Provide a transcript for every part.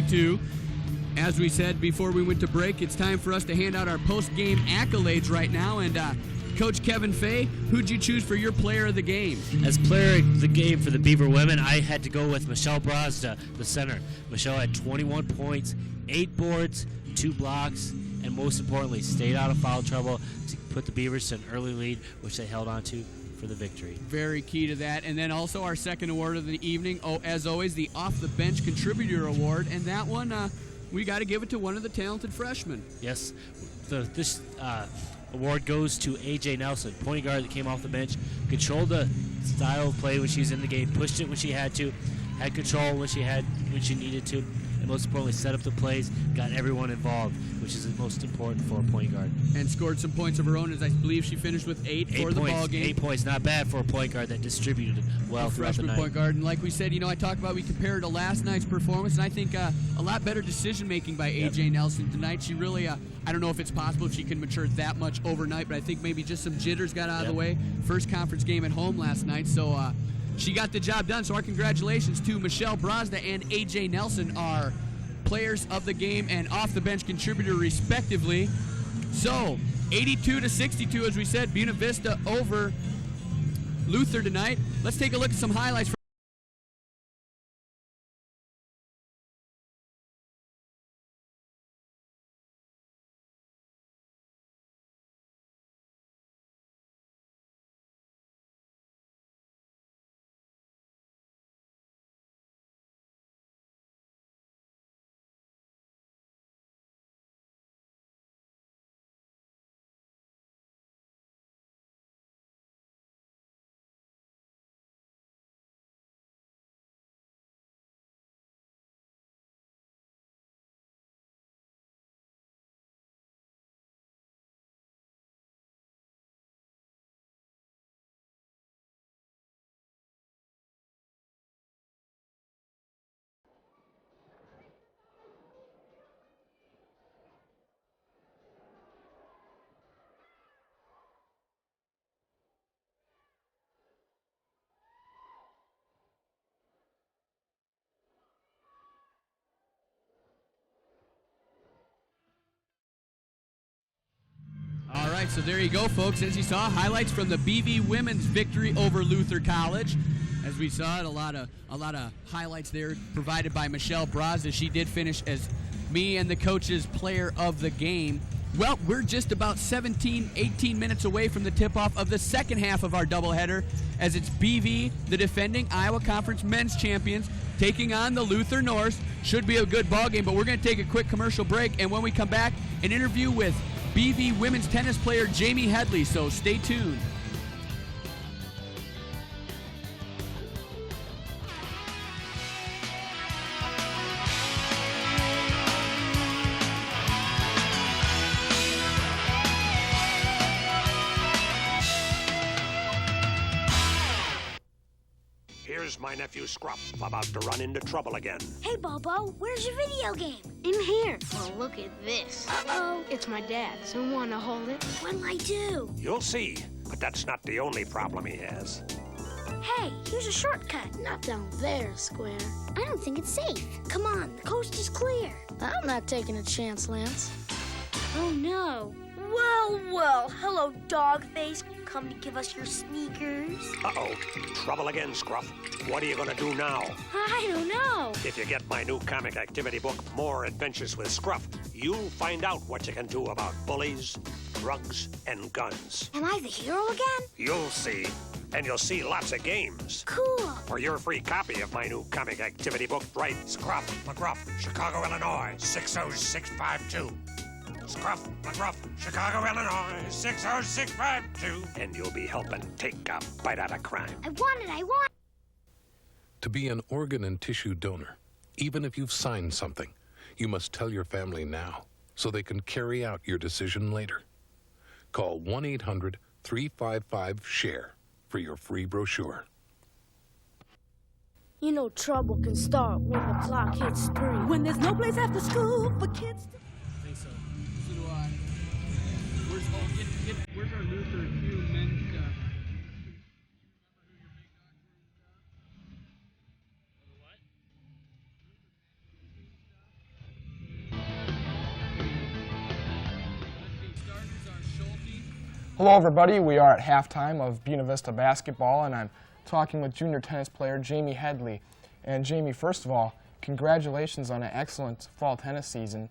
62. As we said before we went to break, it's time for us to hand out our post-game accolades right now. And Coach Kevin Fay, who'd you choose for your player of the game? As player of the game for the Beaver women, I had to go with Michelle Brazda, the center. Michelle had 21 points, 8 boards, 2 blocks, and most importantly, stayed out of foul trouble to put the Beavers to an early lead, which they held on to for the victory. Very key to that. And then also our second award of the evening, as always, the off-the-bench contributor award. And that one, we got to give it to one of the talented freshmen. Yes, this award goes to A.J. Nelson, point guard that came off the bench, controlled the style of play when she was in the game, pushed it when she had to, had control when she needed to, and most importantly, set up the plays, got everyone involved, which is the most important for a point guard. And scored some points of her own, as I believe she finished with 8 for the ball game. 8 points, not bad for a point guard that distributed well throughout the night. Freshman point guard, and like we said, I talked about we compared to last night's performance, and I think a lot better decision-making by A.J. Nelson tonight. She really, I don't know if it's possible if she can mature that much overnight, but I think maybe just some jitters got out of the way. First conference game at home last night, so she got the job done. So our congratulations to Michelle Brazda and A.J. Nelson, our players of the game and off-the-bench contributor respectively. So 82-62, as we said, Buena Vista over Luther tonight. Let's take a look at some highlights. All right, so there you go, folks. As you saw, highlights from the BV women's victory over Luther College. As we saw it, a lot of highlights there provided by Michelle Brazda. She did finish as me and the coach's player of the game. Well, we're just about 18 minutes away from the tip-off of the second half of our doubleheader, as it's BV, the defending Iowa Conference men's champions, taking on the Luther Norse. Should be a good ball game, but we're going to take a quick commercial break, and when we come back, an interview with BV women's tennis player Jamie Headley, so stay tuned. Here's my nephew Scruff about to run into trouble again. Hey, Bobo, where's your video game? In here. Well, look at this. Uh-oh. It's my dad's. You want to hold it? What'll I do? You'll see, but that's not the only problem he has. Hey, here's a shortcut. Not down there, Square. I don't think it's safe. Come on, the coast is clear. I'm not taking a chance, Lance. Oh, no. Well, hello, Dogface. Come to give us your sneakers? Uh-oh, trouble again, Scruff. What are you gonna do now? I don't know. If you get my new comic activity book, More Adventures with Scruff, you'll find out what you can do about bullies, drugs, and guns. Am I the hero again? You'll see. And you'll see lots of games. Cool. For your free copy of my new comic activity book, write Scruff McGruff, Chicago, Illinois, 60652. Scruff McGruff, Chicago, Illinois, 60652. And you'll be helping take a bite out of crime. I want it. To be an organ and tissue donor, even if you've signed something, you must tell your family now so they can carry out your decision later. Call 1-800-355-SHARE for your free brochure. You know trouble can start when the clock hits 3. When there's no place after school for kids to... I think so. So do I. Where's our Luther Q men's stuff? Hello everybody, we are at halftime of Buena Vista basketball and I'm talking with junior tennis player Jamie Headley. And Jamie, first of all, congratulations on an excellent fall tennis season.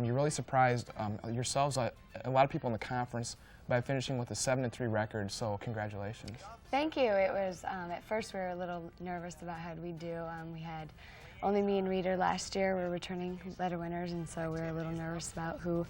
You really surprised yourselves, a lot of people in the conference, by finishing with a 7-3 record, so congratulations. Thank you. It was, at first we were a little nervous about how we'd do. We had only me and Reader last year were returning letter winners, and so we were a little nervous about who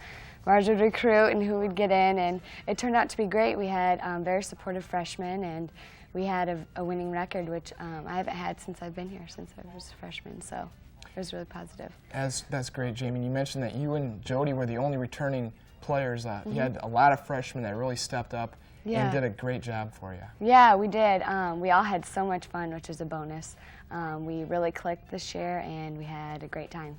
Marge would recruit and who would get in, and it turned out to be great. We had very supportive freshmen, and we had a winning record, which I haven't had since I've been here, since I was a freshman, so it was really positive. That's great, Jamie. You mentioned that you and Jody were the only returning players. You had a lot of freshmen that really stepped up and did a great job for you. Yeah, we did. We all had so much fun, which is a bonus. We really clicked this year, and we had a great time.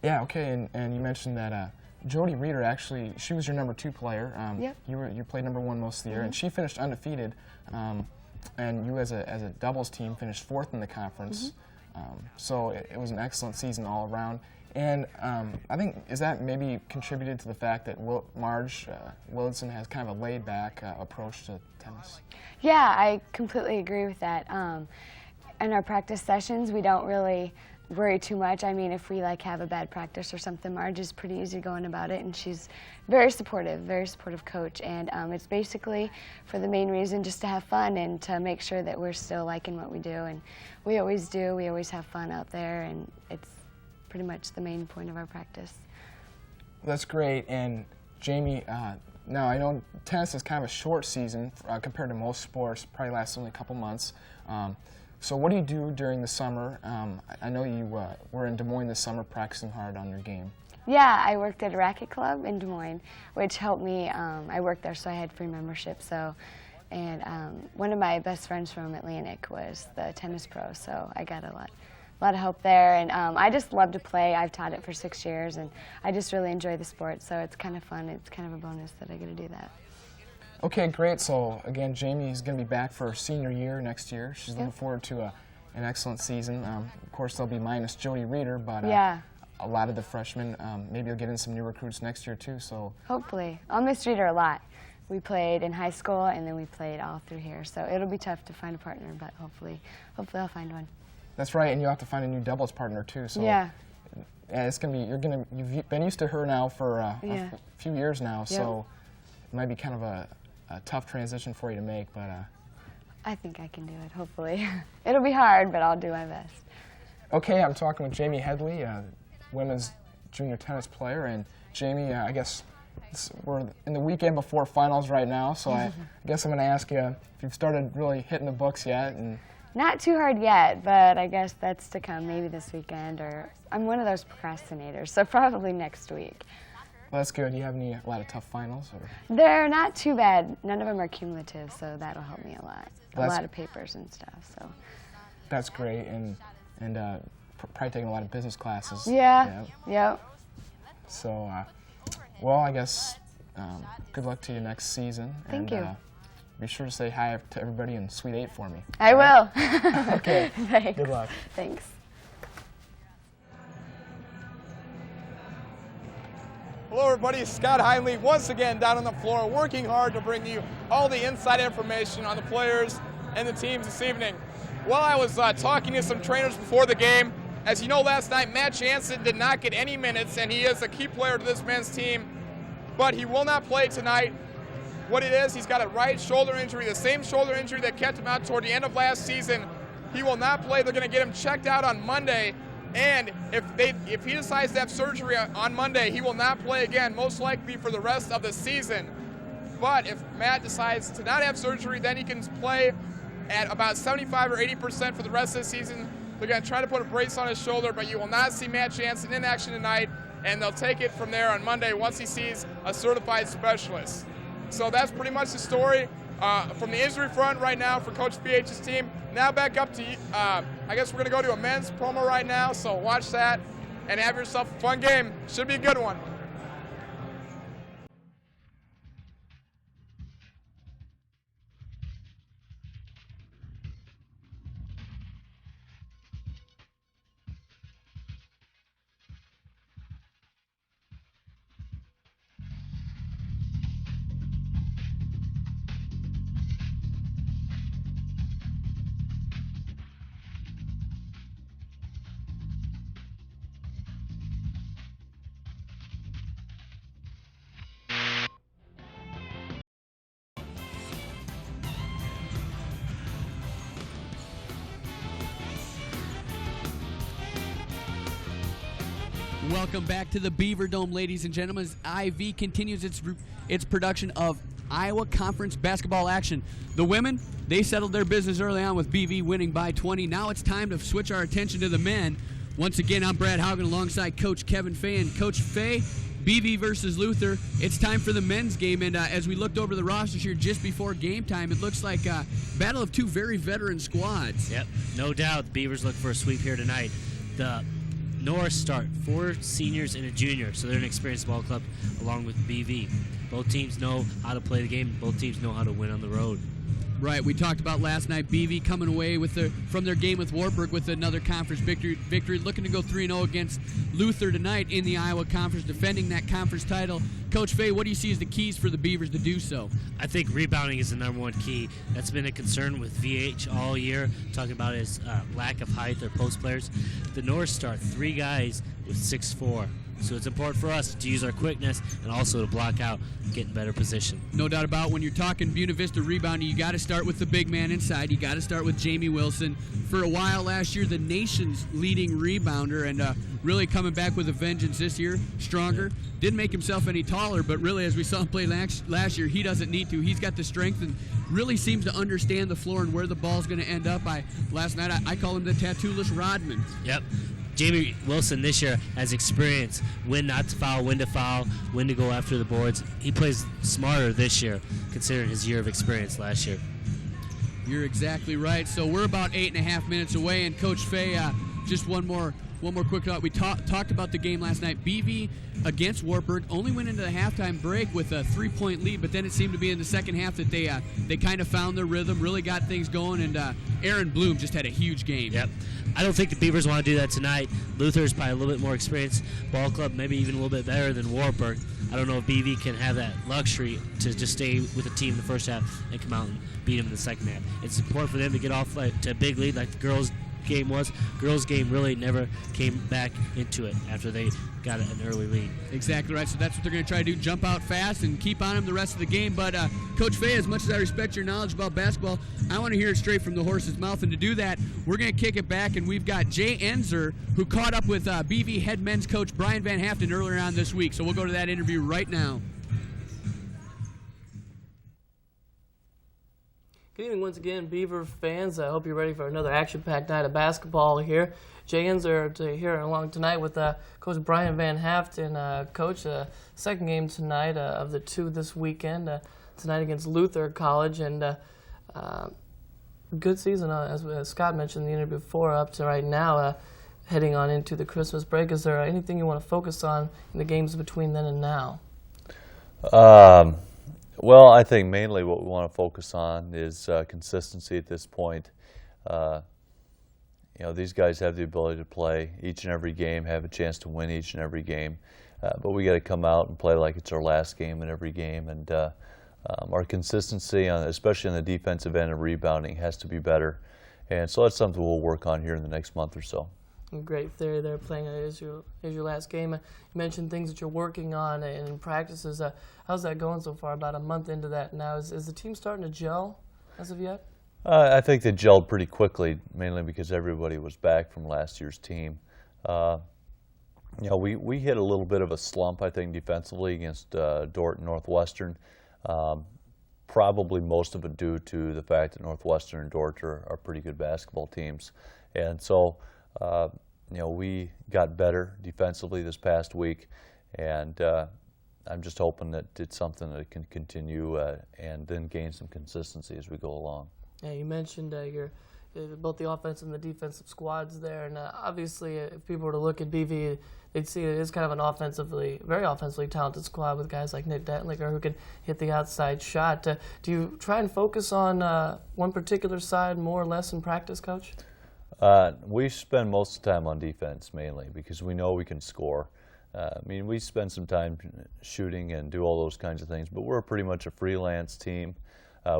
Yeah, okay, and you mentioned that Jody Reader, actually, she was your number 2 player. Yep. You played number 1 most of the year, and she finished undefeated. And you, as a doubles team, finished 4th in the conference. So it was an excellent season all around. And I think, is that maybe contributed to the fact that Marge Willardson has kind of a laid-back approach to tennis? Yeah, I completely agree with that. In our practice sessions, we don't really worry too much. I mean, if we have a bad practice or something, Marge is pretty easygoing about it, and she's very supportive coach. And it's basically for the main reason just to have fun and to make sure that we're still liking what we do. And we always do. We always have fun out there, and it's pretty much the main point of our practice. That's great. And Jamie, now I know tennis is kind of a short season compared to most sports, probably lasts only a couple months. So what do you do during the summer? I know you were in Des Moines this summer practicing hard on your game. Yeah, I worked at a racket club in Des Moines, which helped me. I worked there, so I had free membership. And one of my best friends from Atlantic was the tennis pro, so I got a lot of help there. And I just love to play. I've taught it for 6 years, and I just really enjoy the sport, so it's kind of fun. It's kind of a bonus that I get to do that. Okay, great. So again, Jamie is going to be back for her senior year next year. She's looking forward to an excellent season. Of course, they'll be minus Jody Reader, but a lot of the freshmen, maybe you'll get in some new recruits next year too. So hopefully. I'll miss Reader a lot. We played in high school, and then we played all through here. So it'll be tough to find a partner, but hopefully I'll find one. That's right, and you'll have to find a new doubles partner too. So yeah, it's gonna be you've been used to her now for a few years now, so it might be kind of a tough transition for you to make, but I think I can do it, hopefully. It'll be hard, but I'll do my best. Okay, I'm talking with Jamie Headley, women's junior tennis player, and Jamie, I guess we're in the weekend before finals right now, so I guess I'm going to ask you if you've started really hitting the books yet. And not too hard yet, but I guess that's to come maybe this weekend, or I'm one of those procrastinators, so probably next week. Well, that's good. Do you have a lot of tough finals? Or? They're not too bad. None of them are cumulative, so that'll help me a lot. A lot of papers and stuff. So. That's great, and probably taking a lot of business classes. Yeah. Yep. So, well, I guess good luck to you next season. Thank you. Be sure to say hi to everybody in Suite 8 for me. I will. Okay. Thanks. Good luck. Thanks. Hello everybody, Scott Heinley once again down on the floor working hard to bring you all the inside information on the players and the teams this evening. Well, I was talking to some trainers before the game. As you know, last night Matt Jansen did not get any minutes, and he is a key player to this men's team, but he will not play tonight. What it is, he's got a right shoulder injury, the same shoulder injury that kept him out toward the end of last season. He will not play. They're going to get him checked out on Monday. And if he decides to have surgery on Monday, he will not play again, most likely for the rest of the season. But if Matt decides to not have surgery, then he can play at about 75 or 80% for the rest of the season. They're going to try to put a brace on his shoulder, but you will not see Matt Jansen in action tonight, and they'll take it from there on Monday once he sees a certified specialist. So that's pretty much the story from the injury front right now for Coach PH's team. Now back up to, I guess we're going to go to a men's promo right now, so watch that and have yourself a fun game. Should be a good one. Welcome back to the Beaver Dome, ladies and gentlemen, as IV continues its production of Iowa Conference basketball action. The women, they settled their business early on with BV winning by 20. Now it's time to switch our attention to the men. Once again, I'm Brad Haugen alongside Coach Kevin Fay. And Coach Fay, BV versus Luther, it's time for the men's game. And as we looked over the rosters here just before game time, it looks like a battle of two very veteran squads. Yep, no doubt the Beavers look for a sweep here tonight. The North start 4 seniors and a junior, so they're an experienced ball club along with BV. Both teams know how to play the game. Both teams know how to win on the road. Right, we talked about last night, BV coming away from their game with Wartburg with another conference victory, looking to go 3-0 against Luther tonight in the Iowa Conference, defending that conference title. Coach Fay, what do you see as the keys for the Beavers to do so? I think rebounding is the number one key. That's been a concern with VH all year, talking about his lack of height, their post players. The North start 3 guys with 6'4". So it's important for us to use our quickness and also to block out and get in better position. No doubt about when you're talking Buena Vista rebounding, you got to start with the big man inside. You got to start with Jamie Wilson. For a while last year, the nation's leading rebounder, and really coming back with a vengeance this year, stronger. Didn't make himself any taller, but really, as we saw him play last year, he doesn't need to. He's got the strength and really seems to understand the floor and where the ball's going to end up. Last night, I call him the tattoo-less Rodman. Yep. Jamie Wilson this year has experience when not to foul, when to foul, when to go after the boards. He plays smarter this year, considering his year of experience last year. You're exactly right. So we're about 8.5 minutes away, and Coach Fay, just one more quick thought. We talked about the game last night. BV against Wartburg only went into the halftime break with a 3-point lead, but then it seemed to be in the second half that they kind of found their rhythm, really got things going, and Aaron Bloom just had a huge game. Yep. I don't think the Beavers want to do that tonight. Luther's probably a little bit more experienced ball club, maybe even a little bit better than Wartburg. I don't know if BV can have that luxury to just stay with the team in the first half and come out and beat them in the second half. It's important for them to get off to a big lead like the girls' game was. Girls' game really never came back into it after they got an early lead. Exactly right. So that's what they're going to try to do, jump out fast and keep on them the rest of the game. But Coach Fay, as much as I respect your knowledge about basketball, I want to hear it straight from the horse's mouth. And to do that, we're going to kick it back, and we've got Jay Enzer, who caught up with BV head men's coach Brian Van Haften earlier on this week. So we'll go to that interview right now. Good evening once again, Beaver fans. I hope you're ready for another action-packed night of basketball here. Jay Enzer here along tonight with Coach Brian Van Haften. Coach, second game tonight of the 2 this weekend, tonight against Luther College. And good season, as Scott mentioned in the interview before, up to right now, heading on into the Christmas break. Is there anything you want to focus on in the games between then and now? Well, I think mainly what we want to focus on is consistency at this point. These guys have the ability to play each and every game, have a chance to win each and every game, but we got to come out and play like it's our last game in every game. And our consistency, especially on the defensive end and rebounding, has to be better. And so that's something we'll work on here in the next month or so. Great theory there, playing as your last game. You mentioned things that you're working on in practices. How's that going so far? About a month into that now. Is the team starting to gel as of yet? I think they gelled pretty quickly, mainly because everybody was back from last year's team. We hit a little bit of a slump, I think, defensively against Dordt and Northwestern. Probably most of it due to the fact that Northwestern and Dordt are pretty good basketball teams. And so we got better defensively this past week, and I'm just hoping that it's something that can continue and then gain some consistency as we go along. Yeah, you mentioned both the offensive and the defensive squads there, and obviously if people were to look at BV, they'd see it is kind of an very offensively talented squad with guys like Nick Dentlinger who can hit the outside shot. Do you try and focus on one particular side more or less in practice, Coach? We spend most of the time on defense mainly because we know we can score. We spend some time shooting and do all those kinds of things, but we're pretty much a freelance team.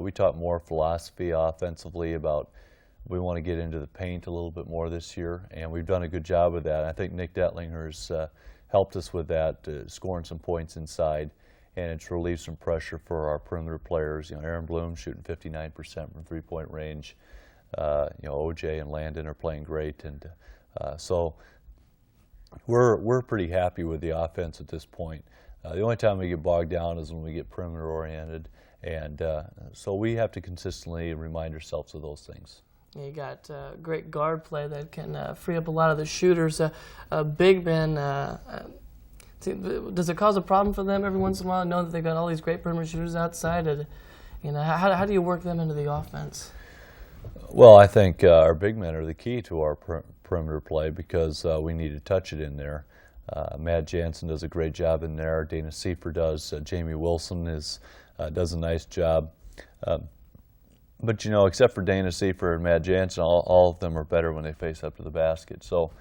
We talk more philosophy offensively about we want to get into the paint a little bit more this year, and we've done a good job of that. I think Nick Dentlinger's helped us with that, scoring some points inside, and it's relieved some pressure for our perimeter players. Aaron Bloom shooting 59% from three-point range. OJ and Landon are playing great, and so we're pretty happy with the offense at this point. The only time we get bogged down is when we get perimeter oriented, and so we have to consistently remind ourselves of those things. You got great guard play that can free up a lot of the shooters. Big men, does it cause a problem for them every once in a while, knowing that they've got all these great perimeter shooters outside? How do you work them into the offense? Well, I think our big men are the key to our perimeter play because we need to touch it in there. Matt Jansen does a great job in there. Dana Seifer does. Jamie Wilson does a nice job. But, except for Dana Seifer and Matt Jansen, all of them are better when they face up to the basket. So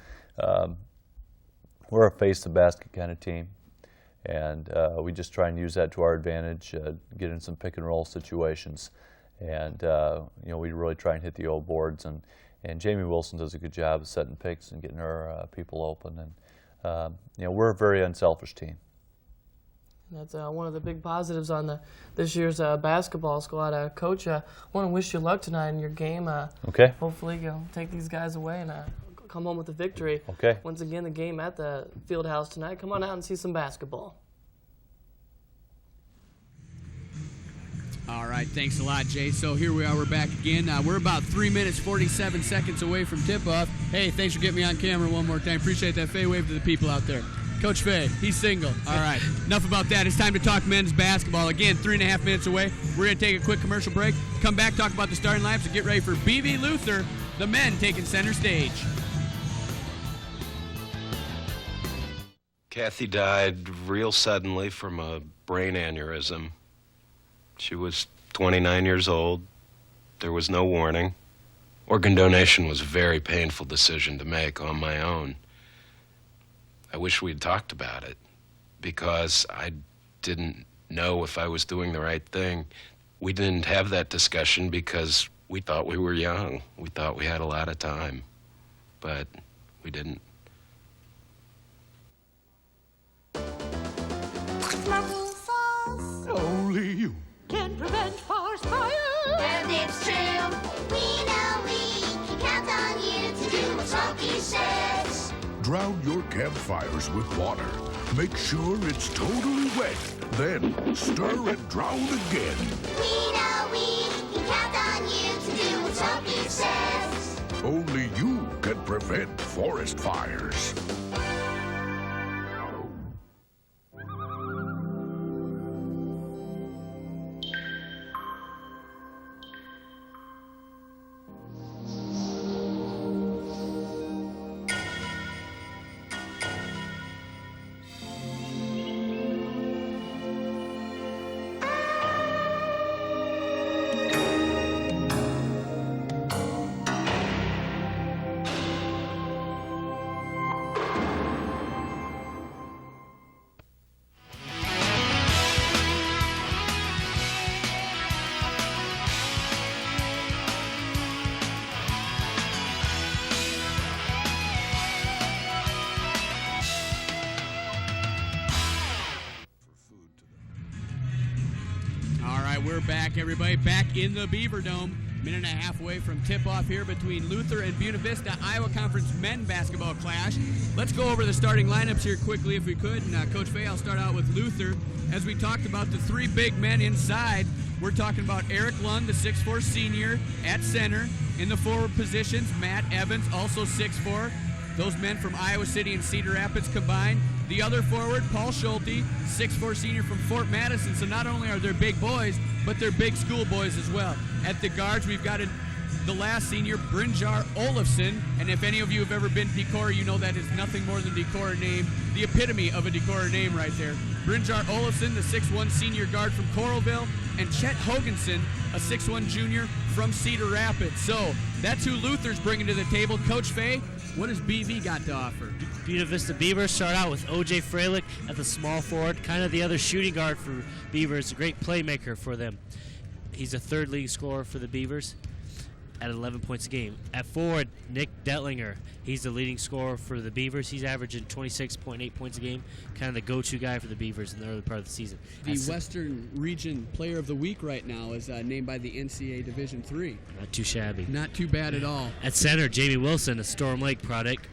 we're a face-the-basket kind of team, and we just try and use that to our advantage, get in some pick-and-roll situations. And, we really try and hit the old boards. And Jamie Wilson does a good job of setting picks and getting our people open. And, we're a very unselfish team. That's one of the big positives on this year's basketball squad. Coach, I want to wish you luck tonight in your game. Okay. Hopefully you'll take these guys away and come home with a victory. Okay. Once again, the game at the field house tonight. Come on out and see some basketball. All right, thanks a lot, Jay. So here we are, we're back again. We're about 3 minutes, 47 seconds away from tip-off. Hey, thanks for getting me on camera one more time. Appreciate that. Fay, wave to the people out there. Coach Fay, he's single. All right, enough about that. It's time to talk men's basketball. Again, 3.5 minutes away. We're going to take a quick commercial break, come back, talk about the starting lineups, and get ready for BV Luther, the men taking center stage. Kathy died real suddenly from a brain aneurysm. She was 29 years old. There was no warning. Organ donation was a very painful decision to make on my own. I wish we'd talked about it because I didn't know if I was doing the right thing. We didn't have that discussion because we thought we were young. We thought we had a lot of time, but we didn't. Only you can prevent forest fires. And it's true. We know we can count on you to do what Smoky says. Drown your campfires with water. Make sure it's totally wet. Then stir and drown again. We know we can count on you to do what Smoky says. Only you can prevent forest fires. We're back, everybody, back in the Beaver Dome. Minute and a half away from tip-off here between Luther and Buena Vista, Iowa Conference men basketball clash. Let's go over the starting lineups here quickly if we could. And Coach Fay, I'll start out with Luther. As we talked about the three big men inside, we're talking about Eric Lund, the 6'4 senior at center. In the forward positions, Matt Evans, also 6'4. Those men from Iowa City and Cedar Rapids combined. The other forward, Paul Schulte, 6'4 senior from Fort Madison. So not only are they big boys, but they're big school boys as well. At the guards, we've got the last senior, Brynjar Olafsson. And if any of you have ever been to Decorah, you know that is nothing more than Decorah name, the epitome of a Decorah name right there. Brynjar Olafsson, the 6'1 senior guard from Coralville, and Chet Hoganson, a 6'1 junior from Cedar Rapids. So that's who Luther's bringing to the table. Coach Fay, what has BV got to offer? Buena Vista Beavers start out with O.J. Freilich at the small forward, kind of the other shooting guard for Beavers, a great playmaker for them. He's a third league scorer for the Beavers at 11 points a game. At forward, Nick Dentlinger. He's the leading scorer for the Beavers. He's averaging 26.8 points a game, kind of the go-to guy for the Beavers in the early part of the season. The Western Region Player of the Week right now is named by the NCAA Division III. Not too shabby. Not too bad at all. At center, Jamie Wilson, a Storm Lake product.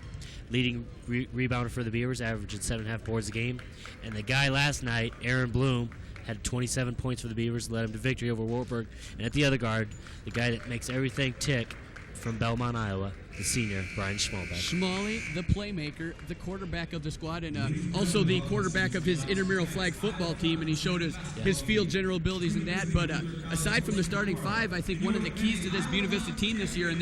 leading rebounder for the Beavers, averaging 7.5 boards a game. And the guy last night, Aaron Bloom, had 27 points for the Beavers, led him to victory over Wartburg. And at the other guard, the guy that makes everything tick from Belmont, Iowa, the senior, Brian Schmalbeck. Schmally, the playmaker, the quarterback of the squad, and also the quarterback of his intramural flag football team, and he showed his field general abilities in that. But aside from the starting five, I think one of the keys to this Buena Vista team this year and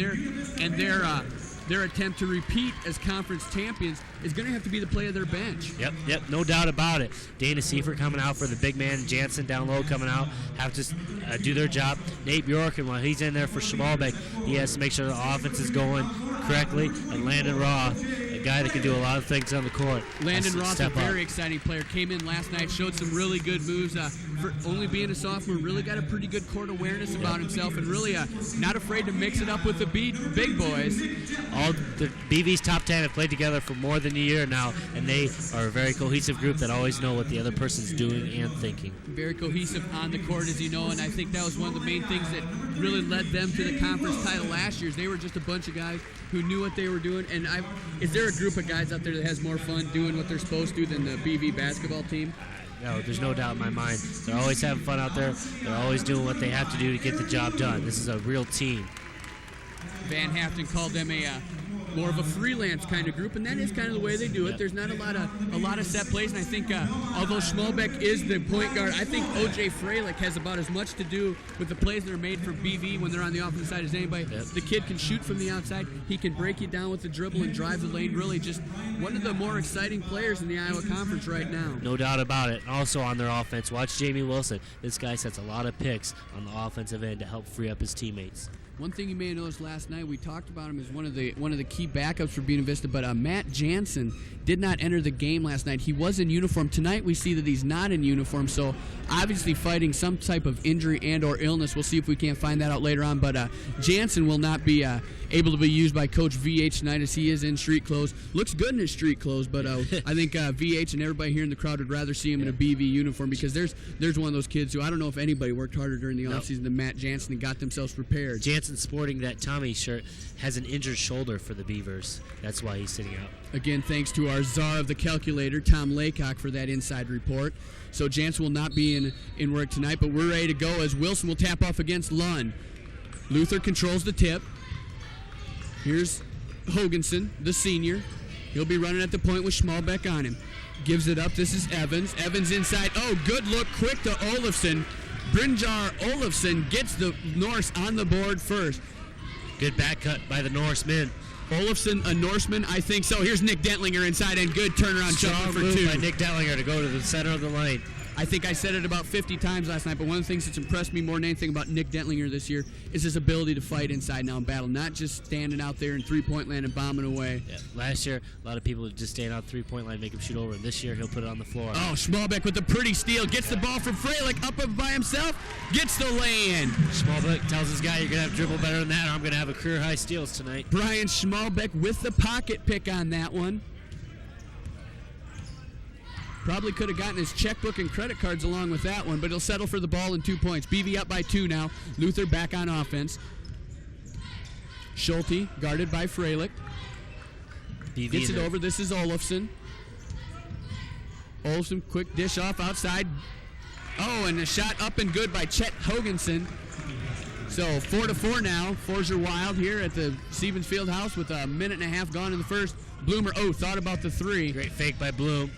their attempt to repeat as conference champions is going to have to be the play of their bench. Yep, no doubt about it. Dana Seifert coming out for the big man. Jansen down low coming out. Have to do their job. Nate Bjork, and while he's in there for Schmalbeck, he has to make sure the offense is going correctly. And Landon Roth, a guy that can do a lot of things on the court. Landon Roth, a very exciting player, came in last night, showed some really good moves. For only being a sophomore, really got a pretty good court awareness about himself, and really not afraid to mix it up with the big boys. All the BV's top 10 have played together for more than a year now, and they are a very cohesive group that always know what the other person's doing and thinking. Very cohesive on the court, as you know, and I think that was one of the main things that really led them to the conference title last year. They were just a bunch of guys who knew what they were doing. And is there a group of guys out there that has more fun doing what they're supposed to than the BV basketball team? No, there's no doubt in my mind. They're always having fun out there. They're always doing what they have to do to get the job done. This is a real team. Van Haften called them more of a freelance kind of group, and that is kind of the way they do it. Yep. There's not a lot of set plays, and I think although Schmalbeck is the point guard, I think O.J. Freilich has about as much to do with the plays that are made for BV when they're on the offensive side as anybody. Yep. The kid can shoot from the outside. He can break you down with the dribble and drive the lane. Really just one of the more exciting players in the Iowa Conference right now. No doubt about it. Also on their offense, watch Jamie Wilson. This guy sets a lot of picks on the offensive end to help free up his teammates. One thing you may have noticed last night, we talked about him as one of the key backups for Buena Vista, but Matt Jansen did not enter the game last night. He was in uniform. Tonight we see that he's not in uniform, so obviously fighting some type of injury and or illness. We'll see if we can't find that out later on, but Jansen will not be able to be used by Coach VH tonight as he is in street clothes. Looks good in his street clothes, but I think VH and everybody here in the crowd would rather see him in a BV uniform because there's one of those kids who I don't know if anybody worked harder during the offseason than Matt Jansen and got themselves prepared. Jansen sporting that Tommy shirt has an injured shoulder for the Beavers. That's why he's sitting out. Again, thanks to our czar of the calculator, Tom Laycock, for that inside report. So Jansen will not be in work tonight, but we're ready to go as Wilson will tap off against Lund. Luther controls the tip. Here's Hoganson, the senior. He'll be running at the point with Schmalbeck on him. Gives it up. This is Evans. Evans inside. Oh, good look. Quick to Olafson. Brynjar Olafson gets the Norse on the board first. Good back cut by the Norsemen. Olafson, a Norseman? I think so. Here's Nick Dentlinger inside, and good turnaround jumper for move two. By Nick Dentlinger to go to the center of the lane. I think I said it about 50 times last night, but one of the things that's impressed me more than anything about Nick Dentlinger this year is his ability to fight inside now in battle, not just standing out there in three-point land and bombing away. Yeah. Last year, a lot of people would just stand out three-point line, make him shoot over, and this year he'll put it on the floor. Oh, Schmalbeck with the pretty steal, gets the ball from Freilich up by himself, gets the lay-in. Schmalbeck tells his guy, you're going to have to dribble better than that, or I'm going to have a career-high steals tonight. Brian Schmalbeck with the pocket pick on that one. Probably could have gotten his checkbook and credit cards along with that one, but he'll settle for the ball and 2 points. BV up by 2 now. Luther back on offense. Schulte guarded by Freilich. Gets it over. This is Olafson. Olafson, quick dish off outside. Oh, and a shot up and good by Chet Hoganson. So 4-4 now. Forger Wild here at the Stevens Field House with a minute and a half gone in the first. Bloomer, thought about the three. Great fake by Bloom.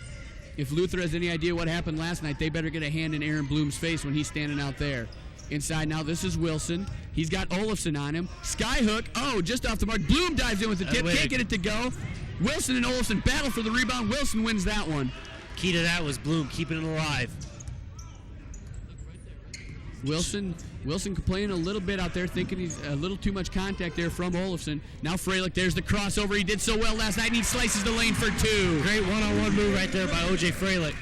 If Luther has any idea what happened last night, they better get a hand in Aaron Bloom's face when he's standing out there. Inside now, this is Wilson. He's got Olafson on him. Skyhook, just off the mark. Bloom dives in with the tip, can't get it to go. Wilson and Olafson battle for the rebound. Wilson wins that one. Key to that was Bloom keeping it alive. Wilson complaining a little bit out there, thinking he's a little too much contact there from Olafson. Now Freilich, there's the crossover. He did so well last night, and he slices the lane for 2. Great one-on-one move right there by O.J. Freilich.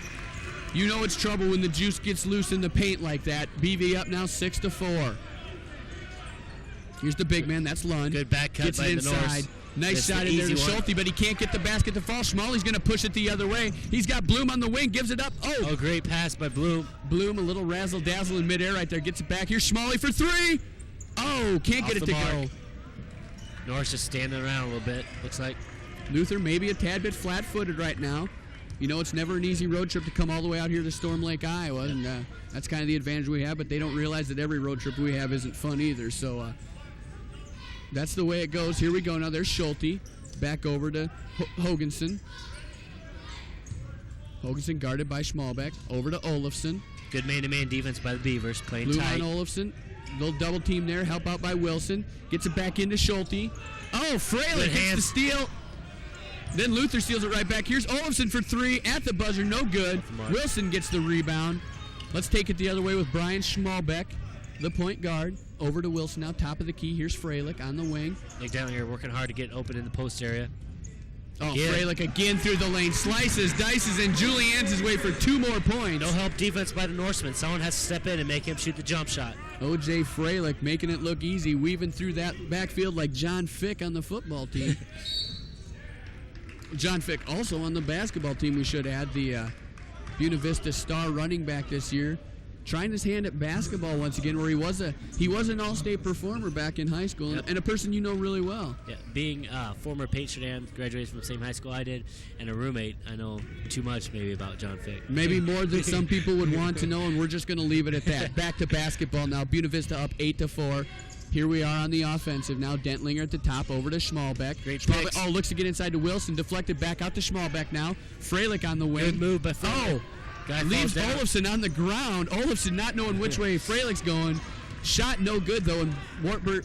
You know it's trouble when the juice gets loose in the paint like that. BV up now 6-4. Here's the big man. That's Lund. Good back cut by the Norse. Nice shot in there to Schulte, but he can't get the basket to fall. Schmally's going to push it the other way. He's got Bloom on the wing, gives it up. Oh, great pass by Bloom. Bloom, a little razzle-dazzle in midair right there. Gets it back. Here's Schmally for 3. Oh, can't get it to go. Norse just standing around a little bit, looks like. Luther maybe a tad bit flat-footed right now. You know, it's never an easy road trip to come all the way out here to Storm Lake, Iowa, and that's kind of the advantage we have, but they don't realize that every road trip we have isn't fun either, so that's the way it goes. Here we go now. There's Schulte. Back over to Hoganson. Hoganson guarded by Schmalbeck. Over to Olafson. Good man-to-man defense by the Beavers, playing Blue tight. on Olafson. Little double team there. Help out by Wilson. Gets it back into Schulte. Oh, Freilich hits the steal. Then Luther steals it right back. Here's Olafson for three. At the buzzer, no good. Wilson gets the rebound. Let's take it the other way with Brian Schmalbeck, the point guard. Over to Wilson now, top of the key. Here's Freilich on the wing. Nick Dentlinger working hard to get open in the post area. Oh, Freilich again through the lane. Slices, dices, and Julian's his way for 2 more points. No help defense by the Norseman. Someone has to step in and make him shoot the jump shot. O.J. Freilich making it look easy, weaving through that backfield like John Fick on the football team. John Fick also on the basketball team, we should add, the Buena Vista star running back this year. Trying his hand at basketball once again, where he was an all-state performer back in high school, and a person you know really well. Yeah, being former Patriot, graduated from the same high school I did, and a roommate, I know too much maybe about John Fick. Maybe more than some people would want to know, and we're just going to leave it at that. Back to basketball now. Buena Vista up 8-4. Here we are on the offensive now. Dentlinger at the top, over to Schmalbeck. Great Schmalbeck, looks to get inside to Wilson, deflected back out to Schmalbeck now. Freilich on the wing. Good move by Freilich. Leaves Olafson on the ground. Olafson not knowing which way Freilich's going. Shot no good, though, and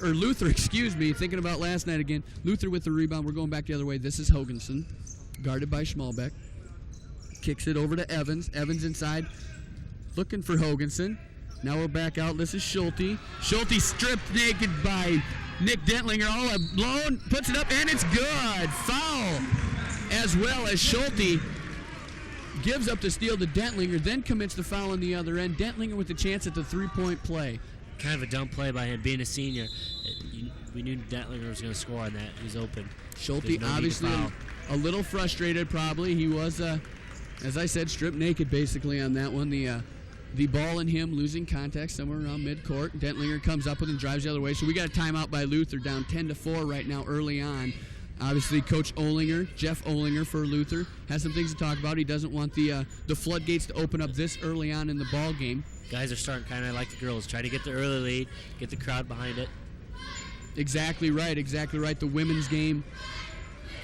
Luther, thinking about last night again. Luther with the rebound. We're going back the other way. This is Hoganson, guarded by Schmalbeck. Kicks it over to Evans. Evans inside, looking for Hoganson. Now we're back out. This is Schulte. Schulte stripped naked by Nick Dentlinger all alone. Puts it up, and it's good. Foul, as well as Schulte gives up the steal to Dentlinger, then commits the foul on the other end. Dentlinger with the chance at the three-point play. Kind of a dumb play by him, being a senior. We knew Dentlinger was going to score on that. He was open. Schulte obviously a little frustrated probably. He was, as I said, stripped naked basically on that one. The ball and him losing contact somewhere around midcourt. Dentlinger comes up with and drives the other way. So we got a timeout by Luther, down 10-4 right now early on. Obviously, Coach Jeff Olinger for Luther, has some things to talk about. He doesn't want the floodgates to open up this early on in the ball game. Guys are starting kind of like the girls. Try to get the early lead, get the crowd behind it. Exactly right. The women's game,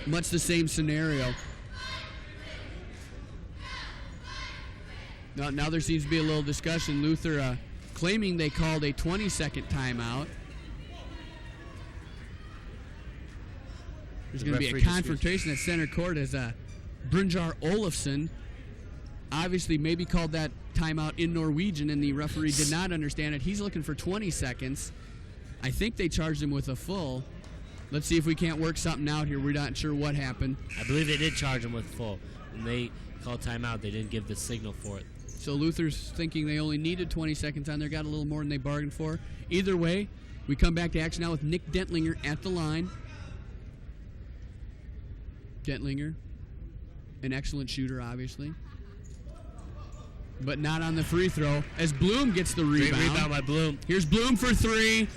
much the same scenario. Now there seems to be a little discussion. Luther claiming they called a 20-second timeout. There's going to be a confrontation at center court as Brynjar Olafson obviously maybe called that timeout in Norwegian, and the referee did not understand it. He's looking for 20 seconds. I think they charged him with a full. Let's see if we can't work something out here. We're not sure what happened. I believe they did charge him with full. When they called timeout, they didn't give the signal for it. So Luther's thinking they only needed 20 seconds on there, got a little more than they bargained for. Either way, we come back to action now with Nick Dentlinger at the line. Dentlinger, an excellent shooter, obviously, but not on the free throw, as Bloom gets the rebound. Great rebound by Bloom. Here's Bloom for three.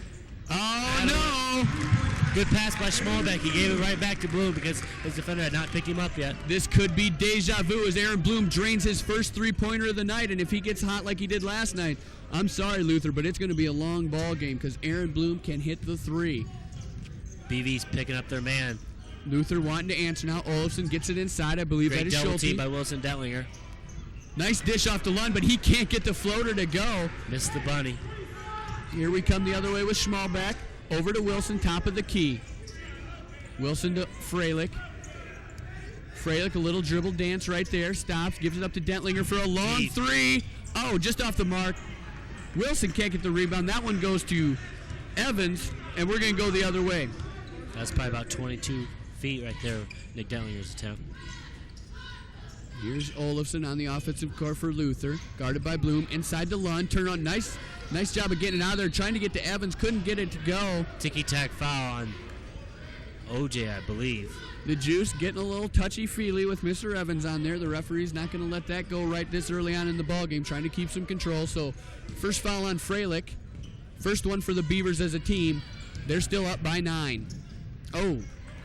Oh, no! Good pass by Schmalbeck. He gave it right back to Bloom because his defender had not picked him up yet. This could be deja vu as Aaron Bloom drains his first three-pointer of the night, and if he gets hot like he did last night, I'm sorry, Luther, but it's going to be a long ball game because Aaron Bloom can hit the three. BV's picking up their man. Luther wanting to answer now. Olafson gets it inside. I believe Great that is double Schulte. team by Wilson Dentlinger. Nice dish off the Lund, but he can't get the floater to go. Missed the bunny. Here we come the other way with Schmalbeck. Over to Wilson, top of the key. Wilson to Freilich. Freilich, a little dribble dance right there. Stops, gives it up to Dentlinger for a long three. Oh, just off the mark. Wilson can't get the rebound. That one goes to Evans, and we're going to go the other way. That's probably about 22 feet right there, Nick Dentlinger's attempt. Here's Olafson on the offensive court for Luther, guarded by Bloom. Inside to Lund, turn on, nice job of getting it out of there, trying to get to Evans, couldn't get it to go. Ticky-tack foul on OJ, I believe. The Juice getting a little touchy-feely with Mr. Evans on there. The referee's not going to let that go right this early on in the ballgame, trying to keep some control. So first foul on Freilich, first one for the Beavers as a team. They're still up by 9. Oh,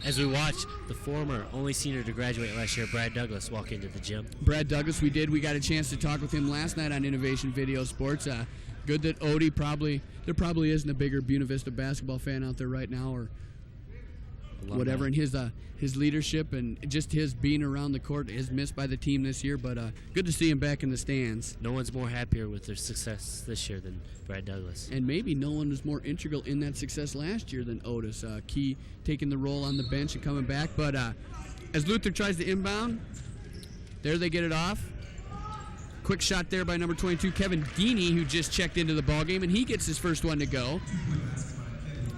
As we watch the former only senior to graduate last year, Brad Douglas, walk into the gym. Brad Douglas, we got a chance to talk with him last night on Innovation Video Sports. Good that Odie there probably isn't a bigger Buena Vista basketball fan out there right now, or whatever, and his leadership and just his being around the court is missed by the team this year, but good to see him back in the stands. No one's more happier with their success this year than Brad Douglas. And maybe no one was more integral in that success last year than Otis. Key taking the role on the bench and coming back, but as Luther tries to inbound, there they get it off. Quick shot there by number 22, Kevin Deeney, who just checked into the ballgame, and he gets his first one to go.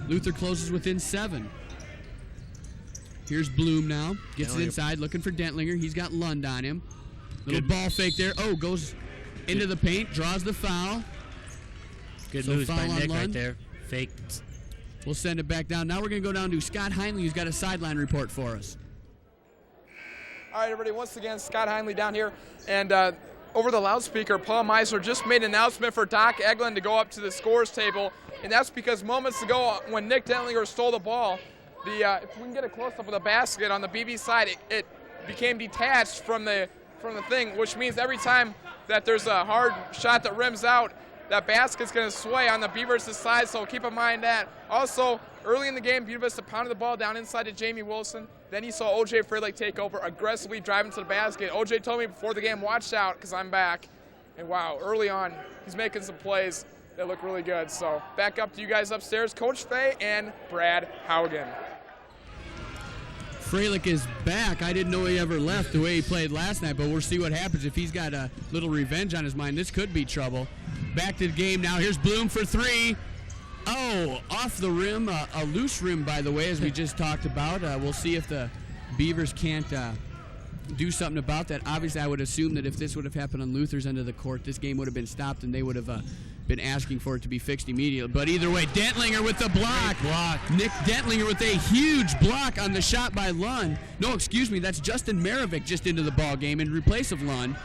Luther closes within 7. Here's Bloom now. Gets it inside, looking for Dentlinger. He's got Lund on him. Little ball fake there. Oh, goes into the paint, draws the foul. Good moves by Nick right there. Fake. We'll send it back down. Now we're going to go down to Scott Heinley, who's got a sideline report for us. All right, everybody, once again, Scott Heinley down here. And over the loudspeaker, Paul Meisler just made an announcement for Doc Eglin to go up to the scores table. And that's because moments ago, when Nick Dentlinger stole the ball, if we can get a close-up of the basket on the BV side, it became detached from the thing, which means every time that there's a hard shot that rims out, that basket's going to sway on the Beavers' side, so keep in mind that. Also, early in the game, Buena Vista pounded the ball down inside to Jamie Wilson. Then he saw O.J. Frelick take over, aggressively driving to the basket. O.J. told me before the game, watch out, because I'm back. And wow, early on, he's making some plays that look really good. So back up to you guys upstairs, Coach Fay and Brad Haugen. Frelick is back. I didn't know he ever left the way he played last night, but we'll see what happens. If he's got a little revenge on his mind, this could be trouble. Back to the game now. Here's Bloom for 3. Oh, off the rim. A loose rim, by the way, as we just talked about. We'll see if the Beavers can't do something about that. Obviously, I would assume that if this would have happened on Luther's end of the court, this game would have been stopped and they would have been asking for it to be fixed immediately. But either way, Dentlinger with the block. Nick Dentlinger with a huge block on the shot by Lund. No, excuse me, that's Justin Marovic just into the ball game in replace of Lund.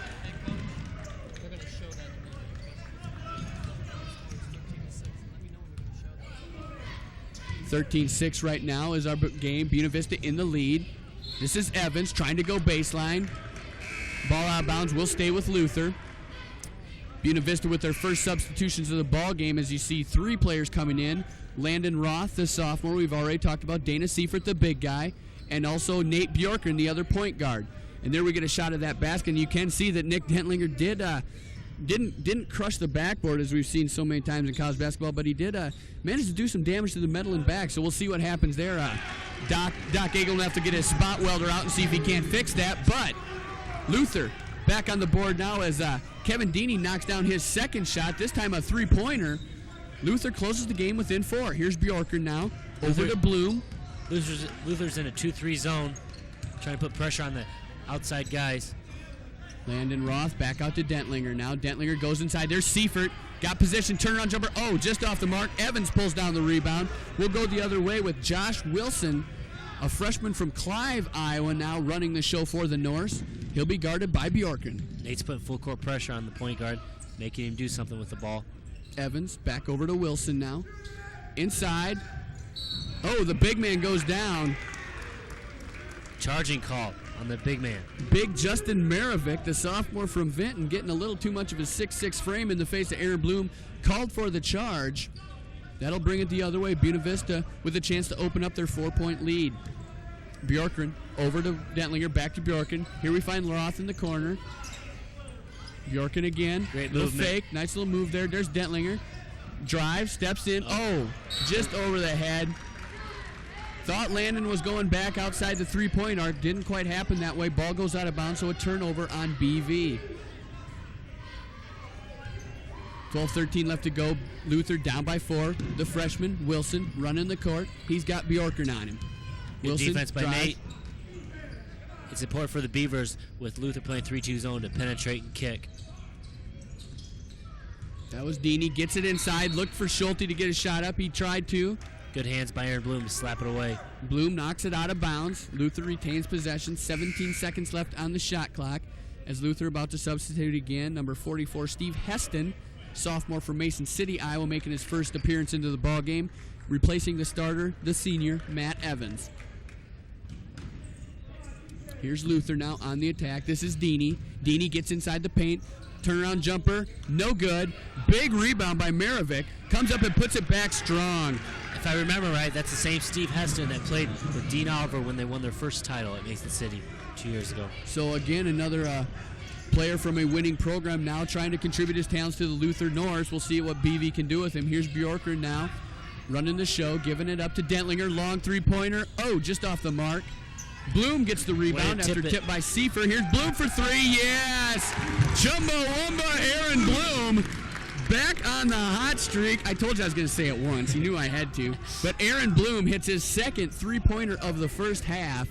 13-6 right now is our game. Buena Vista in the lead. This is Evans trying to go baseline. Ball out of bounds will stay with Luther. Buena Vista with their first substitutions of the ball game, as you see 3 players coming in. Landon Roth, the sophomore, we've already talked about. Dana Seifert, the big guy. And also Nate Bjorken, the other point guard. And there we get a shot of that basket. And you can see that Nick Dentlinger didn't crush the backboard as we've seen so many times in college basketball, but he did manage to do some damage to the metal and back. So we'll see what happens there. Doc Eagle will have to get his spot welder out and see if he can't fix that. But Luther back on the board now as Kevin Deeney knocks down his second shot, this time a three-pointer. Luther closes the game within 4. Here's Bjorken now. Over to Bloom. Luther's in a 2-3 zone, trying to put pressure on the outside guys. Landon Roth back out to Dentlinger now. Dentlinger goes inside. There's Seifert. Got position, turnaround jumper. Oh, just off the mark. Evans pulls down the rebound. We'll go the other way with Josh Wilson, a freshman from Clive, Iowa, now running the show for the Norse. He'll be guarded by Bjorken. Nate's putting full court pressure on the point guard, making him do something with the ball. Evans back over to Wilson now. Inside. Oh, the big man goes down. Charging call on the big man. Big Justin Marovic, the sophomore from Vinton, getting a little too much of his 6'6 frame in the face of Aaron Bloom, called for the charge. That'll bring it the other way. Buena Vista with a chance to open up their 4-point lead. Bjorken over to Dentlinger, back to Bjorken. Here we find Roth in the corner. Bjorken again. Great little movement. fake. Nice little move there. There's Dentlinger. Drive, steps in. Oh, just over the head. Thought Landon was going back outside the three-point arc. Didn't quite happen that way. Ball goes out of bounds, so a turnover on BV. 12-13 left to go. Luther down by 4. The freshman, Wilson, running the court. He's got Bjorken on him. Good Wilson defense by drives. Nate. It's important for the Beavers with Luther playing 3-2 zone to penetrate and kick. That was Deeney. Gets it inside. Looked for Schulte to get a shot up. He tried to. Good hands by Aaron Bloom to slap it away. Bloom knocks it out of bounds. Luther retains possession. 17 seconds left on the shot clock. As Luther about to substitute again, number 44, Steve Heston, sophomore from Mason City, Iowa, making his first appearance into the ball game, replacing the starter, the senior, Matt Evans. Here's Luther now on the attack. This is Deeney. Deeney gets inside the paint. Turnaround jumper, no good. Big rebound by Maravik. Comes up and puts it back strong. If I remember right, that's the same Steve Heston that played with Dean Oliver when they won their first title at Mason City 2 years ago. So again, another player from a winning program now trying to contribute his talents to the Luther Norse. We'll see what BV can do with him. Here's Bjorker now running the show, giving it up to Dentlinger. Long three-pointer. Oh, just off the mark. Bloom gets the rebound after tipped by Seifer. Here's Bloom for three. Yes! Chumbawamba Aaron Bloom back on the hot streak. I told you I was going to say it once. You knew I had to. But Aaron Bloom hits his second three-pointer of the first half.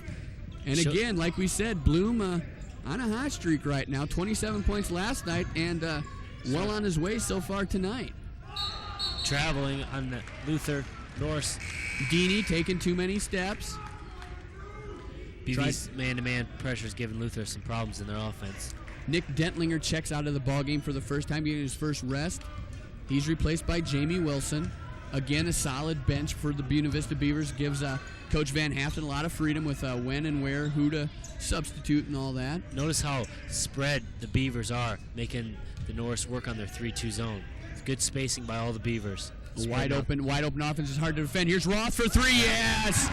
And again, like we said, Bloom on a hot streak right now. 27 points last night and well on his way so far tonight. Traveling on the Luther Norse. Deeney taking too many steps. BV's man-to-man pressure is giving Luther some problems in their offense. Nick Dentlinger checks out of the ballgame for the first time, getting his first rest. He's replaced by Jamie Wilson. Again, a solid bench for the Buena Vista Beavers. Gives Coach Van Haften a lot of freedom with when and where, who to substitute and all that. Notice how spread the Beavers are, making the Norse work on their 3-2 zone. Good spacing by all the Beavers. Wide open offense is hard to defend. Here's Roth for three. Yes!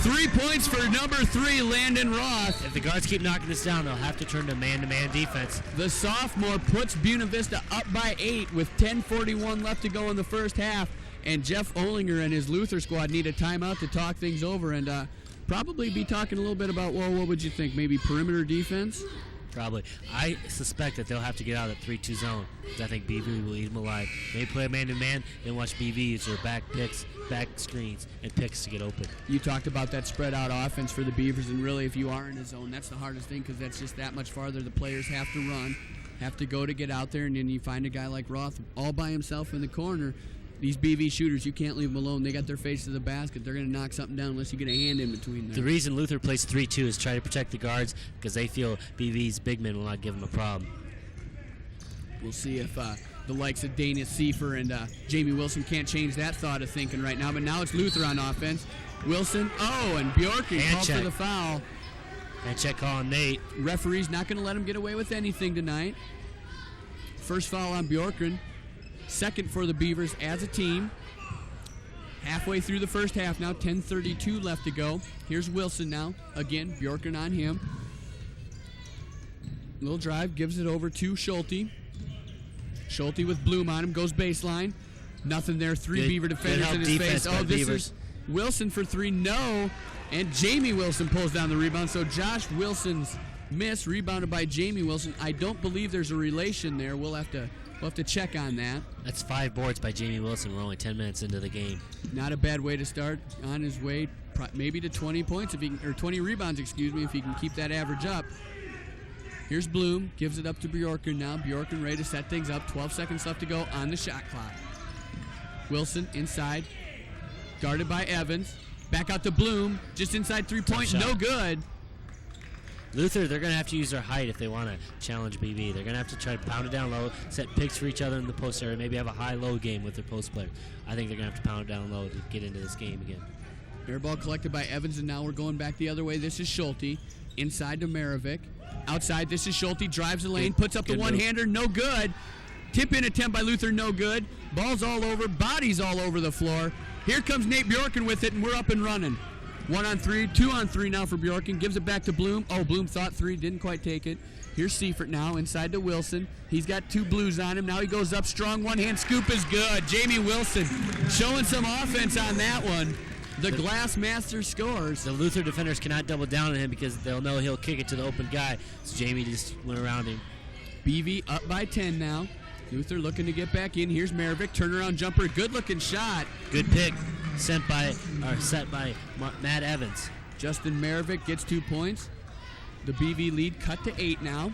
3 points for number 3, Landon Roth. If the guards keep knocking this down, they'll have to turn to man-to-man defense. The sophomore puts Buena Vista up by 8 with 10:41 left to go in the first half. And Jeff Olinger and his Luther squad need a timeout to talk things over and probably be talking a little bit about, well, what would you think? Maybe perimeter defense? Probably. I suspect that they'll have to get out of that 3-2 zone because I think BV will eat them alive. Maybe play a man-to-man, then watch BV use their back picks, back screens, and picks to get open. You talked about that spread-out offense for the Beavers, and really if you are in a zone, that's the hardest thing because that's just that much farther the players have to run, have to go to get out there, and then you find a guy like Roth all by himself in the corner. These BV shooters, you can't leave them alone. They got their face to the basket. They're going to knock something down unless you get a hand in between them. The reason Luther plays 3-2 is try to protect the guards because they feel BV's big men will not give them a problem. We'll see if the likes of Dana Seifer and Jamie Wilson can't change that thought of thinking right now. But now it's Luther on offense. Wilson, and Bjorken called for the foul. And check call on Nate. Referee's not going to let him get away with anything tonight. First foul on Bjorken. Second for the Beavers as a team. Halfway through the first half now, 10:32 left to go. Here's Wilson now. Again, Bjorken on him. Little drive, gives it over to Schulte. Schulte with Bloom on him, goes baseline. Nothing there, three Beaver defenders in his face. Oh, this is Wilson for three, no. And Jamie Wilson pulls down the rebound, so Josh Wilson's miss, rebounded by Jamie Wilson. I don't believe there's a relation there. We'll have to check on that. That's 5 boards by Jamie Wilson. We're only 10 minutes into the game. Not a bad way to start. On his way, maybe to 20 points, if he can, or 20 rebounds, if he can keep that average up. Here's Bloom, gives it up to Bjorken now. Bjorken ready to set things up. 12 seconds left to go on the shot clock. Wilson inside, guarded by Evans. Back out to Bloom, just inside 3-point, no good. Luther, they're going to have to use their height if they want to challenge BV. They're going to have to try to pound it down low, set picks for each other in the post area, maybe have a high-low game with their post player. I think they're going to have to pound it down low to get into this game again. Air ball collected by Evans, and now we're going back the other way. This is Schulte. Inside to Maravik. Outside, this is Schulte. Drives the lane, puts up the one-hander, no good. Tip-in attempt by Luther, no good. Ball's all over, bodies all over the floor. Here comes Nate Bjorken with it, and we're up and running. 1-on-3, 2-on-3 now for Bjorken. Gives it back to Bloom. Oh, Bloom thought 3, didn't quite take it. Here's Seifert now, inside to Wilson. He's got 2 blues on him. Now he goes up strong. One-hand scoop is good. Jamie Wilson showing some offense on that one. The Glass Master scores. The Luther defenders cannot double down on him because they'll know he'll kick it to the open guy. So Jamie just went around him. BV up by 10 now. Luther looking to get back in. Here's Maravik. Turnaround jumper. Good-looking shot. Good pick. Set by Matt Evans. Justin Maravik gets 2 points. The BV lead cut to 8 now.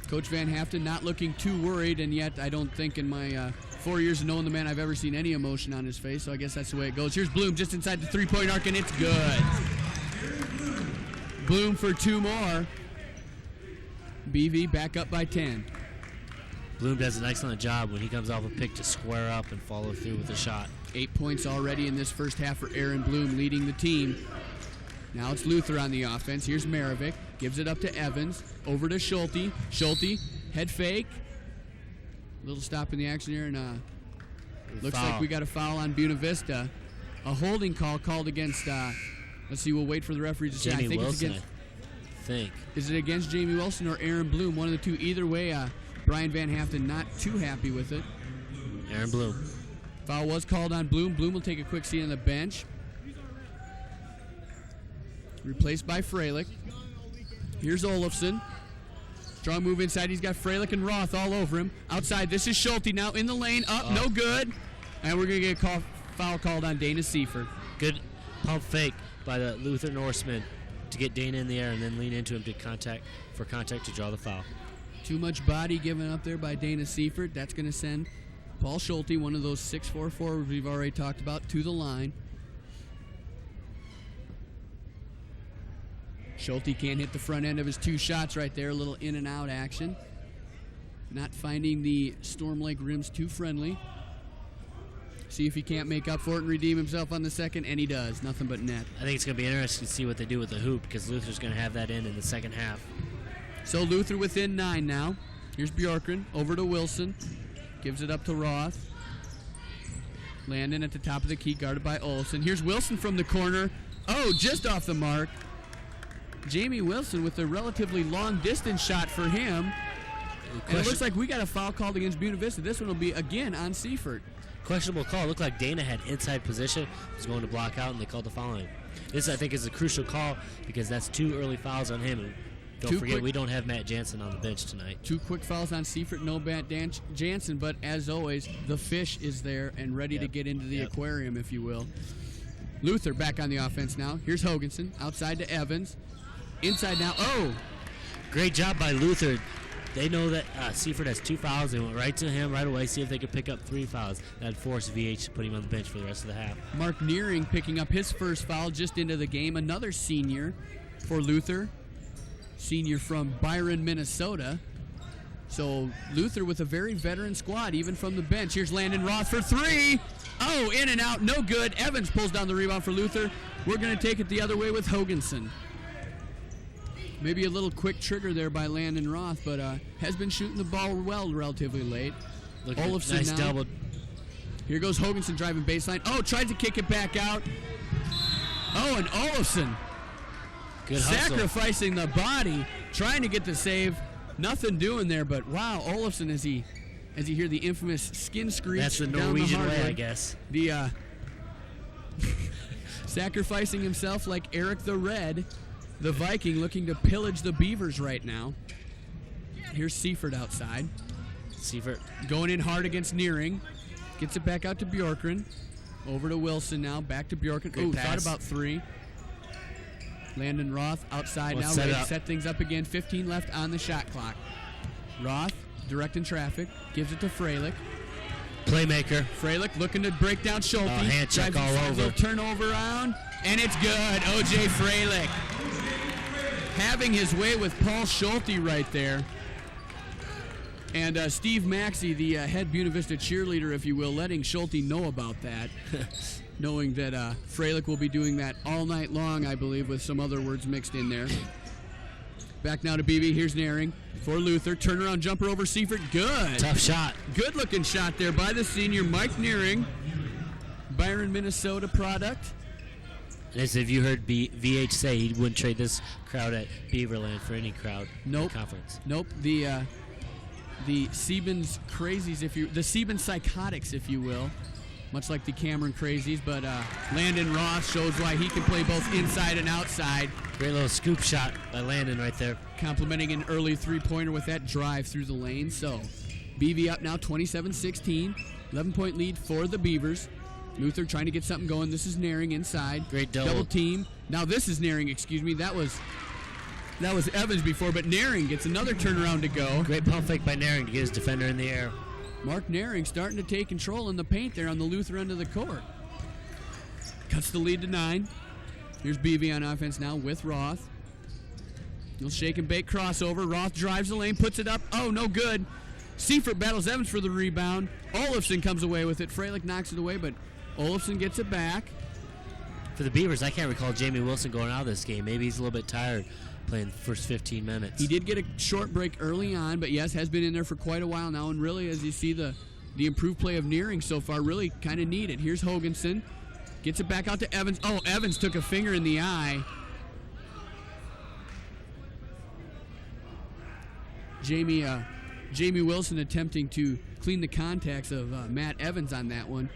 Coach Van Haften not looking too worried, and yet I don't think in my 4 years of knowing the man I've ever seen any emotion on his face, so I guess that's the way it goes. Here's Bloom just inside the 3-point arc, and it's good. Bloom for 2 more. BV back up by 10. Bloom does an excellent job when he comes off a pick to square up and follow through with a shot. 8 points already in this first half for Aaron Bloom, leading the team. Now it's Luther on the offense. Here's Maravik. Gives it up to Evans. Over to Schulte. Schulte, head fake. Little stop in the action here, and looks like we got a foul on Buena Vista. A holding call called against, let's see, we'll wait for the referee to say. Jamie I think Wilson, it's against. I think. Is it against Jamie Wilson or Aaron Bloom? One of the two. Either way, Brian Van Haften not too happy with it. Aaron Bloom. Foul was called on Bloom. Bloom will take a quick seat on the bench. Replaced by Freilich. Here's Olofsson. Strong move inside. He's got Freilich and Roth all over him. Outside, this is Schulte now in the lane. Up, no good. And we're going to get a foul called on Dana Seifert. Good pump fake by the Luther Norseman to get Dana in the air and then lean into him to contact to draw the foul. Too much body given up there by Dana Seifert. That's going to send Paul Schulte, one of those 6'4" forwards we've already talked about, to the line. Schulte can't hit the front end of his two shots right there. A little in and out action. Not finding the Storm Lake rims too friendly. See if he can't make up for it and redeem himself on the second, and he does. Nothing but net. I think it's going to be interesting to see what they do with the hoop because Luther's going to have that in the second half. So Luther within 9 now. Here's Bjorkgren over to Wilson. Gives it up to Roth. Landon at the top of the key, guarded by Olsen. Here's Wilson from the corner. Oh, just off the mark. Jamie Wilson with a relatively long distance shot for him. And it looks like we got a foul called against Buena Vista. This one will be again on Seifert. Questionable call. It looked like Dana had inside position. Was going to block out, and they called the foul on him. This, I think, is a crucial call because that's 2 early fouls on him. And don't forget, we don't have Matt Jansen on the bench tonight. 2 quick fouls on Seifert, no Matt Jansen, but as always, the fish is there and ready to get into the aquarium, if you will. Luther back on the offense now. Here's Hoganson, outside to Evans. Inside now. Oh! Great job by Luther. They know that Seifert has 2 fouls. They went right to him right away, see if they could pick up 3 fouls. That forced VH to put him on the bench for the rest of the half. Mark Nearing picking up his first foul just into the game. Another senior for Luther. Senior from Byron, Minnesota. So Luther with a very veteran squad, even from the bench. Here's Landon Roth for 3. Oh, in and out, no good. Evans pulls down the rebound for Luther. We're going to take it the other way with Hoganson. Maybe a little quick trigger there by Landon Roth, but has been shooting the ball well relatively late. Olofsson nice now. double. Here goes Hoganson driving baseline. Oh, tries to kick it back out. Oh, and Olofsson Good hustle. sacrificing the body, trying to get the save. Nothing doing there, but wow, Olofsson as he hear the infamous skin screech. That's the down Norwegian the way, hardwood. I guess. The sacrificing himself like Eric the Red, the Viking, looking to pillage the Beavers right now. Here's Seifert outside. Seifert going in hard against Nearing. Gets it back out to Bjorkgren. Over to Wilson now. Back to Bjorkgren. Great Ooh, pass. thought about 3. Landon Roth outside Let's now. set Ready to up. set things up again. 15 left on the shot clock. Roth directing traffic. Gives it to Freilich. Playmaker. Freilich looking to break down Schulte. hand check Drives all inside, over. little turnover around. And it's good. O.J. Freilich. Having his way with Paul Schulte right there. And Steve Maxey, the head Buena Vista cheerleader, if you will, letting Schulte know about that. Knowing that Freilich will be doing that all night long, I believe, with some other words mixed in there. Back now to BB. Here's Nearing for Luther. Turnaround jumper over Seifert. Good. Tough shot. Good looking shot there by the senior, Mike Nearing. Byron, Minnesota product. As if you heard VH say, he wouldn't trade this crowd at Beaverland for any crowd in the conference. Nope. The Siebens crazies, the Siebens psychotics, if you will. Much like the Cameron crazies, but Landon Roth shows why he can play both inside and outside. Great little scoop shot by Landon right there. Complimenting an early three-pointer with that drive through the lane. So, BV up now 27-16. 11-point lead for the Beavers. Luther trying to get something going. This is Nearing inside. Great double. Double team. Now this is Nearing, excuse me. That was Evans before, but Nearing gets another turnaround to go. Great pump fake by Nearing to get his defender in the air. Mark Nearing starting to take control in the paint there on the Luther end of the court. Cuts the lead to 9. Here's BV on offense now with Roth. He'll shake and bake crossover. Roth drives the lane, puts it up. Oh, no good. Seifert battles Evans for the rebound. Olofsson comes away with it. Freilich knocks it away, but Olofsson gets it back. For the Beavers, I can't recall Jamie Wilson going out of this game. Maybe he's a little bit tired playing the first 15 minutes. He did get a short break early on, but yes, has been in there for quite a while now. And really, as you see the improved play of Nearing so far, really kind of needed. Here's Hoganson. Gets it back out to Evans. Oh, Evans took a finger in the eye. Jamie Wilson attempting to clean the contacts of Matt Evans on that one.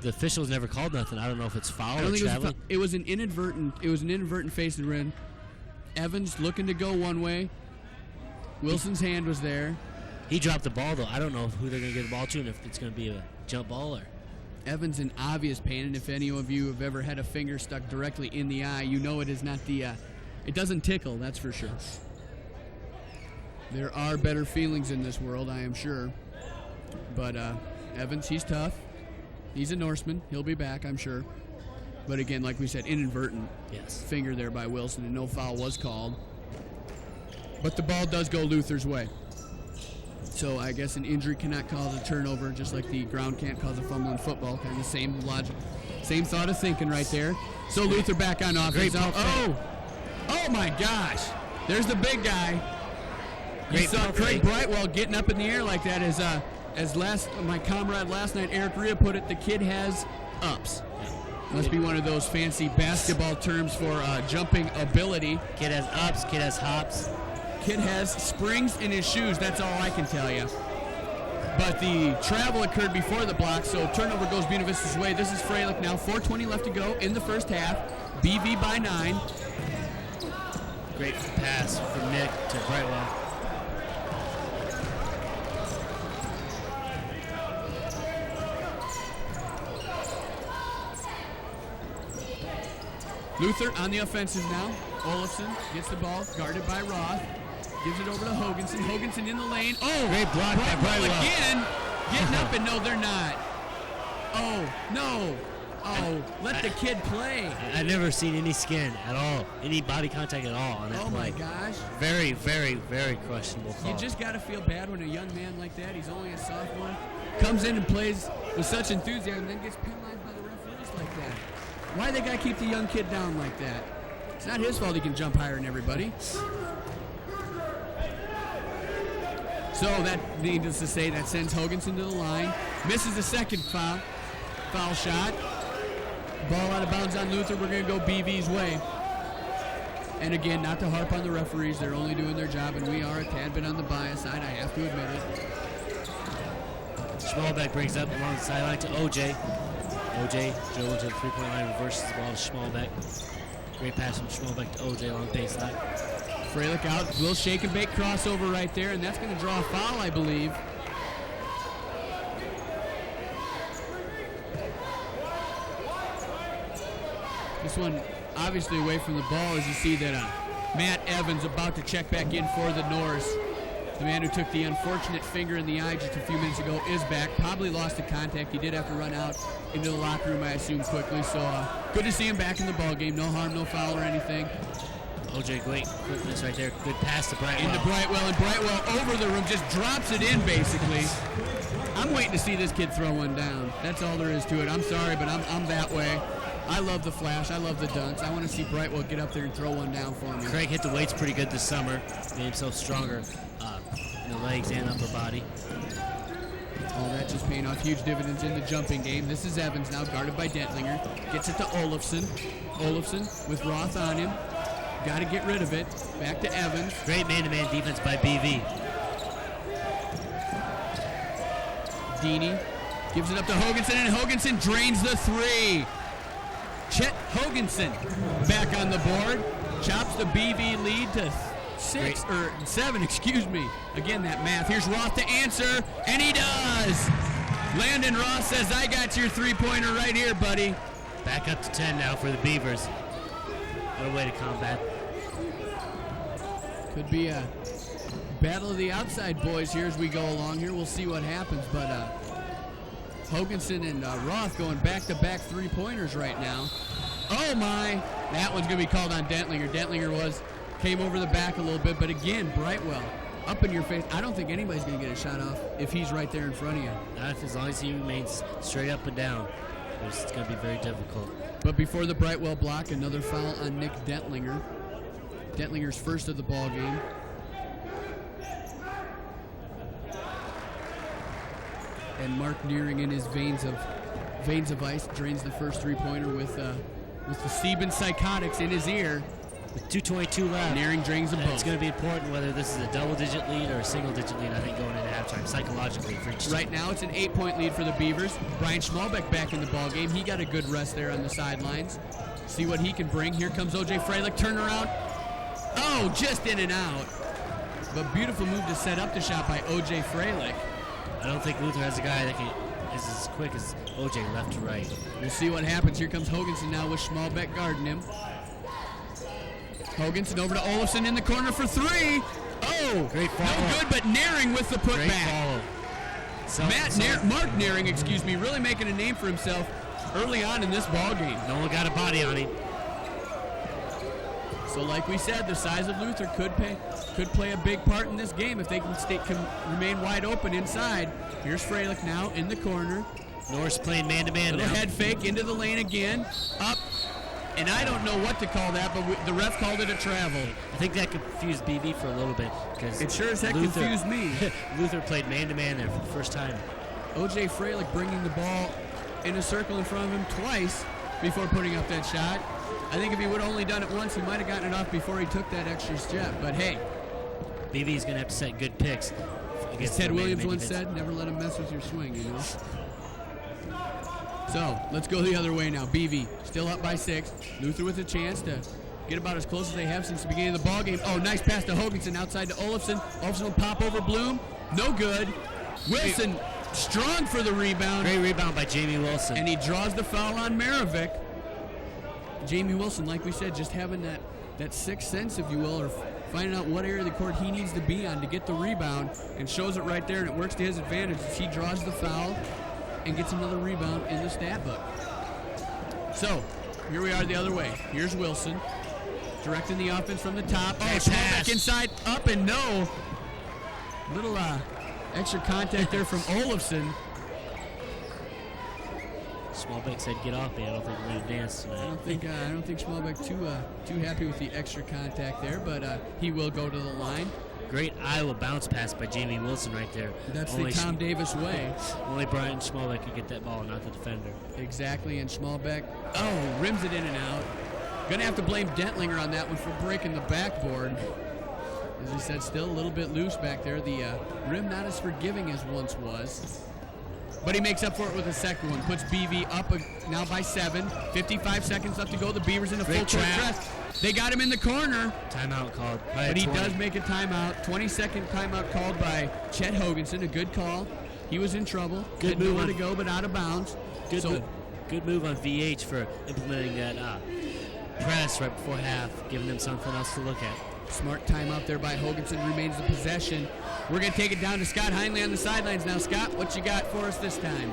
The officials never called nothing. I don't know if it's foul I don't or think traveling. it was an inadvertent face and run. Evans looking to go one way. Wilson's hand was there. He dropped the ball, though. I don't know who they're going to get the ball to and if it's going to be a jump ball or... Evans in obvious pain, and if any of you have ever had a finger stuck directly in the eye, you know it is not the... it doesn't tickle, that's for sure. There are better feelings in this world, I am sure. But Evans, he's tough. He's a Norseman. He'll be back, I'm sure. But again, like we said, inadvertent finger there by Wilson, and no foul was called. But the ball does go Luther's way. So I guess an injury cannot cause a turnover, just like the ground can't cause a fumble in football. Kind of the same logic, same thought of thinking right there. So Luther back on offense. Oh my gosh! There's the big guy. You saw Craig Brightwell getting up in the air like that. As my comrade last night, Eric Rhea, put it, the kid has ups. Must be one of those fancy basketball terms for jumping ability. Kid has ups, kid has hops. Kid has springs in his shoes, that's all I can tell you. But the travel occurred before the block, so turnover goes Buena Vista's way. This is Freilich now, 4:20 left to go in the first half. BV by 9. Great pass from Nick to Brightwell. Luther on the offensive now. Olafson gets the ball, guarded by Roth. Gives it over to Hoganson. Hoganson in the lane. Oh, great block by Brightwell. Again, getting up, and no, they're not. Oh, no. Oh, let the kid play. I've never seen any skin at all, any body contact at all on that play. My gosh. Very, very, very questionable call. You just got to feel bad when a young man like that, he's only a sophomore, comes in and plays with such enthusiasm and then gets penalized by the referees like that. Why they got to keep the young kid down like that? It's not his fault he can jump higher than everybody. So that, needless to say, that sends Hoganson to the line. Misses the second foul shot. Ball out of bounds on Luther. We're going to go BV's way. And again, not to harp on the referees. They're only doing their job, and we are a tad bit on the bias side. I have to admit it. Schmalbeck brings up along the sideline to OJ. OJ drove into the three-point line, reverses the ball to Schmalbeck. Great pass from Schmalbeck to OJ along the baseline. Freilich out, little shake and bake crossover right there, and that's going to draw a foul, I believe. This one obviously away from the ball, as you see that Matt Evans about to check back in for the Norse. The man who took the unfortunate finger in the eye just a few minutes ago is back. Probably lost the contact. He did have to run out into the locker room, I assume, quickly. So good to see him back in the ball game. No harm, no foul or anything. OJ, great quickness right there. Good pass to Brightwell. Into Brightwell, and Brightwell over the room, just drops it in, basically. I'm waiting to see this kid throw one down. That's all there is to it. I'm sorry, but I'm that way. I love the flash. I love the dunks. I want to see Brightwell get up there and throw one down for me. Craig hit the weights pretty good this summer. Made himself stronger in the legs and upper body. All that just paying off huge dividends in the jumping game. This is Evans now, guarded by Dentlinger. Gets it to Olafson. Olafson with Roth on him. Got to get rid of it. Back to Evans. Great man-to-man defense by BV. Deeney gives it up to Hoganson, and Hoganson drains the three. Chet Hoganson back on the board. Chops the BV lead to 7, excuse me. Again, that math. Here's Roth to answer, and he does. Landon Roth says, I got your three-pointer right here, buddy. Back up to 10 now for the Beavers. What a way to combat. Could be a battle of the outside boys here as we go along here. We'll see what happens, but Hoganson and Roth going back-to-back three-pointers right now. Oh, my. That one's going to be called on Dentlinger. Dentlinger came over the back a little bit, but again, Brightwell, up in your face. I don't think anybody's going to get a shot off if he's right there in front of you. Not as long as he remains straight up and down. It's going to be very difficult. But before the Brightwell block, another foul on Nick Dentlinger. Dentlinger's first of the ball game. And Mark Nearing in his veins of ice drains the first three-pointer with the Sieben Psychotics in his ear. With 2:22 left, Nearing drains them both. It's going to be important whether this is a double-digit lead or a single-digit lead, I think, going into halftime, psychologically for each team. Right now, it's an 8-point lead for the Beavers. Brian Schmalbeck back in the ball game. He got a good rest there on the sidelines. See what he can bring. Here comes O.J. Freilich, turnaround. Oh, just in and out. But beautiful move to set up the shot by O.J. Freilich. I don't think Luther has a guy that is as quick as O.J. left to right. We'll see what happens. Here comes Hoganson now with Schmalbeck guarding him. Hoganson over to Olafson in the corner for three. Oh, great follow. No good, but Nearing with the putback. Mark Nearing, really making a name for himself early on in this ball game. No one got a body on him. So like we said, the size of Luther could play a big part in this game if they can remain wide open inside. Here's Freilich now in the corner. Norris playing man-to-man now. Little head fake into the lane again. Up. And I don't know what to call that, but the ref called it a travel. I think that confused BB for a little bit. Because it sure as heck confused me. Luther played man-to-man there for the first time. O.J. Freilich bringing the ball in a circle in front of him twice before putting up that shot. I think if he would have only done it once, he might have gotten it off before he took that extra step. But hey. BB's going to have to set good picks. As Ted Williams once said, never let him mess with your swing, you know. So, let's go the other way now. BV still up by 6. Luther with a chance to get about as close as they have since the beginning of the ball game. Oh, nice pass to Hoganson outside to Olafson. Olafson will pop over Bloom. No good. Wilson strong for the rebound. Great rebound by Jamie Wilson. And he draws the foul on Maravik. Jamie Wilson, like we said, just having that sixth sense, if you will, or finding out what area of the court he needs to be on to get the rebound, and shows it right there, and it works to his advantage as he draws the foul and gets another rebound in the stat book. So, here we are the other way. Here's Wilson, directing the offense from the top. Oh, back inside, up and no. Little extra contact there from Olafson. Schmalbeck said, "Get off me. I don't think we're going to dance tonight." I don't think Schmalbeck too happy with the extra contact there, but he will go to the line. Great Iowa bounce pass by Jamie Wilson right there. That's the Tom Davis way. Only Brian Schmalbeck could get that ball, not the defender. Exactly, and Schmalbeck, rims it in and out. Gonna have to blame Dentlinger on that one for breaking the backboard. As he said, still a little bit loose back there. The rim not as forgiving as once was. But he makes up for it with a second one. Puts BV up now by 7. 55 seconds left to go. The Beavers in a full court press. They got him in the corner. Timeout called. But he does make a timeout. 20-second timeout called by Chet Hoganson. A good call. He was in trouble. Good move move to go, but out of bounds. Good move on VH for implementing that press right before half, giving them something else to look at. Smart timeout there by Hoganson. Remains the possession. We're going to take it down to Scott Heinley on the sidelines now. Scott, what you got for us this time?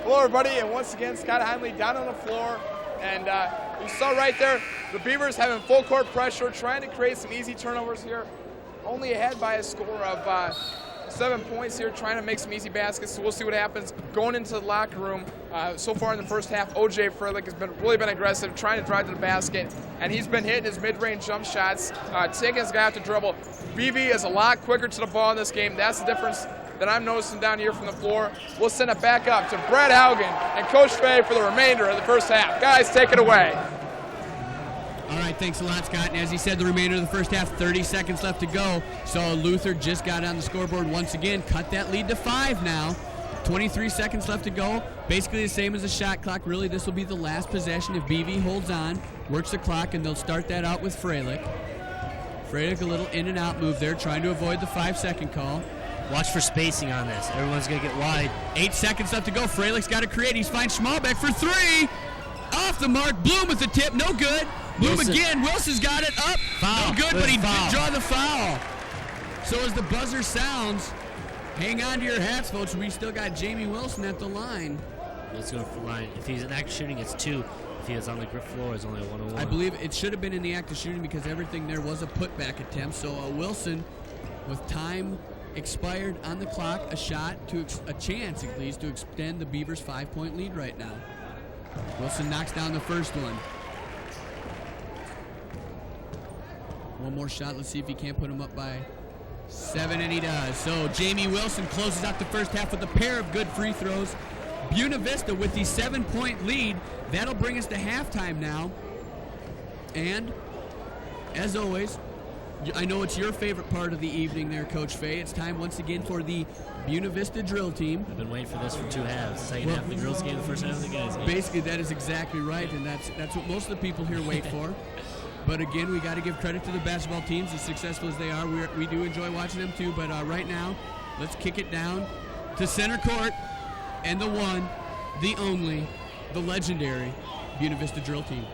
Hello, everybody, and once again, Scott Heinley down on the floor. And you saw right there, the Beavers having full court pressure, trying to create some easy turnovers here. Only ahead by a score of 7 points here, trying to make some easy baskets. So we'll see what happens going into the locker room. So far in the first half, O.J. Freilich has really been aggressive, trying to drive to the basket, and he's been hitting his mid-range jump shots, taking his guy off the dribble. BV is a lot quicker to the ball in this game. That's the difference that I'm noticing down here from the floor. We'll send it back up to Brad Haugen and Coach Fay for the remainder of the first half. Guys, take it away. All right, thanks a lot, Scott. And as he said, the remainder of the first half, 30 seconds left to go. So Luther just got on the scoreboard once again, cut that lead to 5 now. 23 seconds left to go. Basically the same as the shot clock. Really, this will be the last possession if BV holds on, works the clock, and they'll start that out with Freilich. Freilich, a little in and out move there, trying to avoid the 5-second call. Watch for spacing on this. Everyone's going to get wide. 8 seconds left to go. Freilich's got to create. He's finds Schmalbeck for 3. Off the mark. Bloom with the tip. No good. Bloom again. Wilson's got it. Up. Foul. No good, but he did draw the foul. So as the buzzer sounds, hang on to your hats, folks. We still got Jamie Wilson at the line. Let's go for the line. If he's in act shooting, it's 2. If he is on the grip floor, it's only a 1-on-1. I believe it should have been in the act of shooting because everything there was a putback attempt. So Wilson, with time expired on the clock, a chance at least to extend the Beavers' 5-point lead right now. Wilson knocks down the first one. One more shot. Let's see if he can't put him up by 7, and he does. So Jamie Wilson closes out the first half with a pair of good free throws. Buena Vista with the 7-point lead. That'll bring us to halftime now. And as always, I know it's your favorite part of the evening there, Coach Fay. It's time once again for the Buena Vista drill team. I've been waiting for this for 2 halves. Second half of the girls game, the first half of the guys game. Basically, that is exactly right, and that's what most of the people here wait for. But again, we got to give credit to the basketball teams, as successful as they are. We do enjoy watching them too. But right now, let's kick it down to center court, and the one, the only, the legendary Buena Vista drill team.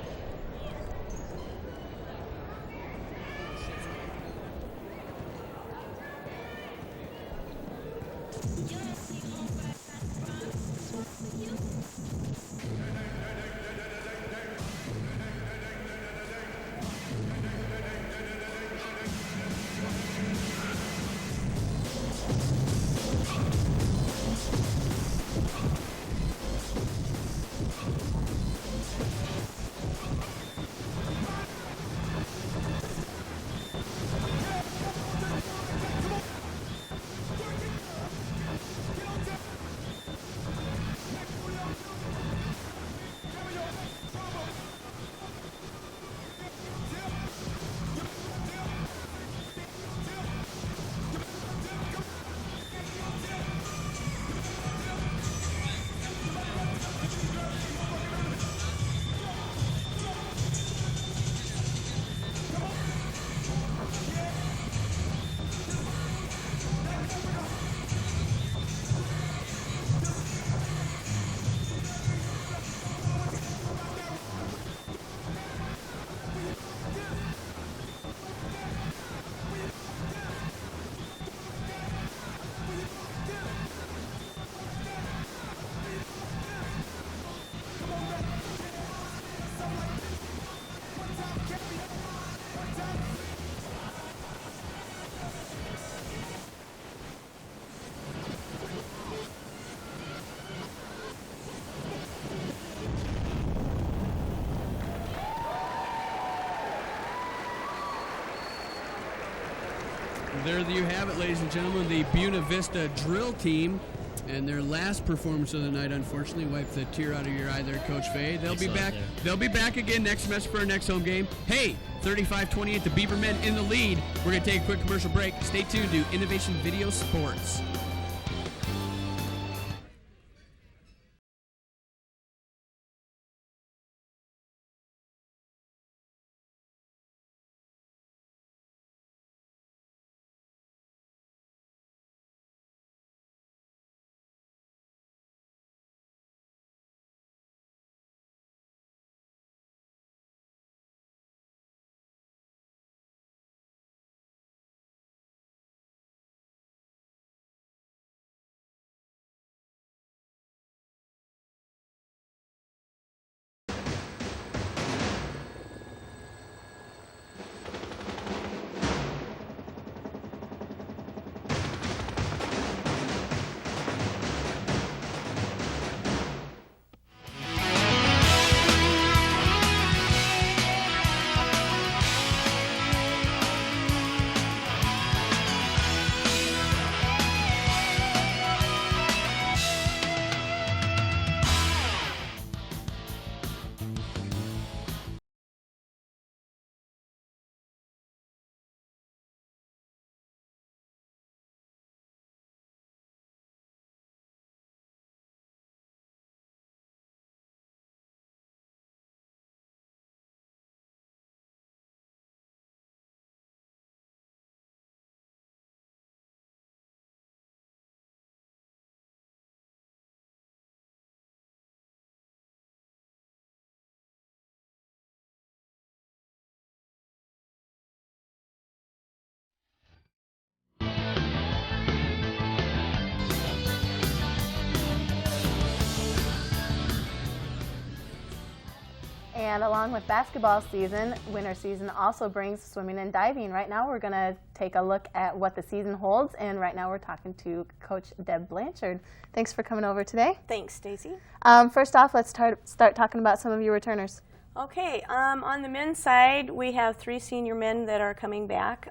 There you have it, ladies and gentlemen, the Buena Vista drill team. And their last performance of the night, unfortunately, wiped the tear out of your eye there, Coach Fay. They'll be back. They'll be back again next semester for our next home game. Hey, 35-28, the Beaver men in the lead. We're going to take a quick commercial break. Stay tuned to Innovation Video Sports. And along with basketball season, winter season also brings swimming and diving. Right now we're going to take a look at what the season holds, and right now we're talking to Coach Deb Blanchard. Thanks for coming over today. Thanks, Stacy. First off, let's start talking about some of your returners. Okay, on the men's side, we have 3 senior men that are coming back.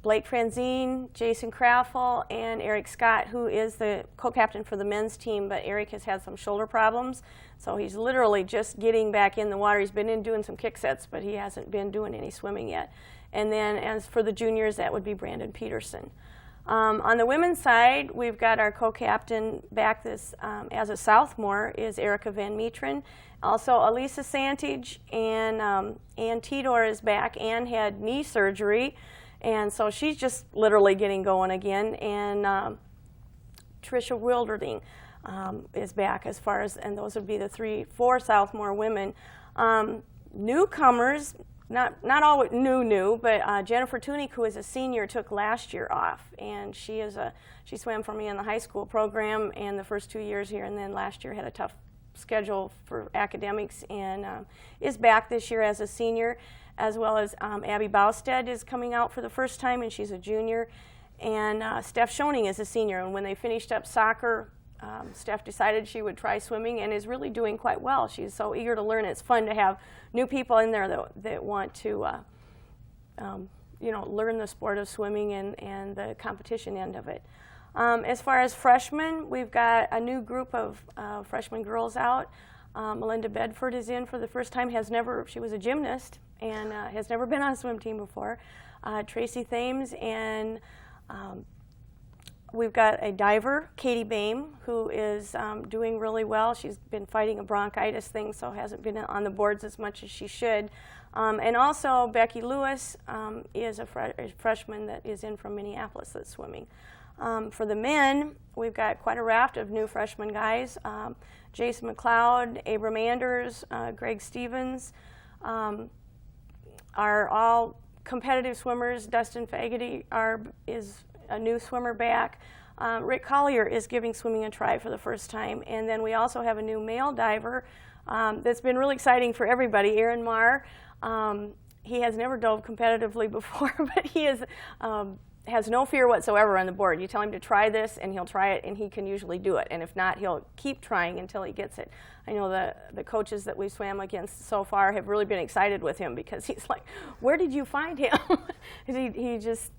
Blake Franzine, Jason Craffle, and Eric Scott, who is the co-captain for the men's team, but Eric has had some shoulder problems, so he's literally just getting back in the water. He's been in doing some kick sets, but he hasn't been doing any swimming yet. And then as for the juniors, that would be Brandon Peterson. On the women's side, we've got our co-captain back this as a sophomore is Erica Van Metren. Also, Elisa Santage and Ann Tidor is back. Ann had knee surgery, and so she's just literally getting going again. And Tricia Wilderding is back as far as, and those would be the 4 sophomore women. Newcomers, not all new, but Jennifer Tunick, who is a senior, took last year off, and she swam for me in the high school program and the first 2 years here, and then last year had a tough schedule for academics, and is back this year as a senior, as well as Abby Bausted is coming out for the first time, and she's a junior, and Steph Schoening is a senior. And when they finished up soccer, Steph decided she would try swimming and is really doing quite well. She's so eager to learn. It's fun to have new people in there that want to learn the sport of swimming and the competition end of it. As far as freshmen, we've got a new group of freshman girls out. Melinda Bedford is in for the first time. She was a gymnast and has never been on a swim team before. Tracy Thames, and we've got a diver, Katie Boehm, who is doing really well. She's been fighting a bronchitis thing, so hasn't been on the boards as much as she should. And also Becky Lewis is a freshman that is in from Minneapolis that's swimming. For the men, we've got quite a raft of new freshman guys. Jason McLeod, Abram Anders, Greg Stevens are all competitive swimmers. Dustin Fagerty is a new swimmer back. Rick Collier is giving swimming a try for the first time. And then we also have a new male diver that's been really exciting for everybody, Aaron Marr. He has never dove competitively before, but he has no fear whatsoever on the board. You tell him to try this, and he'll try it, and he can usually do it. And if not, he'll keep trying until he gets it. I know the coaches that we swam against so far have really been excited with him because he's like, where did you find him? He's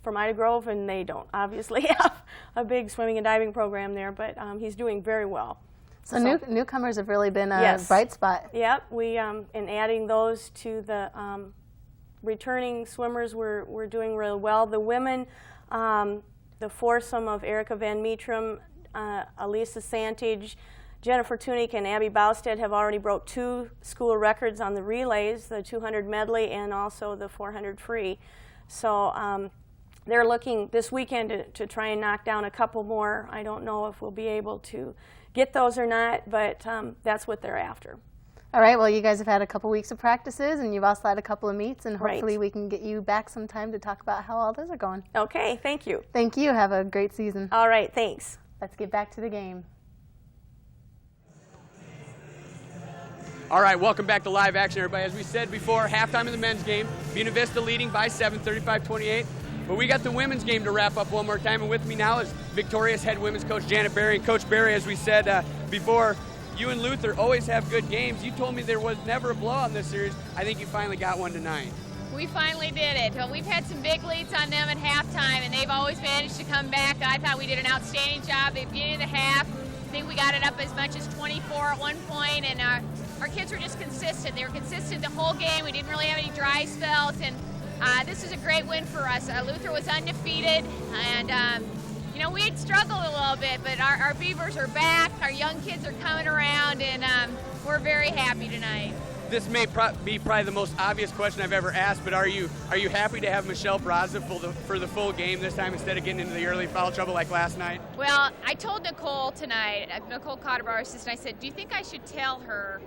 from Ida Grove, and they don't obviously have a big swimming and diving program there, but he's doing very well. So newcomers have really been a bright spot. Yep, in adding those to the returning swimmers, we're doing really well. The women, the foursome of Erica Van Metren, Elisa Santage, Jennifer Tunick, and Abby Bausted have already broke 2 school records on the relays, the 200 medley and also the 400 free. So they're looking this weekend to try and knock down a couple more. I don't know if we'll be able to get those or not, but that's what they're after. All right, well, you guys have had a couple weeks of practices, and you've also had a couple of meets, and hopefully we can get you back sometime to talk about how all those are going. Okay, thank you. Thank you. Have a great season. All right, thanks. Let's get back to the game. All right, welcome back to live action, everybody. As we said before, halftime in the men's game. Buena Vista leading by 7, 35-28. But we got the women's game to wrap up one more time, and with me now is victorious head women's coach Janet Berry. And Coach Berry, as we said before, you and Luther always have good games. You told me there was never a blowout in this series. I think you finally got one tonight. We finally did it. Well, we've had some big leads on them at halftime, and they've always managed to come back. I thought we did an outstanding job at the beginning of the half. I think we got it up as much as 24 at one point, and our kids were just consistent. They were consistent the whole game. We didn't really have any dry spells, and this is a great win for us. Luther was undefeated, and we had struggled a little bit, but our Beavers are back. Our young kids are coming around, and we're very happy tonight. This may be probably the most obvious question I've ever asked, but are you happy to have Michelle Braza for the full game this time instead of getting into the early foul trouble like last night? Well, I told Nicole tonight, Nicole Cotter, our assistant, I said, do you think I should tell her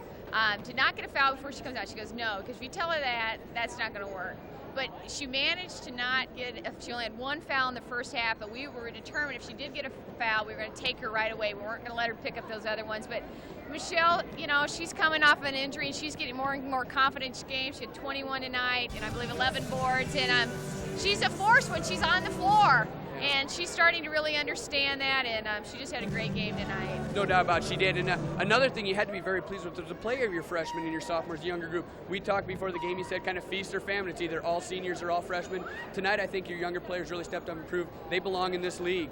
to not get a foul before she comes out? She goes, no, because if you tell her that, that's not going to work. but she managed to not get, she only had one foul in the first half, but we were determined if she did get a foul, we were going to take her right away. We weren't going to let her pick up those other ones. But Michelle, you know, she's coming off an injury, and she's getting more and more confident each game. She had 21 tonight, and I believe 11 boards, and she's a force when she's on the floor. And she's starting to really understand that, and she just had a great game tonight. No doubt about it, she did. And another thing you had to be very pleased with was the play of your freshmen and your sophomores, the younger group. We talked before the game, you said kind of feast or famine. It's either all seniors or all freshmen. Tonight, I think your younger players really stepped up and proved they belong in this league.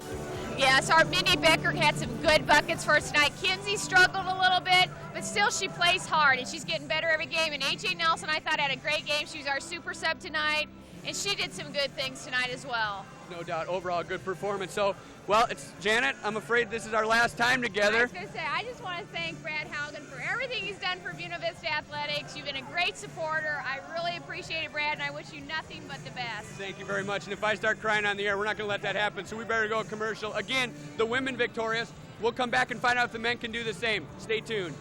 Yes, our Mindy Becker had some good buckets for us tonight. Kinsey struggled a little bit, but still she plays hard, and she's getting better every game. And A.J. Nelson, I thought, had a great game. She was our super sub tonight, and she did some good things tonight as well. No doubt, overall good performance. So, well, it's Janet, I'm afraid this is our last time together. I was going to say, I just want to thank Brad Haugen for everything he's done for Buena Vista Athletics. You've been a great supporter. I really appreciate it, Brad, and I wish you nothing but the best. Thank you very much. And if I start crying on the air, we're not going to let that happen, so we better go commercial. Again, the women victorious. We'll come back and find out if the men can do the same. Stay tuned.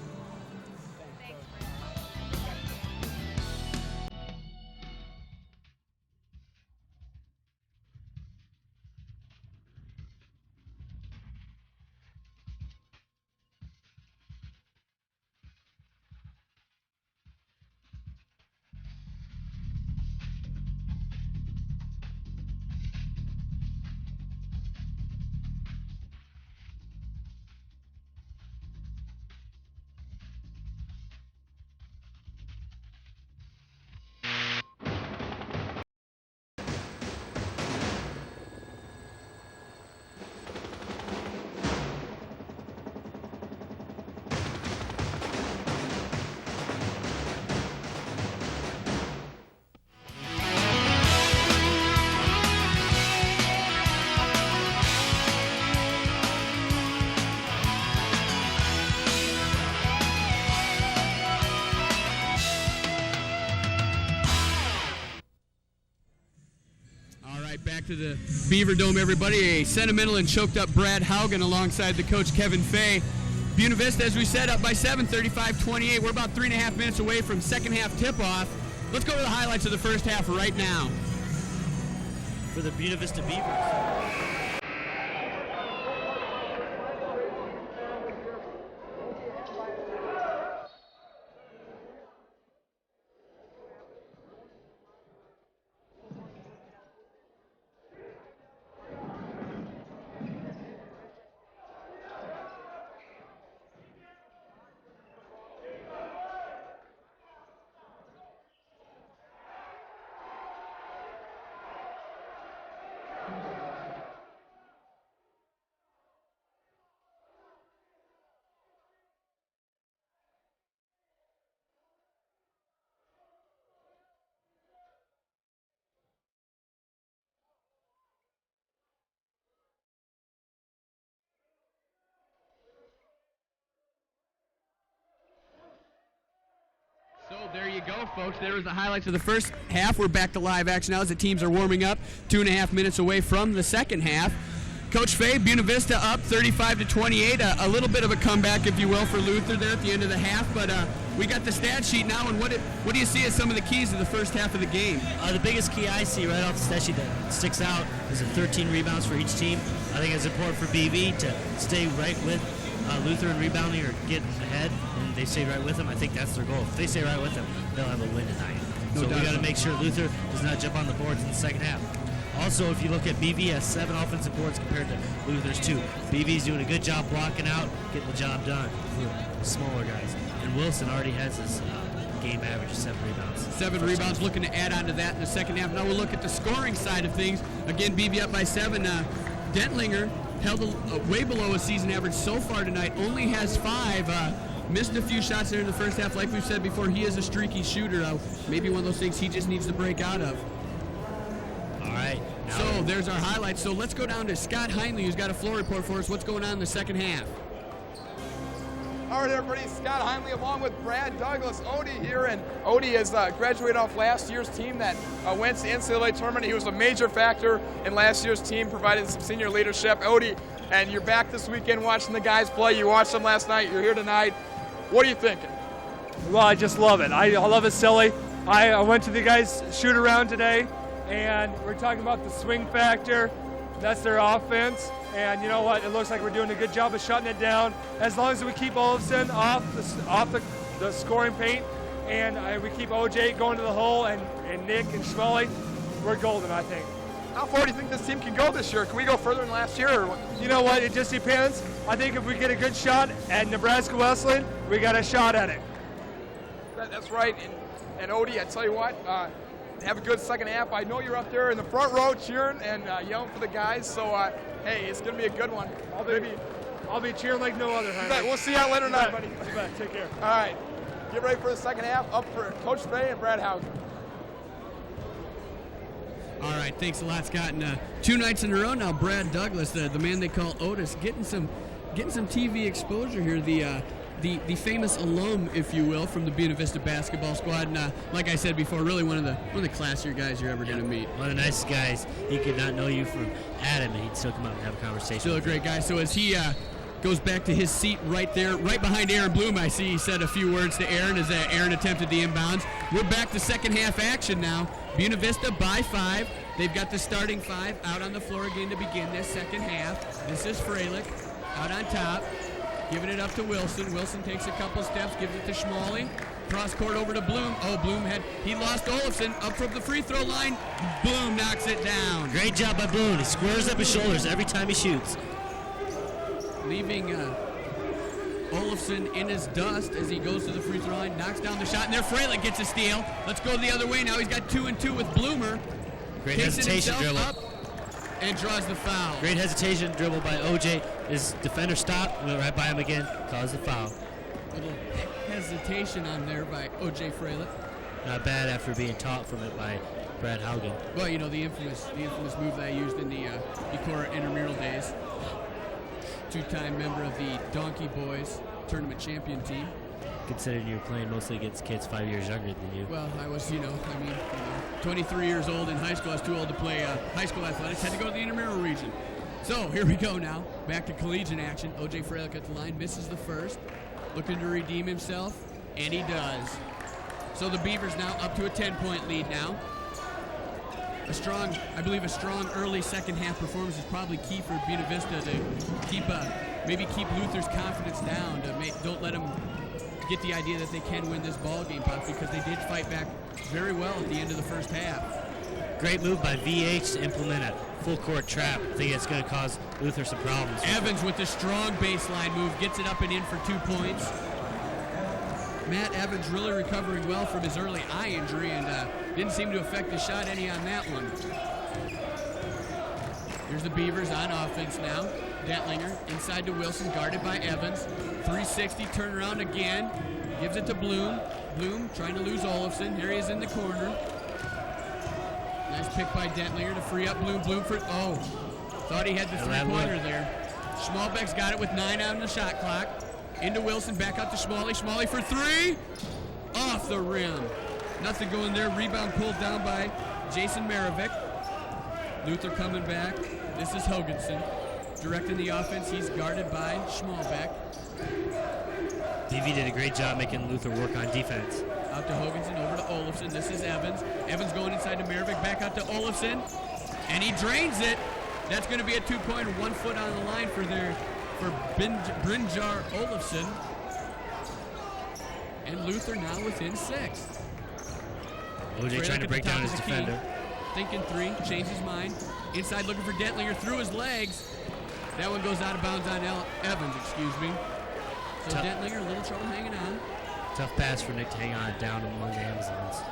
Back to the Beaver Dome, everybody. A sentimental and choked up Brad Haugen alongside the coach Kevin Fay. Buena Vista, as we said, up by 7, 35-28. We're about 3.5 minutes away from second half tip-off. Let's go to the highlights of the first half right now. For the Buena Vista Beavers. So there you go, folks. There was the highlights of the first half. We're back to live action now as the teams are warming up. 2.5 minutes away from the second half. Coach Fay, Buena Vista up 35-28. A little bit of a comeback, if you will, for Luther there at the end of the half. But we got the stat sheet now, and what do you see as some of the keys of the first half of the game? The biggest key I see right off the stat sheet that sticks out is the 13 rebounds for each team. I think it's important for BV to stay right with Luther in rebounding or get ahead, and they stay right with them. I think that's their goal. If they stay right with them, they'll have a win tonight. So we got to make sure Luther does not jump on the boards in the second half. Also, if you look at BV has 7 offensive boards compared to Luther's 2. BV's doing a good job blocking out, getting the job done for smaller guys. And Wilson already has his game average of 7 rebounds. 7 rebounds, looking to add on to that in the second half. Now we'll look at the scoring side of things. Again, BV up by 7. Dentlinger held way below a season average so far tonight, only has 5. Missed a few shots there in the first half. Like we've said before, he is a streaky shooter. Maybe one of those things he just needs to break out of. All right. So there's our highlights. So let's go down to Scott Heinley, who's got a floor report for us. What's going on in the second half? All right, everybody, Scott Heinley along with Brad Douglas. Odie here, and Odie has graduated off last year's team that went to the NCAA tournament. He was a major factor in last year's team, providing some senior leadership. Odie, and you're back this weekend watching the guys play. You watched them last night. You're here tonight. What are you thinking? Well, I just love it. I love it, silly. I went to the guys' shoot around today, and we're talking about the swing factor. That's their offense, and you know what? It looks like we're doing a good job of shutting it down. As long as we keep Olafson off the scoring paint, and we keep OJ going to the hole, and Nick and Schmelly, we're golden, I think. How far do you think this team can go this year? Can we go further than last year? Or what? You know what? It just depends. I think if we get a good shot at Nebraska Wesleyan, we got a shot at it. That's right. And Odie, I tell you what, have a good second half. I know you're up there in the front row cheering and yelling for the guys. So, hey, it's going to be a good one. I'll be cheering like no other. We'll see you out later tonight, buddy. Take care. All right. Get ready for the second half. Up for Coach Bay and Brad Haugen. All right, thanks a lot, Scott. And 2 nights in a row now, Brad Douglas, the man they call Otis, getting some TV exposure here. The famous alum, if you will, from the Buena Vista basketball squad. And like I said before, really one of the classier guys you're ever going to meet. One of the nicest guys. He could not know you from Adam, and he'd still come out and have a conversation. Still a great guy. So as he goes back to his seat right there, right behind Aaron Bloom, I see he said a few words to Aaron as Aaron attempted the inbounds. We're back to second half action now. Buena Vista by 5. They've got the starting 5 out on the floor again to begin this second half. This is Freilich out on top, giving it up to Wilson. Wilson takes a couple steps, gives it to Schmally. Cross court over to Bloom. Oh, Bloom he lost Olafson up from the free throw line. Bloom knocks it down. Great job by Bloom. He squares up his shoulders every time he shoots. Leaving Olafson in his dust as he goes to the free throw line, knocks down the shot, and there Freilich gets a steal. Let's go the other way now. He's got 2 and 2 with Bloomer. Great Takes hesitation dribble. Up and draws the foul. Great hesitation dribble by OJ. His defender stopped, went right by him again, caused the foul. Little hesitation on there by OJ Freilich. Not bad after being taught from it by Brad Haugen. Well, you know, the infamous move that I used in the Decorah intramural days. 2-time member of the Donkey Boys tournament champion team. Considering you were playing mostly against kids 5 years younger than you. Well, I was, 23 years old in high school. I was too old to play high school athletics. Had to go to the intramural region. So here we go now. Back to collegiate action. OJ Freilich at the line, misses the first. Looking to redeem himself, and he does. So the Beavers now up to a 10-point lead now. I believe a strong early second half performance is probably key for Buena Vista to maybe keep Luther's confidence down. Don't let them get the idea that they can win this ball game, because they did fight back very well at the end of the first half. Great move by VH to implement a full court trap. I think it's going to cause Luther some problems. Evans with the strong baseline move gets it up and in for 2 points. Matt Evans really recovering well from his early eye injury and didn't seem to affect the shot any on that one. Here's the Beavers on offense now. Dentlinger inside to Wilson, guarded by Evans. 360, turn around again. Gives it to Bloom. Bloom trying to lose Olafson. Here he is in the corner. Nice pick by Dentlinger to free up Bloom. Bloom thought he had the three-pointer there. Schmalbeck's got it with 9 out on the shot clock. Into Wilson, back out to Schmally. Schmally for 3. Off the rim. Nothing going there. Rebound pulled down by Jason Maravik. Luther coming back. This is Hoganson. Directing the offense. He's guarded by Schmalbeck. DV did a great job making Luther work on defense. Out to Hoganson, over to Olafson. This is Evans. Evans going inside to Maravik, back out to Olafson. And he drains it. That's going to be a 2-pointer, 1 foot on the line for Brynjar Olafson. And Luther now within 6. OJ trying to break down his defender. Thinking 3, changed his mind. Inside looking for Dentlinger, through his legs. That one goes out of bounds on Evans, So Dentlinger, a little trouble hanging on. Tough pass for Nick to hang on down among the Amazons.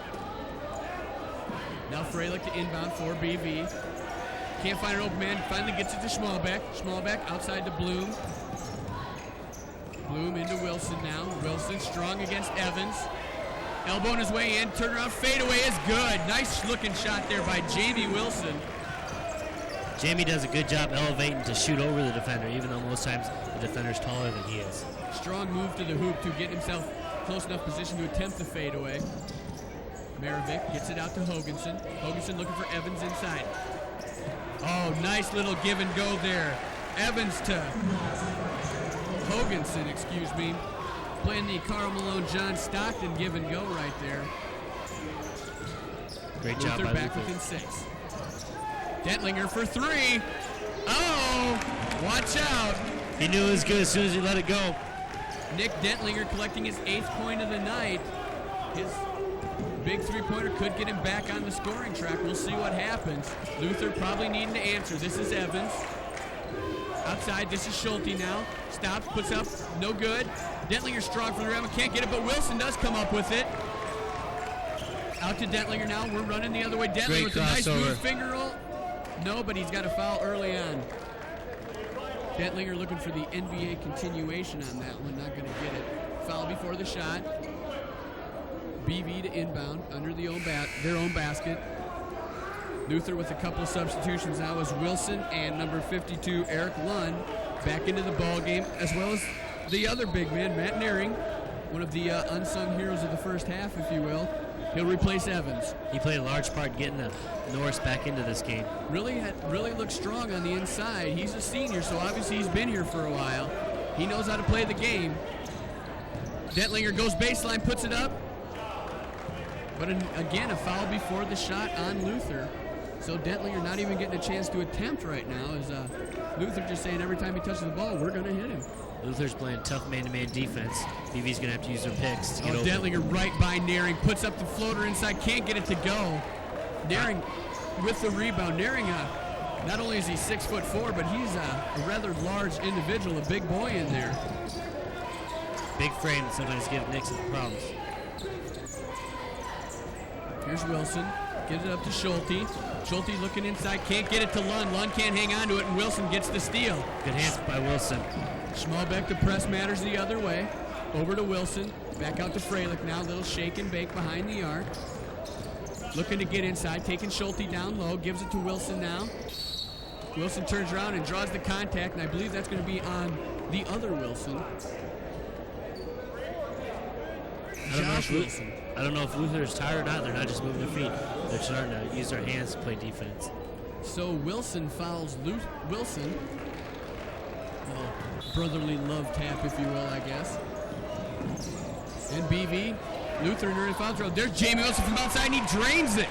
Now Freilich to inbound for BV. Can't find an open man. Finally gets it to Schmalbeck. Schmalbeck outside to Bloom. Bloom into Wilson now. Wilson strong against Evans. Elbowing his way in. Turnaround fadeaway is good. Nice looking shot there by Jamie Wilson. Jamie does a good job elevating to shoot over the defender, even though most times the defender's taller than he is. Strong move to the hoop to get himself close enough position to attempt the fadeaway. Maravik gets it out to Hoganson. Hoganson looking for Evans inside. Oh, nice little give and go there. Evans to Hoganson, Playing the Karl Malone, John Stockton give and go right there. Great job by back Luther. within 6. Dentlinger for 3. Oh, watch out. He knew it was good as soon as he let it go. Nick Dentlinger collecting his 8th point of the night. His big three-pointer could get him back on the scoring track. We'll see what happens. Luther probably needing to answer. This is Evans. Outside, this is Schulte now. Stops, puts up, no good. Dentlinger strong for the rebound, can't get it, but Wilson does come up with it. Out to Dentlinger now. We're running the other way. Dentlinger with a nice move, finger roll. No, but he's got a foul early on. Dentlinger looking for the NBA continuation on that one. Not going to get it. Foul before the shot. BV to inbound under their own basket. Luther with a couple of substitutions now as Wilson and number 52 Eric Lund back into the ball game, as well as the other big man, Matt Nearing, one of the unsung heroes of the first half, if you will. He'll replace Evans. He played a large part in getting Norris back into this game. Really looked strong on the inside. He's a senior, so obviously he's been here for a while. He knows how to play the game. Dentlinger goes baseline, puts it up. But again, a foul before the shot on Luther. So Dentlinger not even getting a chance to attempt right now. Is Luther just saying every time he touches the ball, we're going to hit him. Luther's playing tough man-to-man defense. BV's going to have to use their picks to get over. Dentlinger right by Nearing, puts up the floater inside, can't get it to go. Nearing with the rebound. Nearing, not only is he 6'4", but he's a rather large individual, a big boy in there. Big frame that sometimes gives Nick some problems. Here's Wilson, gives it up to Schulte. Schulte looking inside, can't get it to Lund. Lund can't hang on to it, and Wilson gets the steal. Good hands by Wilson. Schmalbeck, the press matters the other way. Over to Wilson, back out to Freilich now. Little shake and bake behind the arc. Looking to get inside, taking Schulte down low, gives it to Wilson now. Wilson turns around and draws the contact, and I believe that's going to be on the other Wilson. I don't know if Luther is tired or not. They're not just moving their feet. They're starting to use their hands to play defense. So Wilson fouls Wilson. Well, brotherly love tap, if you will, I guess. And BV, Luther in early foul throw. There's Jamie Wilson from outside, and he drains it.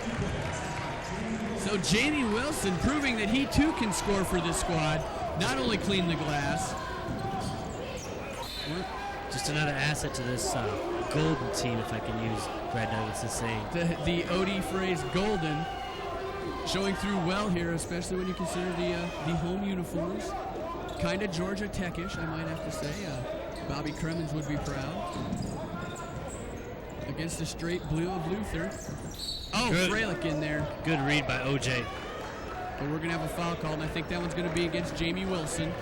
So Jamie Wilson proving that he too can score for this squad. Not only clean the glass. Just another asset to this golden team, if I can use Brad Nuggets' saying. The OD phrase golden showing through well here, especially when you consider the home uniforms. Kind of Georgia Tech-ish, I might have to say. Bobby Cremens would be proud. Against the straight blue of Luther. Oh, good. Freilich in there. Good read by OJ. But we're going to have a foul call, and I think that one's going to be against Jamie Wilson.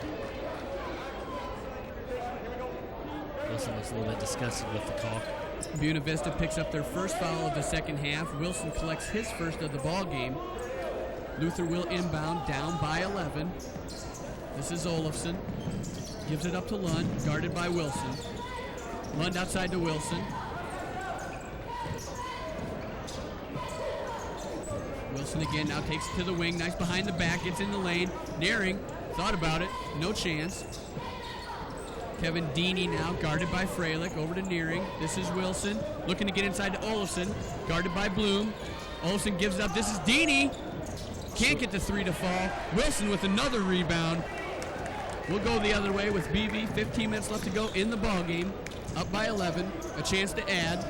Wilson looks a little bit disgusted with the call. Buena Vista picks up their first foul of the second half. Wilson collects his first of the ball game. Luther will inbound, down by 11. This is Olofsson. Gives it up to Lund, guarded by Wilson. Lund outside to Wilson. Wilson again now takes it to the wing. Nice behind the back, gets in the lane. Nearing, thought about it, no chance. Kevin Deeney now guarded by Freilich, over to Nearing. This is Wilson, looking to get inside to Olofsson, guarded by Bloom. Olofsson gives it up, this is Deeney. Can't get the three to fall. Wilson with another rebound. We'll go the other way with BV. 15 minutes left to go in the ball game. Up by 11. A chance to add.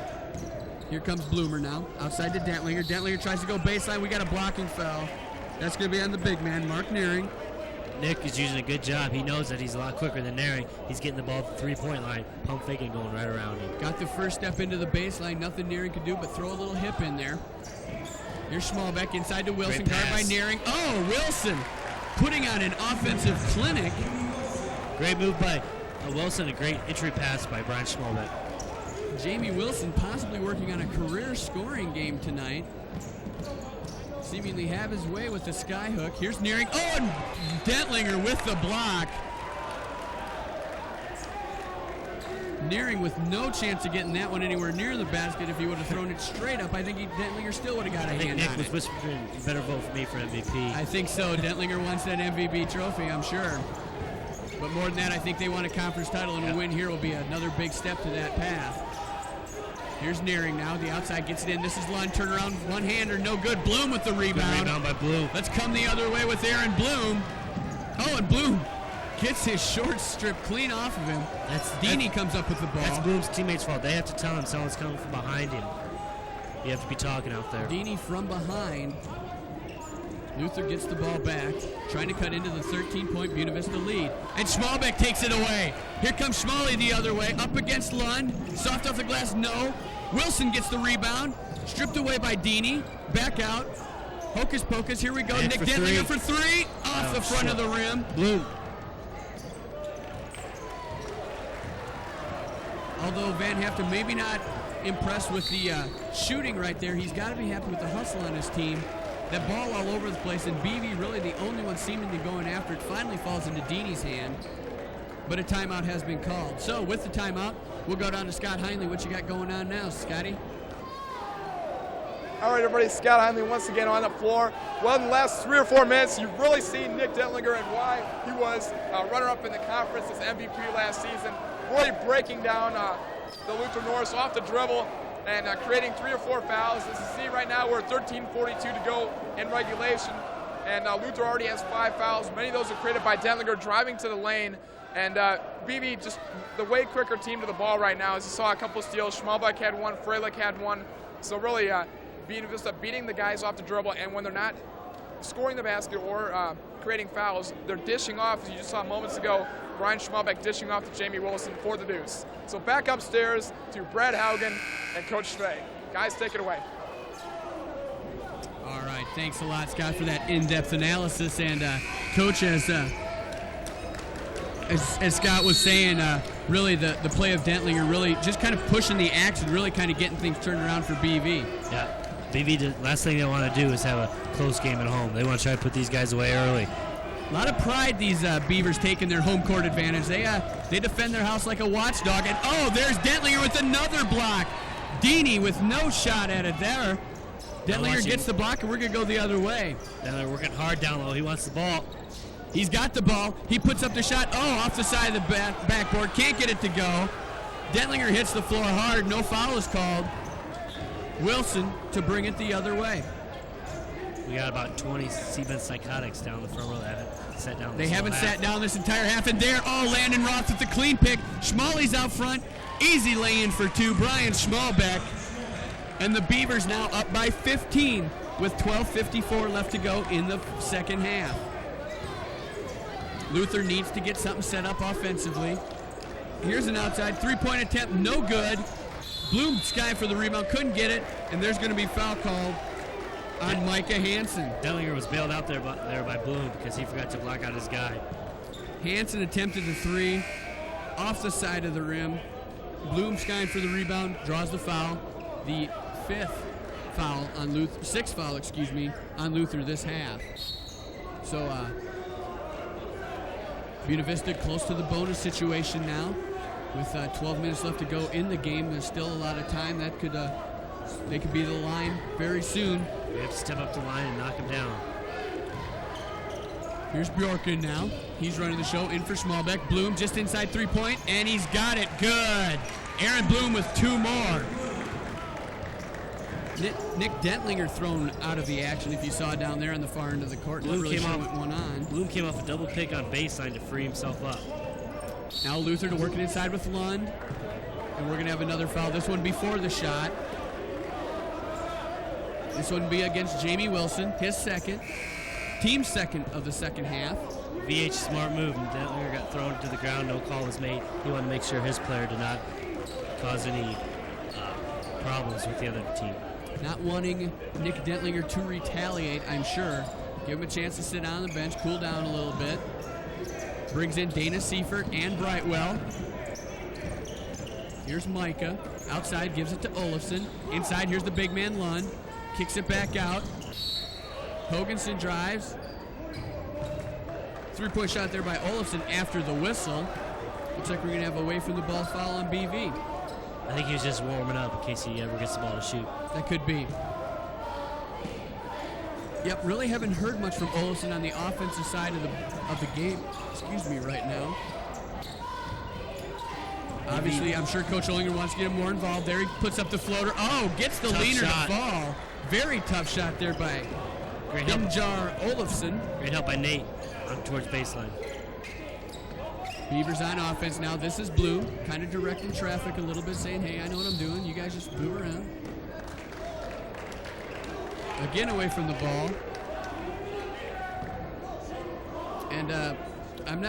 Here comes Bloomer now. Outside to Dentlinger. Dentlinger tries to go baseline. We got a blocking foul. That's going to be on the big man, Mark Nearing. Nick is using a good job. He knows that he's a lot quicker than Nearing. He's getting the ball at the three-point line. Pump faking going right around him. Got the first step into the baseline. Nothing Nearing could do but throw a little hip in there. Here's Schmalbeck inside to Wilson. Guarded by Nearing. Oh, Wilson putting on an offensive clinic. Great move by Wilson. A great entry pass by Brian Schmalbeck. Jamie Wilson possibly working on a career scoring game tonight. Seemingly have his way with the skyhook. Here's Nearing. Oh, and Dentlinger with the block. Nearing with no chance of getting that one anywhere near the basket. If he would have thrown it straight up, I think Dentlinger still would have got a hand Nick on was it. whispering, better vote for me for MVP. I think so. Dentlinger wants that MVP trophy, I'm sure. But more than that, I think they want a conference title, and a win here will be another big step to that path. Here's Nearing now. The outside gets it in. This is Lund. Turnaround, one-hander, no good. Bloom with the rebound. Good rebound by Bloom. Let's come the other way with Aaron Bloom. Oh, and Bloom gets his short strip clean off of him. Deeney comes up with the ball. That's Bloom's teammates' fault. They have to tell him someone's coming from behind him. You have to be talking out there. Deeney from behind. Luther gets the ball back, trying to cut into the 13-point Buena Vista lead. And Schmalbeck takes it away. Here comes Schmally the other way, up against Lund. Soft off the glass, no. Wilson gets the rebound, stripped away by Deeney. Back out. Hocus pocus, here we go. And Nick for Dentlinger three. for three, off the front of the rim. Bloom. Although Van Haften maybe not impressed with the shooting right there, he's got to be happy with the hustle on his team. That ball all over the place, and BV really the only one seemingly going after it. Finally falls into Deeney's hand, but a timeout has been called. So with the timeout, we'll go down to Scott Heinley. What you got going on now, Scotty? All right, everybody, Scott Heinley once again on the floor. Well, in the last 3 or 4 minutes, you've really seen Nick Dentlinger and why he was runner-up in the conference as MVP last season. Really breaking down the Luther Norse off the dribble and creating 3 or 4 fouls. As you see right now, we're at 13:42 to go in regulation, and Luther already has 5 fouls. Many of those are created by Dentlinger driving to the lane, and BV just the way quicker team to the ball right now. As you saw, a couple of steals. Schmalbeck had one, Freilich had one. So really, Buena Vista beating the guys off the dribble, and when they're not scoring the basket or creating fouls, they're dishing off, as you just saw moments ago, Brian Schmalbeck dishing off to Jamie Wilson for the deuce. So back upstairs to Brad Haugen and Coach Svay. Guys, take it away. All right, thanks a lot, Scott, for that in-depth analysis. And Coach, as Scott was saying, really the play of Dentlinger really just kind of pushing the action, really kind of getting things turned around for BV. Yeah, BV, last thing they want to do is have a close game at home. They want to try to put these guys away early. A lot of pride these Beavers take in their home court advantage. They defend their house like a watchdog. And oh, there's Dentlinger with another block. Deeney with no shot at it there. Dentlinger gets the block, and we're going to go the other way. They're working hard down low. He wants the ball. He's got the ball. He puts up the shot. Oh, off the side of the backboard. Can't get it to go. Dentlinger hits the floor hard. No foul is called. Wilson to bring it the other way. We got about 20 Siemens Psychotics down the front row that haven't sat down. They haven't sat down this entire half. And there, Landon Roth with the clean pick. Schmally's out front. Easy lay-in for 2. Brian Schmalbeck. And the Beavers now up by 15 with 12:54 left to go in the second half. Luther needs to get something set up offensively. Here's an outside 3-point attempt, no good. Bloom sky for the rebound, couldn't get it, and there's going to be foul called on Micah Hansen. Dentlinger was bailed out there by Bloom because he forgot to block out his guy. Hansen attempted the 3 off the side of the rim. Bloom skying for the rebound, draws the foul. The 6th foul on Luther this half. So Buena Vista close to the bonus situation now. With 12 minutes left to go in the game, there's still a lot of time. That could they could be the line very soon. We have to step up the line and knock him down. Here's Bjorken now. He's running the show in for Schmalbeck. Bloom just inside 3-point, and he's got it. Good. Aaron Bloom with 2 more. Nick Dentlinger thrown out of the action, if you saw down there on the far end of the court. Bloom really came off one on. Bloom came off a double pick on baseline to free himself up. Now Luther to work it inside with Lund. And we're going to have another foul. This one before the shot. This one be against Jamie Wilson, his second. Team's second of the second half. VH smart move. And Dentlinger got thrown to the ground. No call was made. He wanted to make sure his player did not cause any problems with the other team. Not wanting Nick Dentlinger to retaliate, I'm sure. Give him a chance to sit down on the bench, cool down a little bit. Brings in Dana Seifert and Brightwell. Here's Micah. Outside, gives it to Olofsson. Inside, here's the big man, Lund. Kicks it back out. Hoganson drives. 3-point shot there by Olofsson after the whistle. Looks like we're going to have away from the ball foul on BV. I think he was just warming up in case he ever gets the ball to shoot. That could be. Yep, really haven't heard much from Olofsson on the offensive side of the game. Excuse me, right now. Obviously, I'm sure Coach Ollinger wants to get him more involved there. He puts up the floater. Oh, gets the Tough leaner shot. to fall. Very tough shot there by Benjar Olafson. Great help by Nate towards baseline. Beavers on offense now. This is Blue, kind of directing traffic a little bit, saying, hey, I know what I'm doing. You guys just move around. Again, away from the ball. And I'm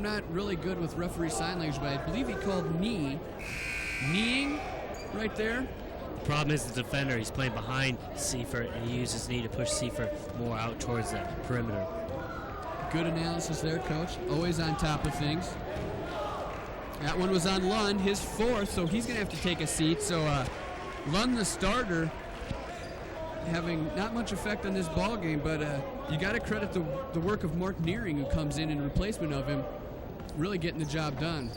not really good with referee sign language, but I believe he called knee. Kneeing right there. The problem is the defender, he's playing behind Seifert, and he uses knee to push Seifert more out towards the perimeter. Good analysis there, Coach. Always on top of things. That one was on Lund, his fourth, so he's going to have to take a seat. So Lund, the starter, having not much effect on this ball game, but you got to credit the work of Mark Nearing, who comes in replacement of him, really getting the job done.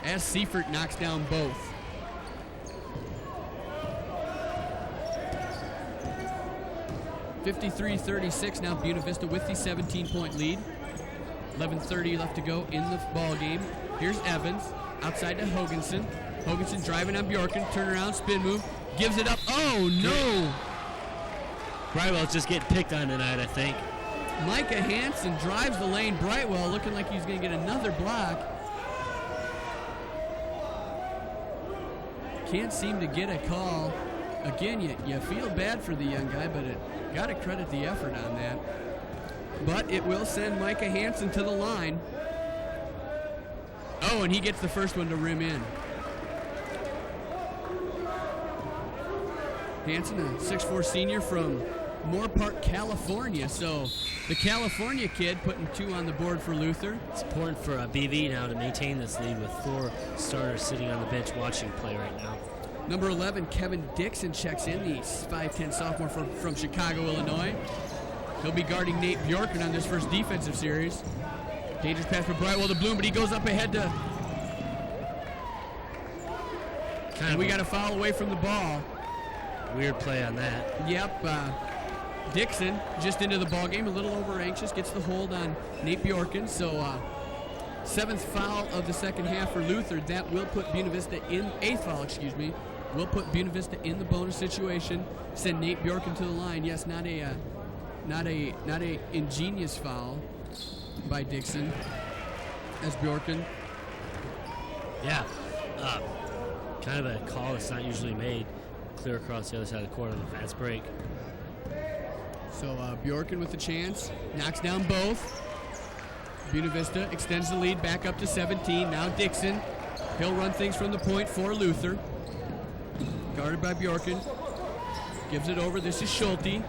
As Seifert knocks down both. (53-36) now Buena Vista with the 17-point lead. 11:30 left to go in the ball game. Here's Evans outside to Hoganson. Hoganson driving on Bjorken, turnaround, spin move, gives it up. Oh no! Brightwell's just getting picked on tonight, I think. Micah Hansen drives the lane. Brightwell looking like he's going to get another block. Can't seem to get a call. Again, you feel bad for the young guy, but got to credit the effort on that. But it will send Micah Hansen to the line. Oh, and he gets the first one to rim in. Hansen, a 6'4" senior from Moore Park, California. So the California kid putting 2 on the board for Luther. It's important for BV now to maintain this lead with 4 starters sitting on the bench watching play right now. Number 11, Kevin Dixon checks in, the 5'10" sophomore from Chicago, Illinois. He'll be guarding Nate Bjorken on this first defensive series. Dangerous pass for Brightwell to Bloom, but he goes up ahead to... And we got a foul away from the ball. Weird play on that. Yep. Dixon just into the ball game, a little over anxious, gets the hold on Nate Bjorken. So 7th foul of the second half for Luther. That will put Buena Vista in 8th foul, excuse me. Will put Buena Vista in the bonus situation. Send Nate Bjorken to the line. Yes, not a ingenious foul by Dixon as Bjorken. Yeah. Kind of a call that's not usually made. Clear across the other side of the court on the fast break. So Bjorken with the chance, knocks down both. Buena Vista extends the lead back up to 17. Now Dixon, he'll run things from the point for Luther. Guarded by Bjorken. Gives it over. This is Schulte.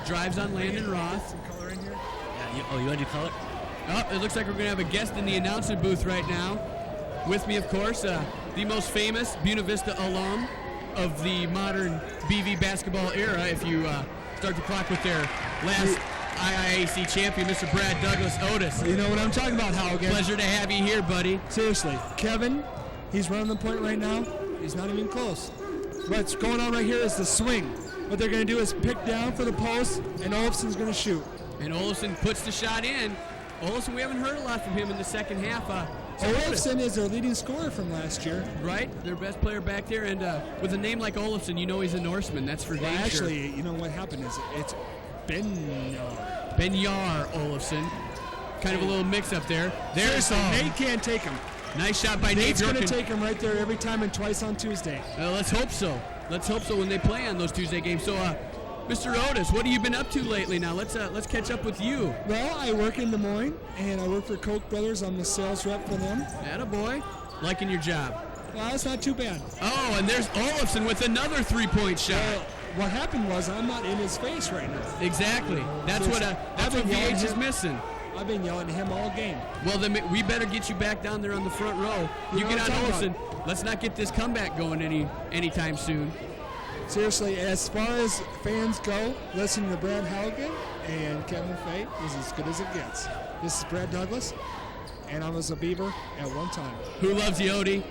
Drives on Landon Roth. Yeah, you want to do color? Oh, it looks like we're going to have a guest in the announcing booth right now. With me, of course, the most famous Buena Vista alum of the modern BV basketball era, if you start the clock with their last IIAC champion, Mr. Brad Douglas Otis. You know what I'm talking about, Haugen. Pleasure to have you here, buddy. Seriously, Kevin, he's running the point right now. He's not even close. What's going on right here is the swing. What they're going to do is pick down for the post, and Olafson's going to shoot. And Olafson puts the shot in. Olafson, we haven't heard a lot from him in the second half. Olafson is their leading scorer from last year. Right, their best player back there, and with a name like Olafson, you know he's a Norseman. That's for damn sure. Actually, you know what happened is it's Benyar Olafson. Kind of a little mix-up there. There's Nate can't take him. Nice shot by Nate. Nate's going to take him right there every time and twice on Tuesday. Let's hope so. Let's hope so when they play on those Tuesday games. So, Mr. Otis, what have you been up to lately now? Let's catch up with you. Well, I work in Des Moines, and I work for Koch Brothers. I'm the sales rep for them. Attaboy. Liking your job. Well, that's not too bad. Oh, and there's Olafson with another three-point shot. What happened was I'm not in his face right now. Exactly. That's what VH is missing. I've been yelling at him all game. Well, then we better get you back down there on the front row. You get on Olafson. Let's not get this comeback going anytime soon. Seriously, as far as fans go, listening to Brad Haugen and Kevin Fay is as good as it gets. This is Brad Douglas, and I was a Beaver at one time. Who loves you, Odie?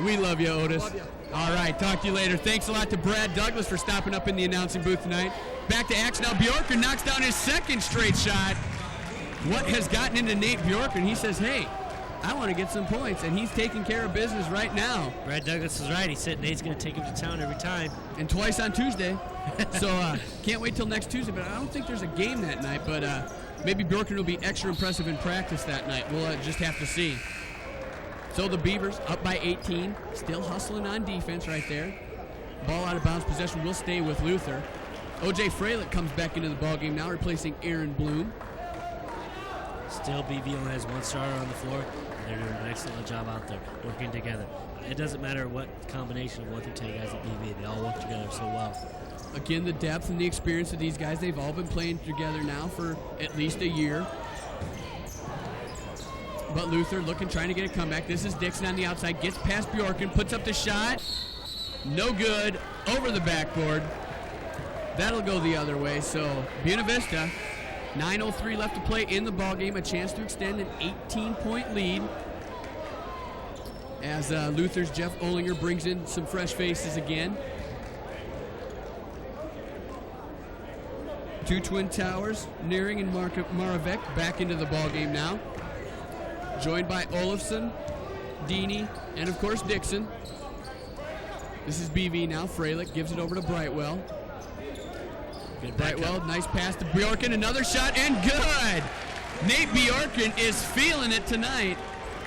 We love you, Otis. Love you. All right, talk to you later. Thanks a lot to Brad Douglas for stopping up in the announcing booth tonight. Back to action now. Bjorken knocks down his second straight shot. What has gotten into Nate Bjorken? He says, hey, I want to get some points, and he's taking care of business right now. Brad Douglas is right. He said Nate's going to take him to town every time. And twice on Tuesday. So can't wait till next Tuesday, but I don't think there's a game that night, but maybe Bjorken will be extra impressive in practice that night. We'll just have to see. So the Beavers up by 18, still hustling on defense right there. Ball out of bounds, possession will stay with Luther. O.J. Freilich comes back into the ballgame now, replacing Aaron Bloom. Still, BV only has one starter on the floor. They're doing an excellent job out there, working together. It doesn't matter what combination of 1 through 10 guys at BV, they all work together so well. Again, the depth and the experience of these guys, they've all been playing together now for at least a year. But Luther trying to get a comeback. This is Dixon on the outside, gets past Bjorken, puts up the shot. No good, over the backboard. That'll go the other way, so Buena Vista, 9:03 left to play in the ballgame, a chance to extend an 18-point lead. As Luther's Jeff Olinger brings in some fresh faces again. Two Twin Towers, Nearing and Maravec back into the ballgame now. Joined by Olofsson, Deeney, and of course Dixon. This is BV now. Freilich gives it over to Brightwell. Brightwell, nice pass to Bjorken. Another shot, and good! Nate Bjorken is feeling it tonight,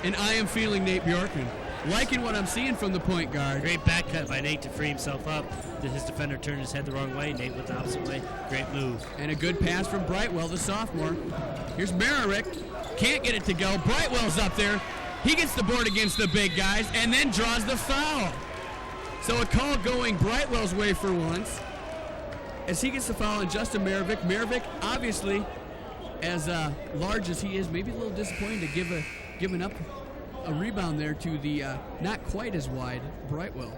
and I am feeling Nate Bjorken. Liking what I'm seeing from the point guard. Great back cut by Nate to free himself up. His defender turned his head the wrong way. Nate went the opposite way. Great move. And a good pass from Brightwell, the sophomore. Here's Merrick. Can't get it to go. Brightwell's up there. He gets the board against the big guys and then draws the foul. So a call going Brightwell's way for once. As he gets the foul on Justin Maravik. Maravik, obviously, as large as he is, maybe a little disappointed to giving up a rebound there to the not quite as wide Brightwell.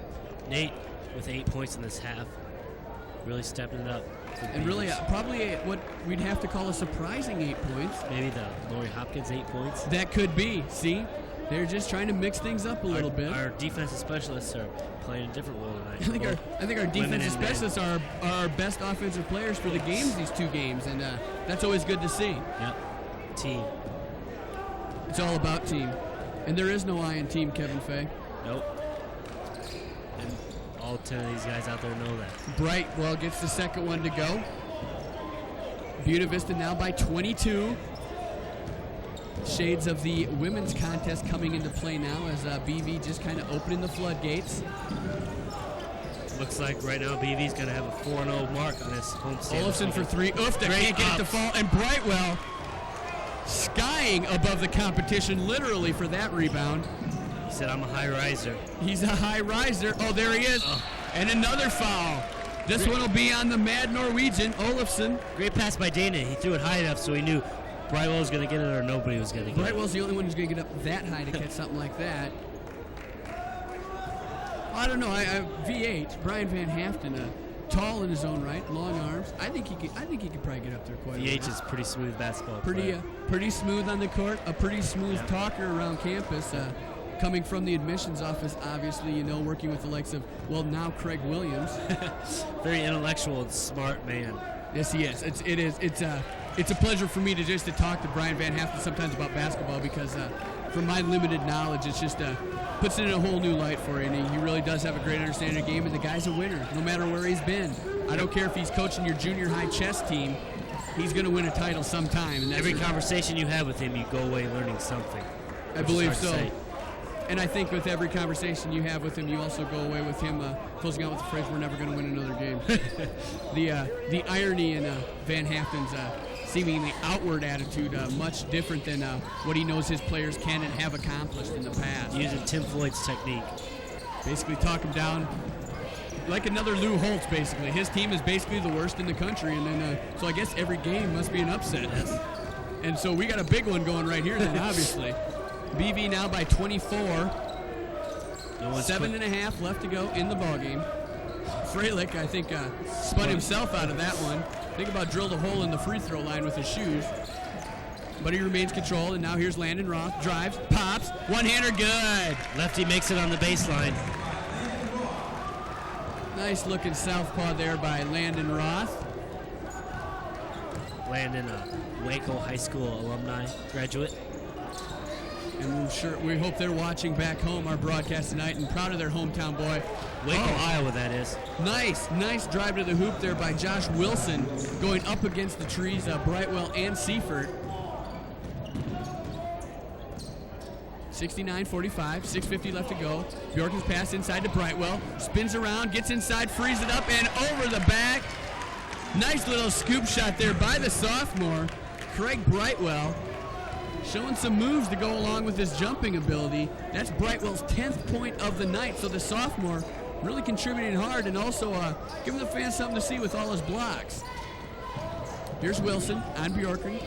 Nate with 8 points in this half, really stepping it up. And really, probably what we'd have to call a surprising 8 points. Maybe the Lori Hopkins 8 points. That could be. See, they're just trying to mix things up a little bit. Our defensive specialists are playing a different role tonight. I think our defensive specialists are our best offensive players for the games, these two games, and that's always good to see. Yep, team. It's all about team. And there is no I in team, Kevin Fay. Nope. And all 10 of these guys out there know that. Brightwell gets the second one to go. Buena Vista now by 22. Shades of the women's contest coming into play now as BV just kind of opening the floodgates. Looks like right now BV's going to have a 4-0 mark on this homestand. Olofsson for three. Oof, that can't get it to fall. And Brightwell skying above the competition literally for that rebound. He said, I'm a high riser. He's a high riser. Oh, there he is. And another foul. This one will be on the Mad Norwegian, Olofsson. Great pass by Dana. He threw it high enough so he knew Brightwell was going to get it or nobody was going to get it. Brightwell's the only one who's going to get up that high to catch something like that. I don't know. V8, Brian Van Haften, tall in his own right, long arms. I think he could probably get up there quite a bit. VH is pretty smooth basketball player. Pretty smooth on the court, a pretty smooth talker around campus. Coming from the admissions office, obviously, working with the likes of, now Craig Williams. Very intellectual and smart man. Yes, he is. It's a pleasure for me to talk to Brian Van Haften sometimes about basketball because from my limited knowledge, it's just puts it in a whole new light for you. And he really does have a great understanding of the game, and the guy's a winner no matter where he's been. I don't care if he's coaching your junior high chess team, he's going to win a title sometime. And every conversation you have with him, you go away learning something. I believe so. And I think with every conversation you have with him, you also go away with him closing out with the phrase, we're never going to win another game. The irony in Van Haften's seemingly outward attitude, much different than what he knows his players can and have accomplished in the past. Using Tim Floyd's technique. Basically talk him down like another Lou Holtz, basically. His team is basically the worst in the country, and then so I guess every game must be an upset. Yes. And so we got a big one going right here then, obviously. BV now by 24. 7.5 left to go in the ballgame. Freilich, I think, spun himself out of that one. Think about drilled a hole in the free throw line with his shoes. But he remains controlled, and now here's Landon Roth. Drives, pops, one-hander, good. Lefty makes it on the baseline. Nice looking southpaw there by Landon Roth. Landon, a Waco High School alumni graduate. And we hope they're watching back home our broadcast tonight and proud of their hometown boy. Waco, Iowa, that is. Nice drive to the hoop there by Josh Wilson, going up against the trees, Brightwell and Seifert. 69-45, 6:50 left to go. Bjorken's pass inside to Brightwell, spins around, gets inside, frees it up, and over the back. Nice little scoop shot there by the sophomore, Craig Brightwell, showing some moves to go along with his jumping ability. That's Brightwell's 10th point of the night, so the sophomore really contributing hard and also giving the fans something to see with all his blocks. Here's Wilson on Bjorken.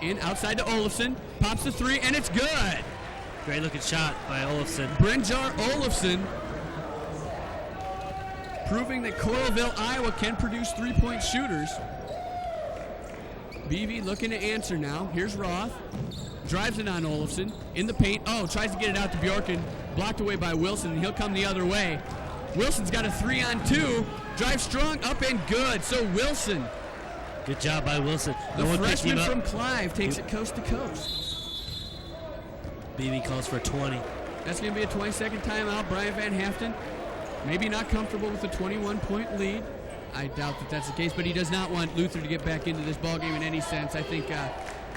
In outside to Olafson, pops the three, and it's good. Great looking shot by Olafson. Brynjar Olafson proving that Coralville, Iowa can produce three-point shooters. BV looking to answer now. Here's Roth. Drives it on Olafson in the paint. Oh, tries to get it out to Bjorken. Blocked away by Wilson, and he'll come the other way. Wilson's got a 3-on-2. Drives strong, up and good. So Wilson. Good job by Wilson. The freshman from Clive takes it coast to coast. BB calls for 20. That's going to be a 20-second timeout. Brian Van Haften maybe not comfortable with a 21-point lead. I doubt that that's the case, but he does not want Luther to get back into this ballgame in any sense. I think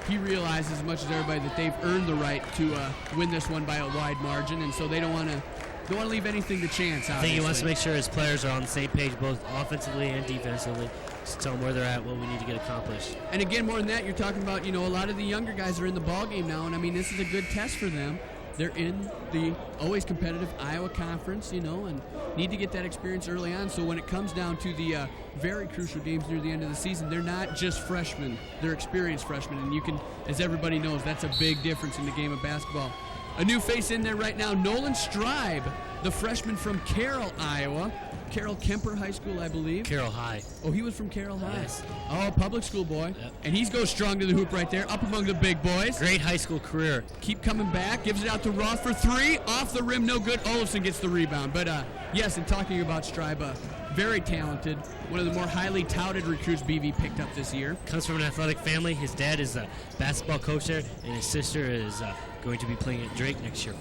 he realizes as much as everybody that they've earned the right to win this one by a wide margin, and so they don't want to leave anything to chance. Obviously. I think he wants to make sure his players are on the same page, both offensively and defensively. Just tell them where they're at, what we need to get accomplished. And again, more than that, you're talking about, a lot of the younger guys are in the ballgame now, and I mean, this is a good test for them. They're in the always competitive Iowa Conference, and need to get that experience early on. So when it comes down to the very crucial games near the end of the season, they're not just freshmen, they're experienced freshmen. And you can, as everybody knows, that's a big difference in the game of basketball. A new face in there right now, Nolan Stribe, the freshman from Carroll, Iowa. Carroll Kemper High School, I believe. Carroll High. Oh, he was from Carroll High. Yes. Oh, public school boy. Yep. And he goes strong to the hoop right there, up among the big boys. Great high school career. Keep coming back, gives it out to Roth for three. Off the rim, no good. Olafson gets the rebound. But yes, and talking about Stribe, very talented. One of the more highly touted recruits BV picked up this year. Comes from an athletic family. His dad is a basketball coach there, and his sister is going to be playing at Drake next year.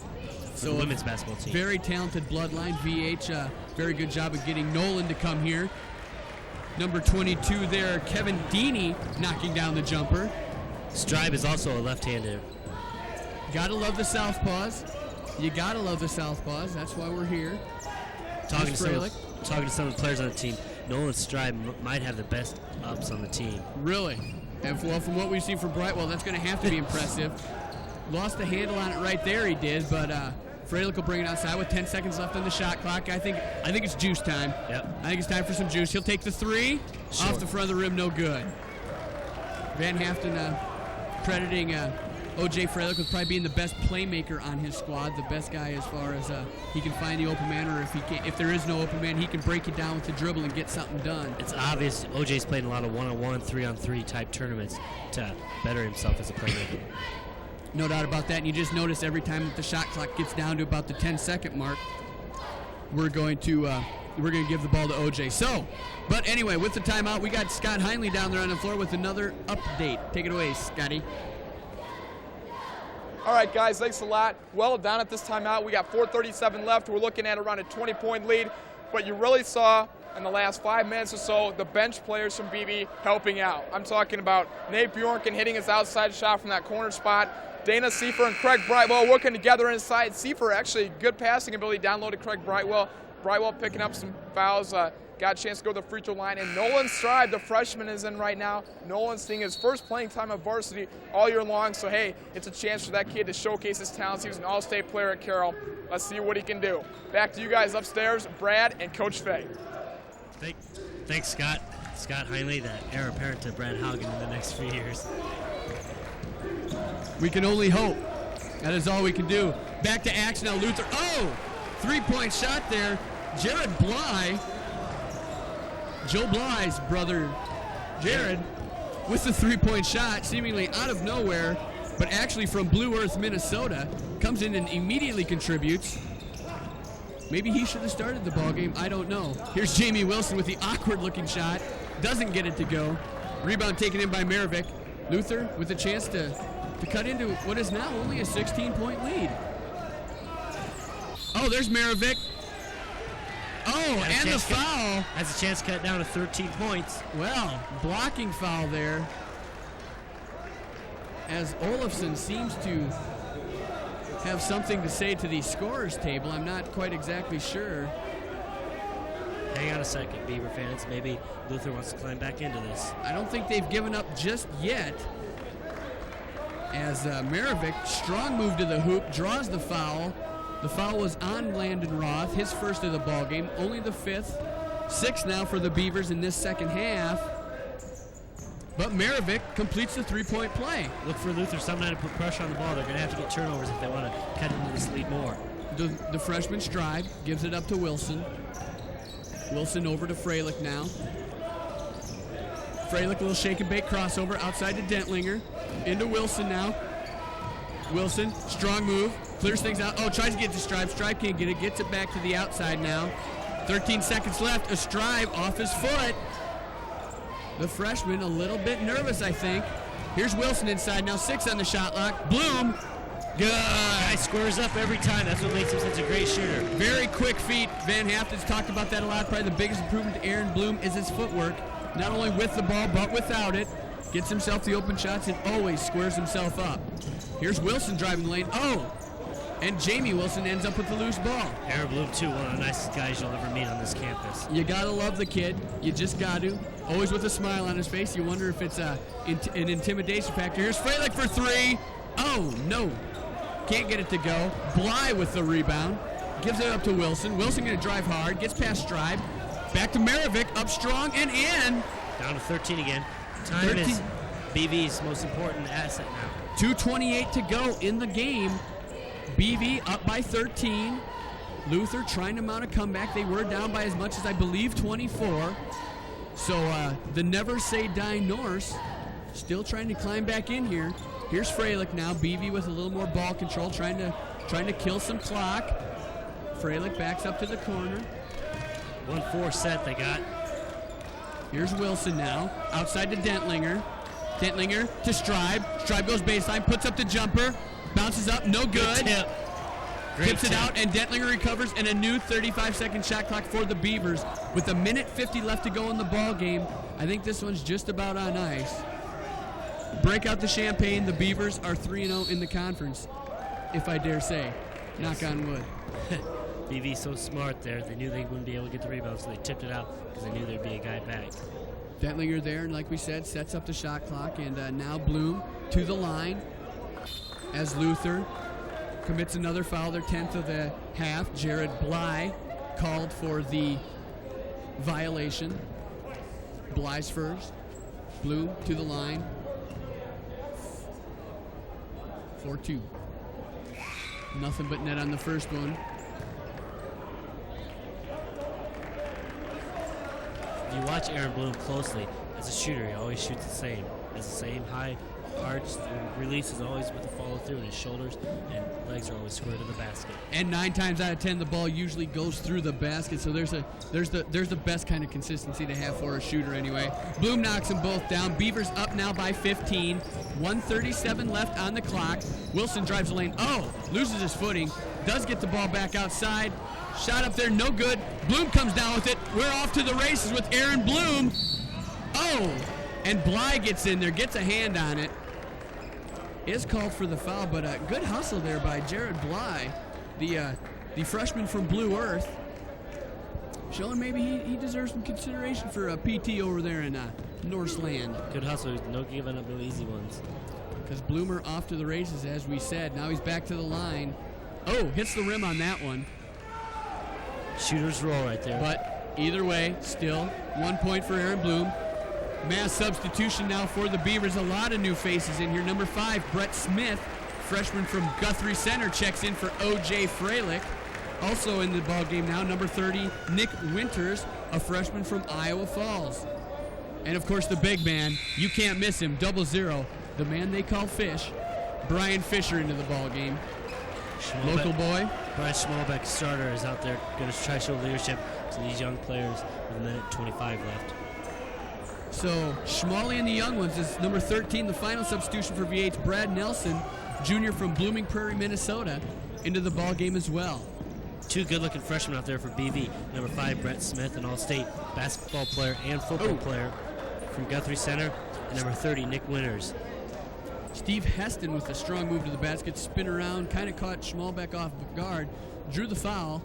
So the women's basketball team. Very talented bloodline. VH, very good job of getting Nolan to come here. Number 22 there, Kevin Deeney, knocking down the jumper. Stribe is also a left-hander. Gotta love the southpaws. You gotta love the southpaws. That's why we're here. Talking to some of the players on the team, Nolan Stribe might have the best ups on the team. Really? And from what we've seen from Brightwell, that's going to have to be impressive. Lost the handle on it right there, he did, but Freilich will bring it outside with 10 seconds left on the shot clock. I think it's juice time. Yep. I think it's time for some juice. He'll take the three. Sure. Off the front of the rim, no good. Van Haften crediting O.J. Freilich with probably being the best playmaker on his squad, the best guy as far as he can find the open man, or if there is no open man, he can break it down with the dribble and get something done. It's obvious O.J.'s playing a lot of one-on-one, three-on-three type tournaments to better himself as a playmaker. No doubt about that, and you just notice every time that the shot clock gets down to about the 10-second mark, we're going to give the ball to OJ. So, but anyway, with the timeout, we got Scott Heinley down there on the floor with another update. Take it away, Scotty. All right, guys, thanks a lot. Well, down at this timeout, we got 4:37 left. We're looking at around a 20-point lead, but you really saw in the last 5 minutes or so the bench players from BB helping out. I'm talking about Nate Bjorken hitting his outside shot from that corner spot. Dana Seifert and Craig Brightwell working together inside. Seifert actually good passing ability, downloaded Craig Brightwell. Brightwell picking up some fouls, got a chance to go to the free throw line. And Nolan Stribe, the freshman, is in right now. Nolan's seeing his first playing time at varsity all year long. So, hey, it's a chance for that kid to showcase his talents. He was an all-state player at Carroll. Let's see what he can do. Back to you guys upstairs, Brad and Coach Fay. Thanks, Scott. Scott Heinley, the heir apparent to Brad Haugen in the next few years. We can only hope. That is all we can do. Back to action now, Luther. Oh! Three-point shot there. Jared Bly, Joe Bly's brother, Jared, with the three-point shot, seemingly out of nowhere, but actually from Blue Earth, Minnesota, comes in and immediately contributes. Maybe he should have started the ballgame. I don't know. Here's Jamie Wilson with the awkward-looking shot. Doesn't get it to go. Rebound taken in by Maravik. Luther with a chance to to cut into what is now only a 16-point lead. Oh, there's Maravik. Oh, and the foul. Has a chance to cut down to 13 points. Well, blocking foul there, as Olafson seems to have something to say to the scorers table. I'm not quite exactly sure. Hang on a second, Beaver fans. Maybe Luther wants to climb back into this. I don't think they've given up just yet, as Maravik, strong move to the hoop, draws the foul. The foul was on Landon Roth, his first of the ball game, only the fifth. 6 now for the Beavers in this second half. But Maravik completes the three-point play. Look for Luther sometime to put pressure on the ball. They're going to have to get turnovers if they want to cut into this lead more. The freshman Stride gives it up to Wilson. Wilson over to Freilich now. Freilich, a little shake and bake crossover outside to Dentlinger. Into Wilson now. Wilson, strong move, clears things out. Oh, tries to get to Stride. Stride can't get it. Gets it back to the outside now. 13 seconds left. A Stride off his foot. The freshman a little bit nervous, I think. Here's Wilson inside now. 6 on the shot clock. Bloom. Good. Guy squares up every time. That's what makes him such a great shooter. Very quick feet. Van Haften's talked about that a lot. Probably the biggest improvement to Aaron Bloom is his footwork. Not only with the ball, but without it. Gets himself the open shots and always squares himself up. Here's Wilson driving the lane. Oh! And Jamie Wilson ends up with the loose ball. Aaron Bloom, too, one of the nicest guys you'll ever meet on this campus. You gotta love the kid. You just got to. Always with a smile on his face. You wonder if it's an intimidation factor. Here's Freilich for 3. Oh, no. Can't get it to go. Bly with the rebound. Gives it up to Wilson. Wilson gonna drive hard. Gets past Stride. Back to Maravik. Up strong and in. Down to 13 again. Time 13. Is BV's most important asset now. 2:28 to go in the game. BV up by 13. Luther trying to mount a comeback. They were down by as much as, I believe, 24. So the Never Say Die Norse still trying to climb back in here. Here's Freilich now. BV with a little more ball control, trying to kill some clock. Freilich backs up to the corner. 1-4 set they got. Here's Wilson now. Outside to Dentlinger. Dentlinger to Stride. Stride goes baseline, puts up the jumper, bounces up, no good. Tips it out, and Dentlinger recovers, and a new 35-second shot clock for the Beavers. With a minute 50 left to go in the ball game, I think this one's just about on ice. Break out the champagne. The Beavers are 3-0 in the conference, if I dare say. Knock on wood. BV so smart there. They knew they wouldn't be able to get the rebound, so they tipped it out because they knew there'd be a guy back. Dentlinger there, and like we said, sets up the shot clock, and now Bloom to the line as Luther commits another foul, their 10th of the half. Jared Bly called for the violation. Bly's first. Bloom to the line. 4-2. Nothing but net on the first one. If you watch Aaron Bloom closely, as a shooter, he always shoots the same. Has the same high arch. The release is always with the follow through, and his shoulders and legs are always square to the basket. And 9 times out of 10, the ball usually goes through the basket. So there's the best kind of consistency to have for a shooter anyway. Bloom knocks them both down. Beavers up now by 15. 1:37 left on the clock. Wilson drives the lane. Oh, loses his footing. Does get the ball back outside. Shot up there, no good. Bloom comes down with it. We're off to the races with Aaron Bloom. Oh, and Bly gets in there, gets a hand on it. Is called for the foul, but a good hustle there by Jared Bly, the freshman from Blue Earth, showing maybe he deserves some consideration for a PT over there in Norseland. Good hustle, no giving up no easy ones. Because Bloomer off to the races, as we said. Now he's back to the line. Oh, hits the rim on that one. Shooter's roll right there. But either way, still 1 point for Aaron Bloom. Mass substitution now for the Beavers. A lot of new faces in here. Number 5, Brett Smith, freshman from Guthrie Center, checks in for O.J. Freilich. Also in the ball game now, number 30, Nick Winters, a freshman from Iowa Falls. And of course the big man, you can't miss him, 00, the man they call Fish, Brian Fisher into the ball game. Local boy. Brian Schmalbeck, starter, is out there going to try to show leadership to these young players with a minute 25 left. So Schmalley and the young ones is number 13, the final substitution for V8's Brad Nelson, junior from Blooming Prairie, Minnesota, into the ball game as well. Two good-looking freshmen out there for BV. Number 5, Brett Smith, an all-state basketball player and football player from Guthrie Center. And number 30, Nick Winters. Steve Heston with a strong move to the basket, spin around, kind of caught Schmalbeck off guard, drew the foul,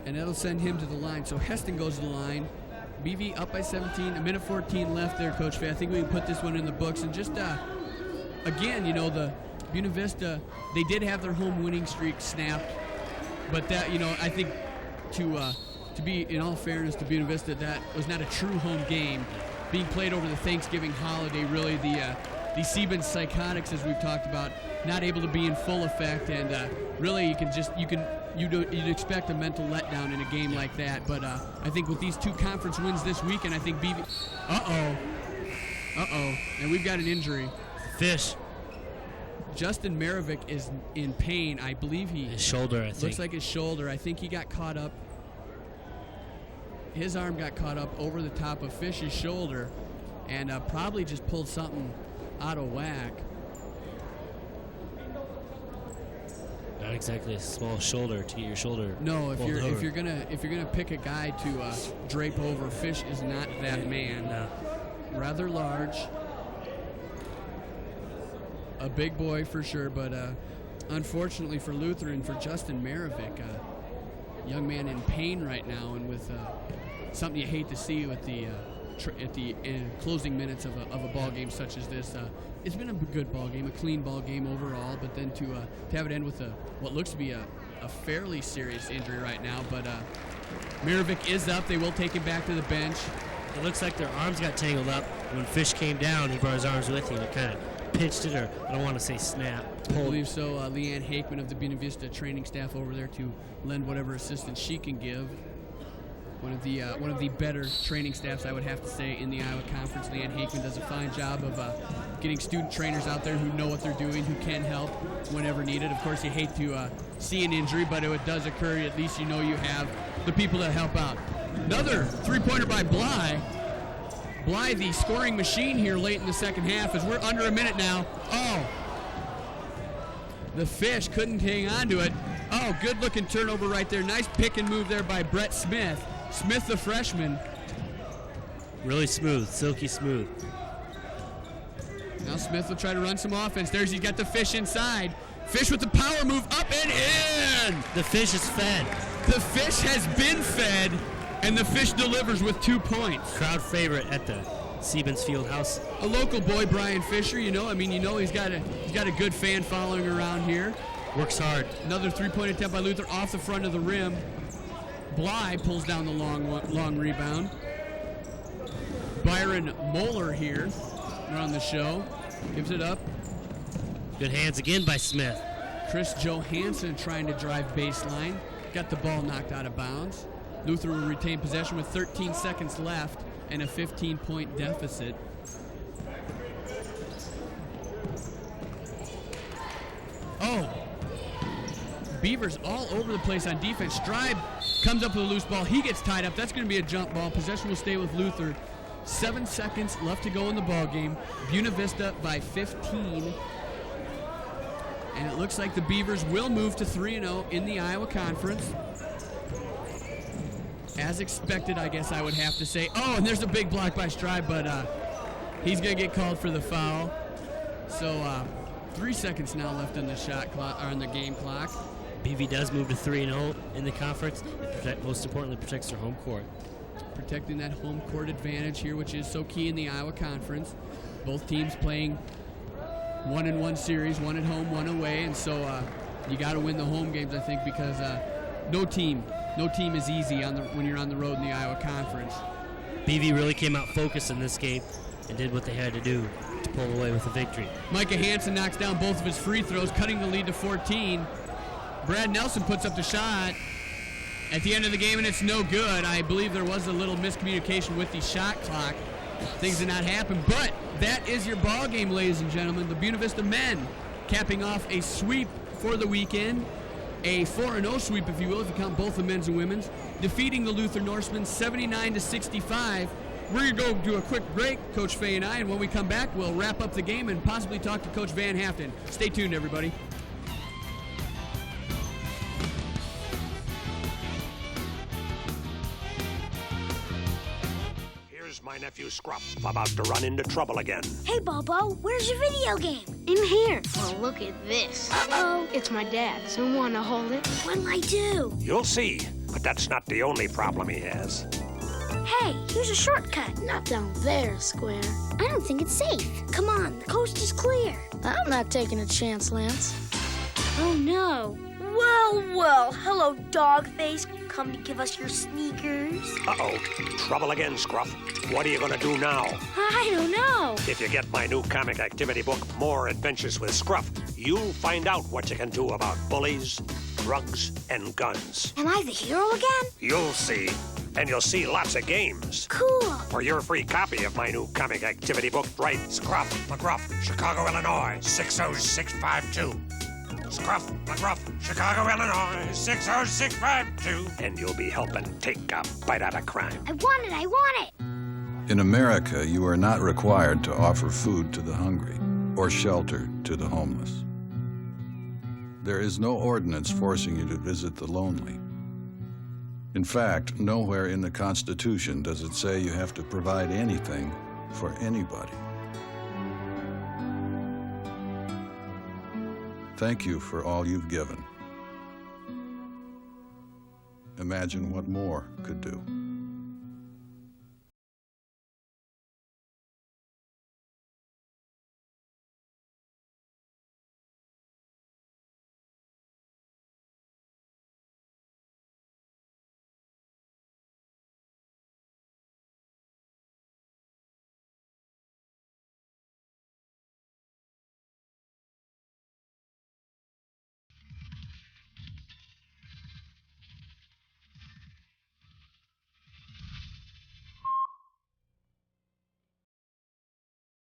and that'll send him to the line. So Heston goes to the line. BV up by 17, a minute 14 left there, Coach Fay. I think we can put this one in the books. And just, again, you know, the Buena Vista, they did have their home winning streak snapped. But that, you know, I think to be, in all fairness to Buena Vista, that was not a true home game. Being played over the Thanksgiving holiday, really the Siebens psychotics, as we've talked about, not able to be in full effect, and really you'd expect a mental letdown in a game like that. But I think with these two conference wins this weekend, I think BV. And we've got an injury. Fish. Justin Marovic is in pain. I believe his shoulder, I think. Looks like his shoulder. I think he got caught up. His arm got caught up over the top of Fish's shoulder, and probably just pulled something out of whack. Not exactly a small shoulder to get your shoulder. No, if you're gonna pick a guy to drape over, Fish is not that man. No. Rather large. A big boy for sure, but unfortunately for Luther and for Justin Marovic, young man in pain right now, and with something you hate to see with the at the closing minutes of a ball game such as this. It's been a good ball game, a clean ball game overall, but then to have it end with what looks to be a fairly serious injury right now. But Marovic is up. They will take him back to the bench. It looks like their arms got tangled up. When Fish came down, he brought his arms with him. It kind of pinched it, or I don't want to say snap. I believe so. Leanne Hakeman of the Buena Vista training staff over there to lend whatever assistance she can give. One of the better training staffs, I would have to say, in the Iowa Conference. Leanne Hakeman does a fine job of getting student trainers out there who know what they're doing, who can help whenever needed. Of course, you hate to see an injury, but if it does occur, at least you know you have the people that help out. Another three-pointer by Bly. Bly, the scoring machine here late in the second half, as we're under a minute now. Oh, the Fish couldn't hang on to it. Oh, good-looking turnover right there. Nice pick and move there by Brett Smith. Smith, the freshman. Really smooth, silky smooth. Now Smith will try to run some offense. He's got the Fish inside. Fish with the power move up and in. The Fish is fed. The Fish has been fed, and the Fish delivers with 2 points. Crowd favorite at the Siebens Fieldhouse. A local boy, Brian Fisher. He's got a good fan following around here. Works hard. Another three-point attempt by Luther off the front of the rim. Bly pulls down the long rebound. Byron Moeller here around the show. Gives it up. Good hands again by Smith. Chris Johansson trying to drive baseline. Got the ball knocked out of bounds. Luther will retain possession with 13 seconds left and a 15-point deficit. Oh! Beavers all over the place on defense. Stribe comes up with a loose ball. He gets tied up. That's going to be a jump ball. Possession will stay with Luther. 7 seconds left to go in the ball game. Buena Vista by 15. And it looks like the Beavers will move to 3-0 in the Iowa Conference. As expected, I guess I would have to say. Oh, and there's a big block by Stribe, but he's going to get called for the foul. So 3 seconds now left on the shot clock, or on the game clock. BV does move to 3-0 in the conference. It most importantly protects their home court. Protecting that home court advantage here, which is so key in the Iowa Conference. Both teams playing 1-1 series, one at home, one away, and so you got to win the home games, I think, because no team is easy when you're on the road in the Iowa Conference. BV really came out focused in this game and did what they had to do to pull away with a victory. Micah Hansen knocks down both of his free throws, cutting the lead to 14. Brad Nelson puts up the shot at the end of the game, and it's no good. I believe there was a little miscommunication with the shot clock. Things did not happen, but that is your ball game, ladies and gentlemen. The Buena Vista men capping off a sweep for the weekend, a 4-0 sweep, if you will, if you count both the men's and women's, defeating the Luther Norsemen 79-65 We're going to go do a quick break, Coach Fay and I, and when we come back, we'll wrap up the game and possibly talk to Coach Van Haften. Stay tuned, everybody. Here's my nephew Scruff, about to run into trouble again. Hey, Bobo, where's your video game? In here. Well, look at this. Uh-oh. It's my dad's. You want to hold it? What'll I do? You'll see, but that's not the only problem he has. Hey, here's a shortcut. Not down there, Square. I don't think it's safe. Come on, the coast is clear. I'm not taking a chance, Lance. Oh, no. Well, well, hello, Dogface. Come to give us your sneakers. Uh-oh, trouble again, Scruff. What are you gonna do now? I don't know. If you get my new comic activity book, More Adventures with Scruff, you'll find out what you can do about bullies, drugs, and guns. Am I the hero again? You'll see. And you'll see lots of games. Cool. For your free copy of my new comic activity book, write Scruff McGruff, Chicago, Illinois, 60652. Scruff McGruff, Chicago, Illinois, 60652. And you'll be helping take a bite out of crime. I want it, I want it. In America, you are not required to offer food to the hungry or shelter to the homeless. There is no ordinance forcing you to visit the lonely. In fact, nowhere in the Constitution does it say you have to provide anything for anybody. Thank you for all you've given. Imagine what more could do.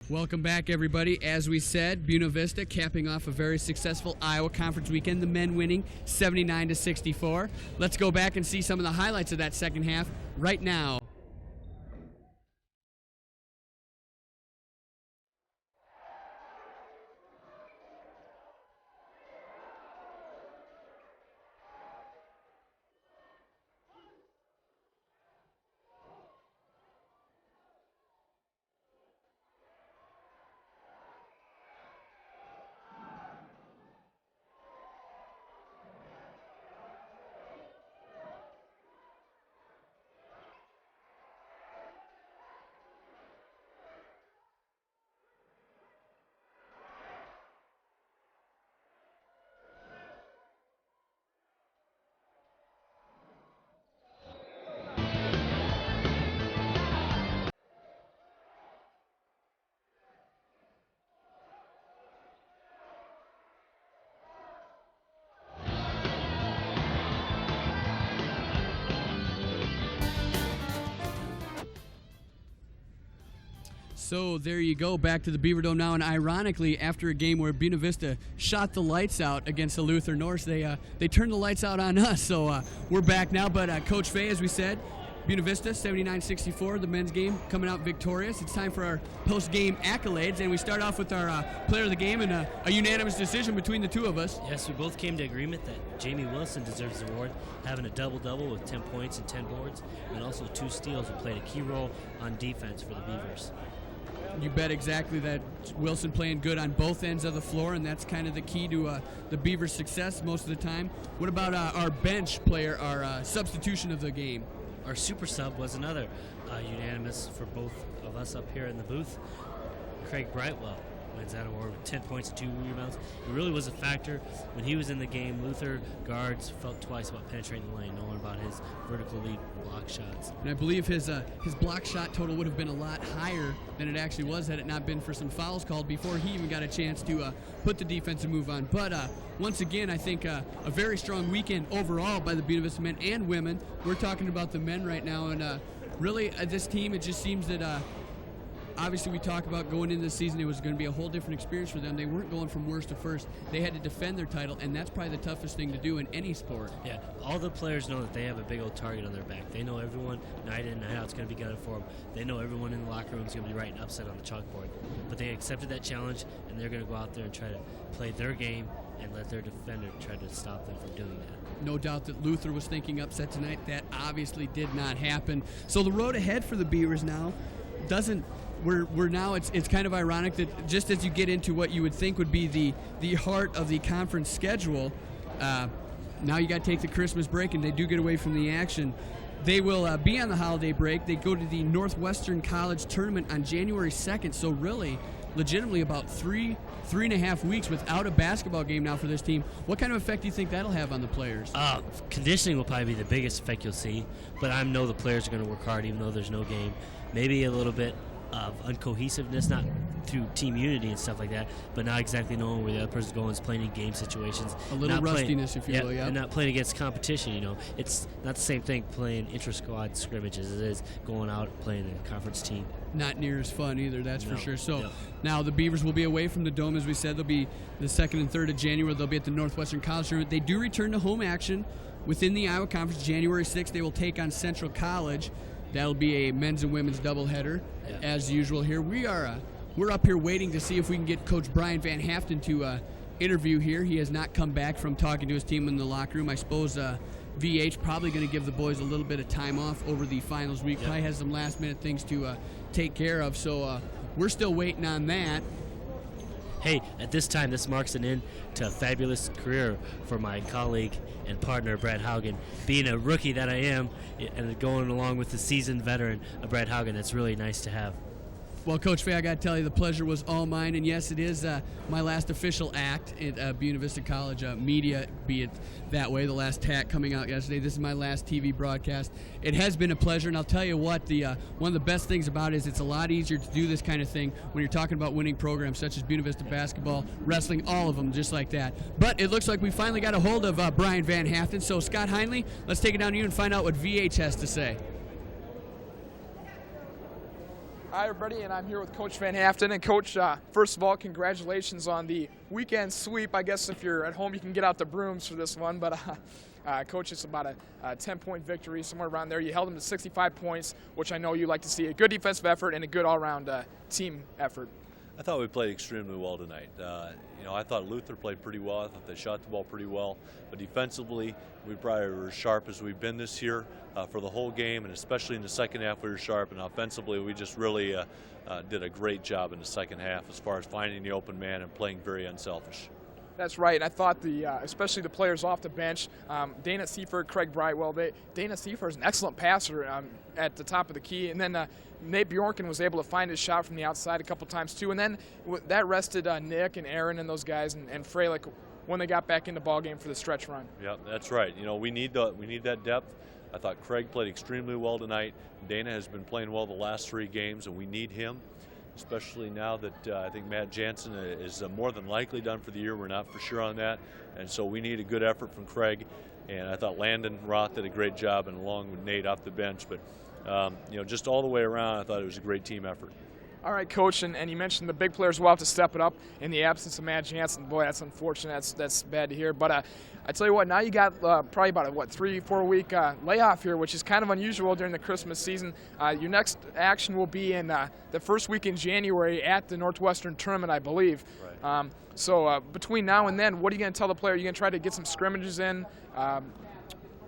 Welcome back, everybody. As we said, Buena Vista capping off a very successful Iowa Conference weekend, the men winning 79-64. Let's go back and see some of the highlights of that second half right now. So there you go, back to the Beaver Dome now, and ironically, after a game where Buena Vista shot the lights out against the Luther Norse, they turned the lights out on us. So we're back now, but Coach Fay, as we said, Buena Vista 79-64, the men's game coming out victorious. It's time for our post-game accolades, and we start off with our player of the game and a unanimous decision between the two of us. Yes, we both came to agreement that Jamie Wilson deserves the award, having a double-double with 10 points and 10 boards, and also 2 steals, who played a key role on defense for the Beavers. You bet exactly that. Wilson playing good on both ends of the floor, and that's kind of the key to the Beavers' success most of the time. What about our bench player, our substitution of the game? Our super sub was another unanimous for both of us up here in the booth. Craig Brightwell wins that award with 10 points and 2 rebounds. It really was a factor when he was in the game. Luther guards felt twice about penetrating the lane, knowing about his vertical lead block shots. And I believe his block shot total would have been a lot higher than it actually was had it not been for some fouls called before he even got a chance to put the defensive move on. But once again, I think a very strong weekend overall by the Buena Vista men and women. We're talking about the men right now, and really this team, it just seems that obviously we talk about going into the season, it was going to be a whole different experience for them. They weren't going from worst to first. They had to defend their title, and that's probably the toughest thing to do in any sport. Yeah, all the players know that they have a big old target on their back. They know everyone night in, night out is going to be gunning for them. They know everyone in the locker room is going to be writing upset on the chalkboard. But they accepted that challenge, and they're going to go out there and try to play their game and let their defender try to stop them from doing that. No doubt that Luther was thinking upset tonight. That obviously did not happen. So the road ahead for the Beavers now doesn't. We're now. It's kind of ironic that just as you get into what you would think would be the heart of the conference schedule, now you got to take the Christmas break, and they do get away from the action. They will be on the holiday break. They go to the Northwestern College tournament on January 2nd. So really, legitimately about three and a half weeks without a basketball game now for this team. What kind of effect do you think that'll have on the players? Conditioning will probably be the biggest effect you'll see, but I know the players are going to work hard even though there's no game. Maybe a little bit of uncohesiveness, not through team unity and stuff like that, but not exactly knowing where the other person's going, is playing in game situations. A little rustiness, if you will, yeah. And not playing against competition, It's not the same thing playing intra-squad scrimmages as it is going out and playing a conference team. Not near as fun either, that's for sure. So now the Beavers will be away from the Dome, as we said. They'll be the 2nd and 3rd of January. They'll be at the Northwestern College tournament. They do return to home action within the Iowa Conference. January 6th, they will take on Central College. That'll be a men's and women's doubleheader, as usual here. We're up here waiting to see if we can get Coach Brian Van Haften to interview here. He has not come back from talking to his team in the locker room. I suppose VH probably going to give the boys a little bit of time off over the finals week. Probably has some last-minute things to take care of. So we're still waiting on that. Hey, at this time, this marks an end to a fabulous career for my colleague and partner, Brad Haugen. Being a rookie that I am, and going along with the seasoned veteran, Brad Haugen, that's really nice to have. Well, Coach Fay, I got to tell you, the pleasure was all mine. And yes, it is my last official act at Buena Vista College media, be it that way. The last tack coming out yesterday. This is my last TV broadcast. It has been a pleasure, and I'll tell you what, one of the best things about it is it's a lot easier to do this kind of thing when you're talking about winning programs such as Buena Vista basketball, wrestling, all of them, just like that. But it looks like we finally got a hold of Brian Van Haften. So, Scott Heinley, let's take it down to you and find out what VH has to say. Hi, everybody, and I'm here with Coach Van Haften. And, Coach, first of all, congratulations on the weekend sweep. I guess if you're at home, you can get out the brooms for this one. But, Coach, it's about a 10-point victory, somewhere around there. You held them to 65 points, which I know you like to see. A good defensive effort and a good all-around team effort. I thought we played extremely well tonight. I thought Luther played pretty well. I thought they shot the ball pretty well. But defensively, we probably were as sharp as we've been this year for the whole game, and especially in the second half we were sharp. And offensively, we just really did a great job in the second half as far as finding the open man and playing very unselfish. That's right. And I thought especially the players off the bench, Dana Seifert, Craig Brightwell. Dana Seifert is an excellent passer at the top of the key, and then Nate Bjorken was able to find his shot from the outside a couple times too. And then that rested Nick and Aaron and those guys and Freilich when they got back in the ball game for the stretch run. Yeah, that's right. We need that depth. I thought Craig played extremely well tonight. Dana has been playing well the last 3 games, and we need him, especially now that I think Matt Jansen is more than likely done for the year. We're not for sure on that, and so we need a good effort from Craig. And I thought Landon Roth did a great job, and along with Nate off the bench. But just all the way around, I thought it was a great team effort. All right, Coach, and you mentioned the big players will have to step it up in the absence of Matt Jansen. Boy, that's unfortunate. That's bad to hear. But I tell you what, now you got probably about a 3-4 week layoff here, which is kind of unusual during the Christmas season. Your next action will be in the first week in January at the Northwestern tournament, I believe. Right. So between now and then, what are you going to tell the player? Are you going to try to get some scrimmages in?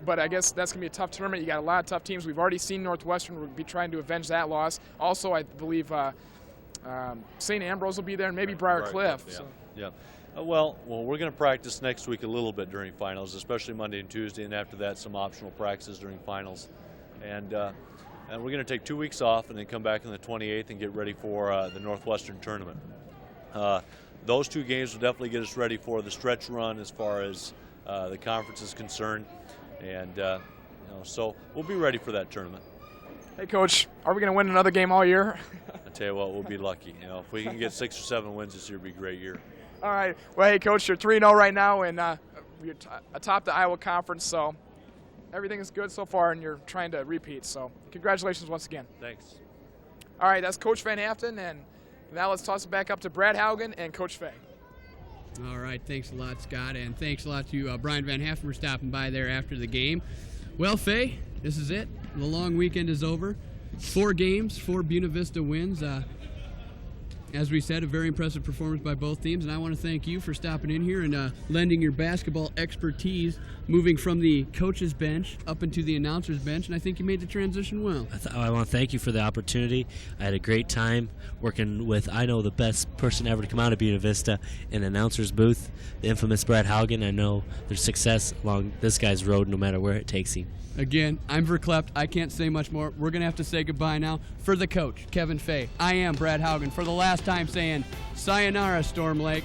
But I guess that's going to be a tough tournament. You got a lot of tough teams. We've already seen Northwestern will be trying to avenge that loss. Also, I believe St. Ambrose will be there, and maybe Briar Cliff. Yeah. So. Yeah. Well, we're going to practice next week a little bit during finals, especially Monday and Tuesday, and after that, some optional practices during finals. And we're going to take 2 weeks off and then come back on the 28th and get ready for the Northwestern tournament. Those 2 games will definitely get us ready for the stretch run as far as the conference is concerned. And so we'll be ready for that tournament. Hey, Coach, are we going to win another game all year? I tell you what, we'll be lucky. If we can get 6 or 7 wins this year, it'll be a great year. All right. Well, hey, Coach, you're 3-0 right now, and you're atop the Iowa Conference, so everything is good so far, and you're trying to repeat. So congratulations once again. Thanks. All right, that's Coach Van Haften, and now let's toss it back up to Brad Haugen and Coach Fay. All right, thanks a lot, Scott, and thanks a lot to Brian Van Haften for stopping by there after the game. Well, Fay, this is it. The long weekend is over. 4 games, 4 Buena Vista wins. As we said, a very impressive performance by both teams, and I want to thank you for stopping in here and lending your basketball expertise, moving from the coach's bench up into the announcer's bench, and I think you made the transition well. I want to thank you for the opportunity. I had a great time working with, I know, the best person ever to come out of Buena Vista in announcer's booth, the infamous Brad Haugen. I know there's success along this guy's road no matter where it takes him. Again, I'm verklempt. I can't say much more. We're going to have to say goodbye now. For the coach, Kevin Fay, I am Brad Haugen, for the last time saying sayonara, Storm Lake.